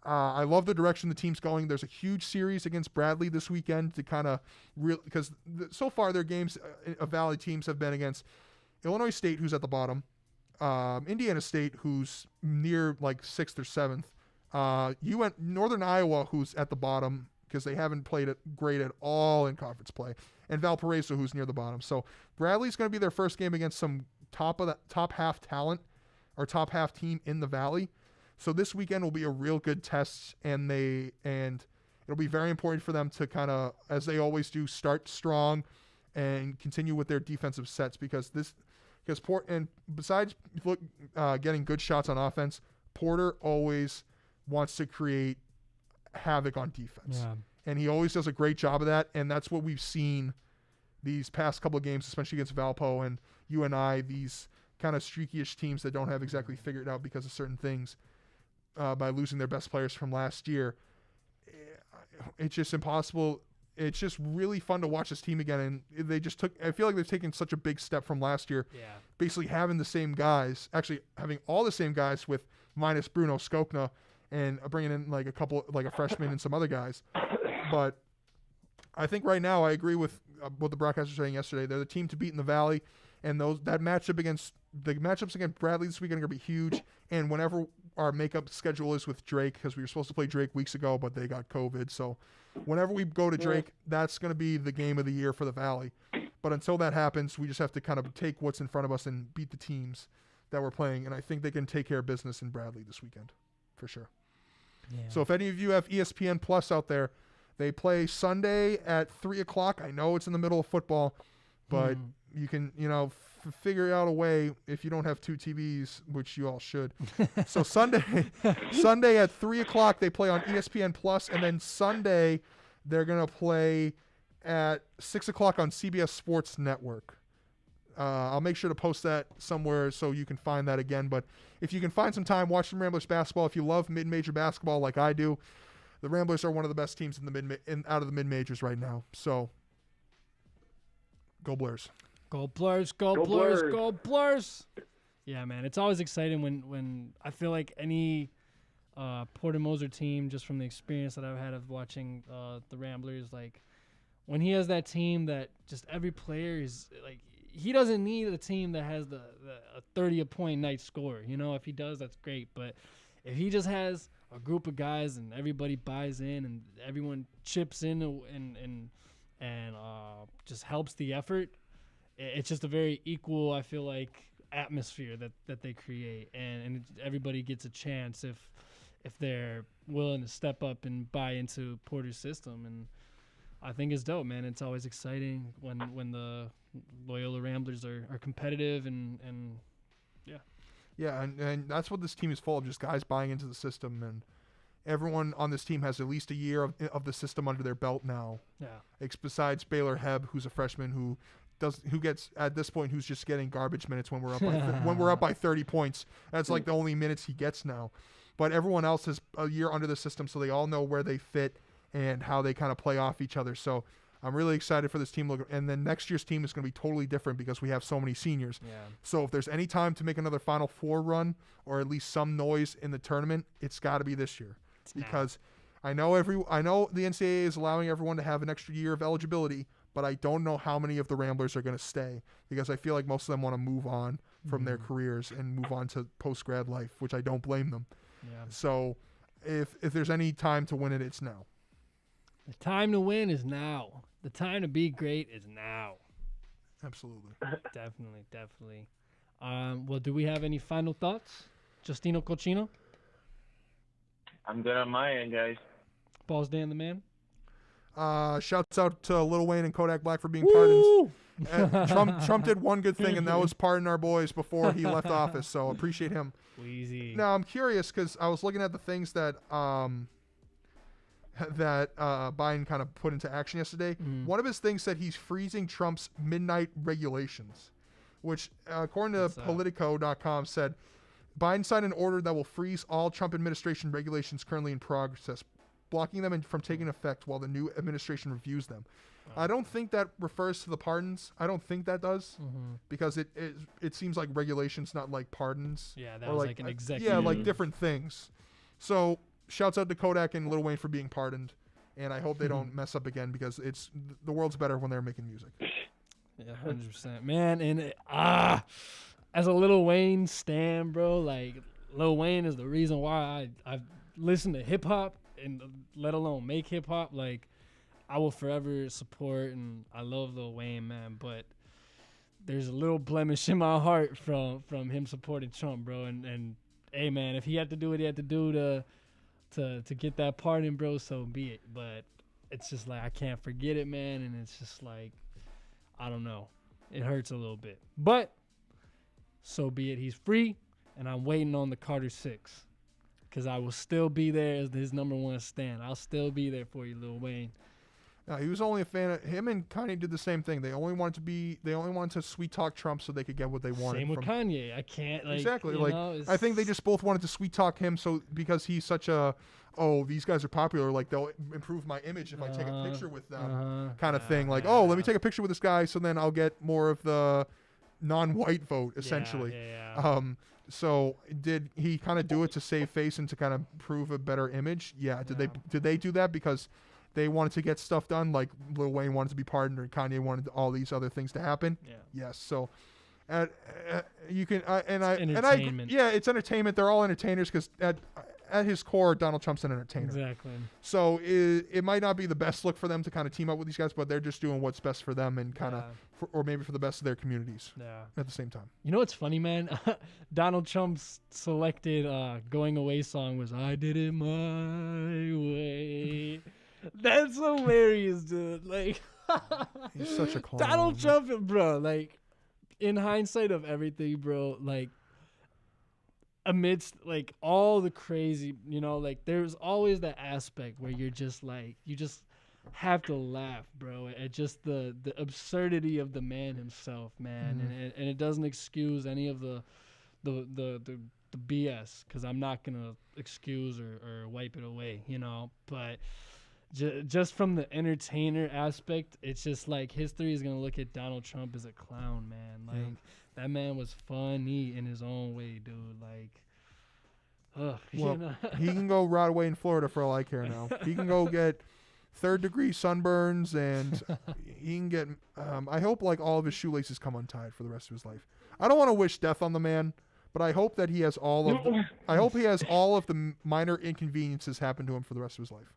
I love the direction the team's going. There's a huge series against Bradley this weekend to kind of because so far their games of Valley teams have been against Illinois State, who's at the bottom, Indiana State, who's near like 6th or 7th, Northern Iowa, who's at the bottom, because they haven't played it great at all in conference play, and Valparaiso, who's near the bottom. So Bradley's going to be their first game against some top half talent or top half team in the Valley. So this weekend will be a real good test, and it'll be very important for them to kind of, as they always do, start strong and continue with their defensive sets because besides getting good shots on offense, Porter always wants to create havoc on defense. Yeah. And he always does a great job of that, and that's what we've seen these past couple of games, especially against Valpo and UNI, these kind of streaky-ish teams that don't have exactly figured out because of certain things by losing their best players from last year. It's just impossible. It's just really fun to watch this team again, and I feel like they've taken such a big step from last year. Yeah. Basically having the same guys, actually having all the same guys with minus Bruno Skokna and bringing in like a freshman and some other guys. But I think right now I agree with what the broadcasters were saying yesterday. They're the team to beat in the Valley, and the matchups against Bradley this weekend are going to be huge. And whenever our makeup schedule is with Drake, because we were supposed to play Drake weeks ago, but they got COVID. So whenever we go to Drake, that's going to be the game of the year for the Valley. But until that happens, we just have to kind of take what's in front of us and beat the teams that we're playing. And I think they can take care of business in Bradley this weekend, for sure. Yeah. So if any of you have ESPN Plus out there, they play Sunday at 3 o'clock. I know it's in the middle of football, but you can, figure out a way if you don't have two TVs, which you all should. So Sunday at 3 o'clock, they play on ESPN Plus, and then Sunday they're going to play at 6 o'clock on CBS Sports Network. I'll make sure to post that somewhere so you can find that again. But if you can find some time, watch some Ramblers basketball. If you love mid-major basketball like I do, the Ramblers are one of the best teams out of the mid-majors right now. So, go Blurs. Go Blurs, go Go Blurs, Blurs. go Blurs. Yeah, man. It's always exciting when I feel like any Porter Moser team, just from the experience that I've had of watching the Ramblers, like when he has that team that just every player is like, he doesn't need a team that has a 30-point night score. If he does, that's great. But if he just has a group of guys and everybody buys in and everyone chips in and just helps the effort, it's just a very equal, I feel like, atmosphere that they create, and everybody gets a chance if they're willing to step up and buy into Porter's system. And I think it's dope, man. It's always exciting when the Loyola Ramblers are competitive and yeah. Yeah, and that's what this team is full of, just guys buying into the system, and everyone on this team has at least a year of the system under their belt now. Yeah. Besides Baylor Heb, who's a freshman who gets at this point who's just getting garbage minutes when we're up by when we're up by 30 points. That's like the only minutes he gets now. But everyone else has a year under the system, so they all know where they fit and how they kind of play off each other. So I'm really excited for this team. And then next year's team is going to be totally different because we have so many seniors. Yeah. So if there's any time to make another Final Four run or at least some noise in the tournament, it's got to be this year. Because I know the NCAA is allowing everyone to have an extra year of eligibility, but I don't know how many of the Ramblers are going to stay because I feel like most of them want to move on from their careers and move on to post-grad life, which I don't blame them. Yeah. So if there's any time to win it, it's now. The time to win is now. The time to be great is now. Absolutely. Definitely. Well, do we have any final thoughts? Justino Cochino? I'm good on my end, guys. Balls Dan the man? Shouts out to Lil Wayne and Kodak Black for being pardoned. Trump did one good thing, and that was pardon our boys before he left office, so appreciate him. Wheezy. Now, I'm curious because I was looking at the things that Biden kind of put into action yesterday. One of his things said he's freezing Trump's midnight regulations, which, according to Politico.com, said Biden signed an order that will freeze all Trump administration regulations currently in progress, blocking them from taking effect while the new administration reviews them. I don't think that refers to the pardons. I don't think that does because it seems like regulations, not like pardons. Yeah, that was like an executive. Yeah, like different things. So shouts out to Kodak and Lil Wayne for being pardoned, and I hope they don't mess up again because the world's better when they're making music. Yeah, 100%, man. And as a Lil Wayne stan, bro, like Lil Wayne is the reason why I've listened to hip hop and let alone make hip hop, like I will forever support, and I love Lil Wayne, man. But there's a little blemish in my heart from him supporting Trump, bro. And hey, man, if he had to do what he had to do to get that pardon, bro, so be it. But it's just like I can't forget it, man. And it's just like I don't know, it hurts a little bit, but so be it. He's free, and I'm waiting on the Carter 6. Because I will still be there as his number one stand. I'll still be there for you, Lil Wayne. No, he was only a fan of him, and Kanye did the same thing. They only wanted to sweet talk Trump so they could get what they wanted. Same with Kanye. I can't exactly. I think they just both wanted to sweet talk him because he's such a these guys are popular. Like they'll improve my image if I take a picture with them, kind of thing. Like let me take a picture with this guy so then I'll get more of the non-white vote essentially. So did he kind of do it to save face and to kind of prove a better image? Yeah. Did they do that because they wanted to get stuff done, like Lil Wayne wanted to be pardoned or Kanye wanted all these other things to happen? Yeah. Yes. So you can entertainment. It's entertainment. They're all entertainers because at his core, Donald Trump's an entertainer. Exactly. So it might not be the best look for them to kind of team up with these guys, but they're just doing what's best for them and kind of, or maybe for the best of their communities. Yeah. At the same time. You know what's funny, man? Donald Trump's selected going away song was "I Did It My Way." That's hilarious, dude. Like, he's such a clown. Donald Trump, bro. Like, in hindsight of everything, bro. Like, amidst like all the crazy, like there's always that aspect where you're just like you just have to laugh, bro, at just the absurdity of the man himself, man. And it doesn't excuse any of the BS, because I'm not gonna excuse or wipe it away, but just from the entertainer aspect, it's just like history is gonna look at Donald Trump as a clown, man. Like that man was funny in his own way, dude. Like, he can go rot away in Florida for all I care now. He can go get third-degree sunburns, and he can get. I hope like all of his shoelaces come untied for the rest of his life. I don't want to wish death on the man, but I hope that he has all of. I hope he has all of the minor inconveniences happen to him for the rest of his life.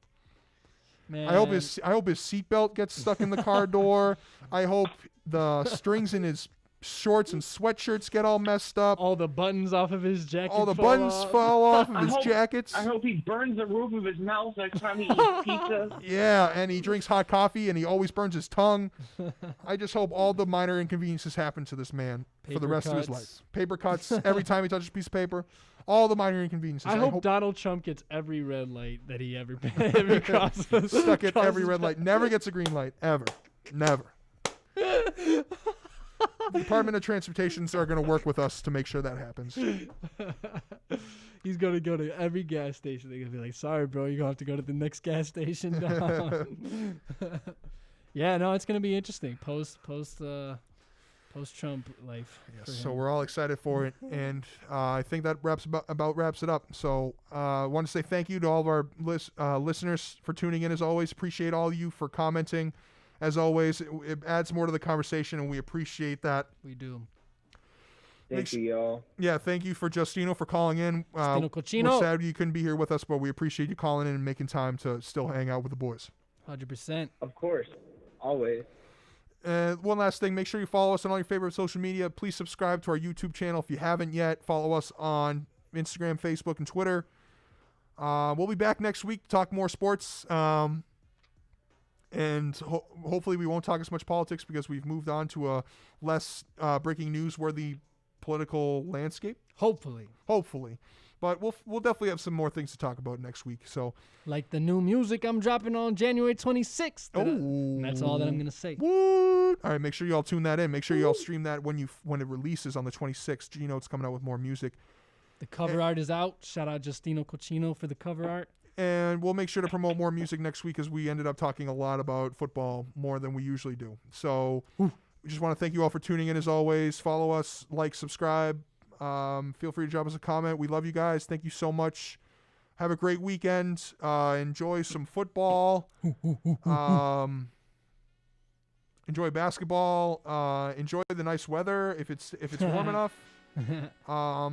Man. I hope his seatbelt gets stuck in the car door. I hope the strings in his shorts and sweatshirts get all messed up. All the buttons off of his jacket. All the buttons fall off of his jackets. I hope he burns the roof of his mouth next time he eats pizza. Yeah, and he drinks hot coffee, and he always burns his tongue. I just hope all the minor inconveniences happen to this man for the rest of his life. Paper cuts every time he touches a piece of paper. All the minor inconveniences. I hope Donald Trump gets every red light that he ever crosses. Stuck at every red light. Never gets a green light. Ever. Never. The Department of Transportations are going to work with us to make sure that happens. He's going to go to every gas station. They're going to be like, sorry, bro, you're going to have to go to the next gas station down. Yeah, no, it's going to be interesting. Post-Trump life. Yes, so we're all excited for it, and I think that wraps it up. So I want to say thank you to all of our listeners for tuning in, as always. Appreciate all of you for commenting. As always, it adds more to the conversation, and we appreciate that. We do. Thank you, y'all. Yeah, thank you for Justino for calling in. Cochino. We're sad you couldn't be here with us, but we appreciate you calling in and making time to still hang out with the boys. 100%. Of course. Always. One last thing, make sure you follow us on all your favorite social media. Please subscribe to our YouTube channel if you haven't yet. Follow us on Instagram, Facebook, and Twitter. We'll be back next week to talk more sports. And hopefully we won't talk as much politics because we've moved on to a less breaking news-worthy political landscape. Hopefully. But we'll definitely have some more things to talk about next week. So, like the new music I'm dropping on January 26th. Oh, that's all that I'm gonna say. What? All right, make sure you all tune that in. Make sure you all stream that when it releases on the 26th. Gino's coming out with more music. The cover art is out. Shout out Justino Cochino for the cover art. And we'll make sure to promote more music next week, as we ended up talking a lot about football more than we usually do. So we just want to thank you all for tuning in as always. Follow us, like, subscribe. Feel free to drop us a comment. We love you guys. Thank you so much. Have a great weekend. Enjoy some football. Enjoy basketball. Enjoy the nice weather if it's warm enough.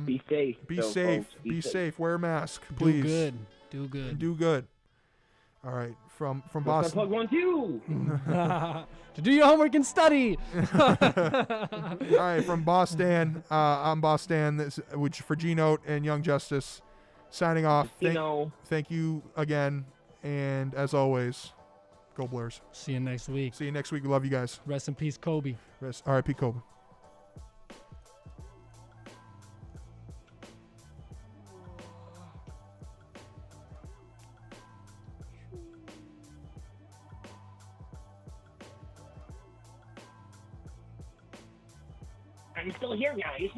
Be safe. Be safe. Be safe. Wear a mask, please. Do good. Do good. All right, from Let's Boston. plug 1, 2. To do your homework and study. All right, from Boston. I'm Boston. Which for G-Note and Young Justice, signing off. Thank you again, and as always, go Blurs. See you next week. See you next week. We love you guys. Rest in peace, Kobe. R.I.P. Kobe. I'm still here, guys.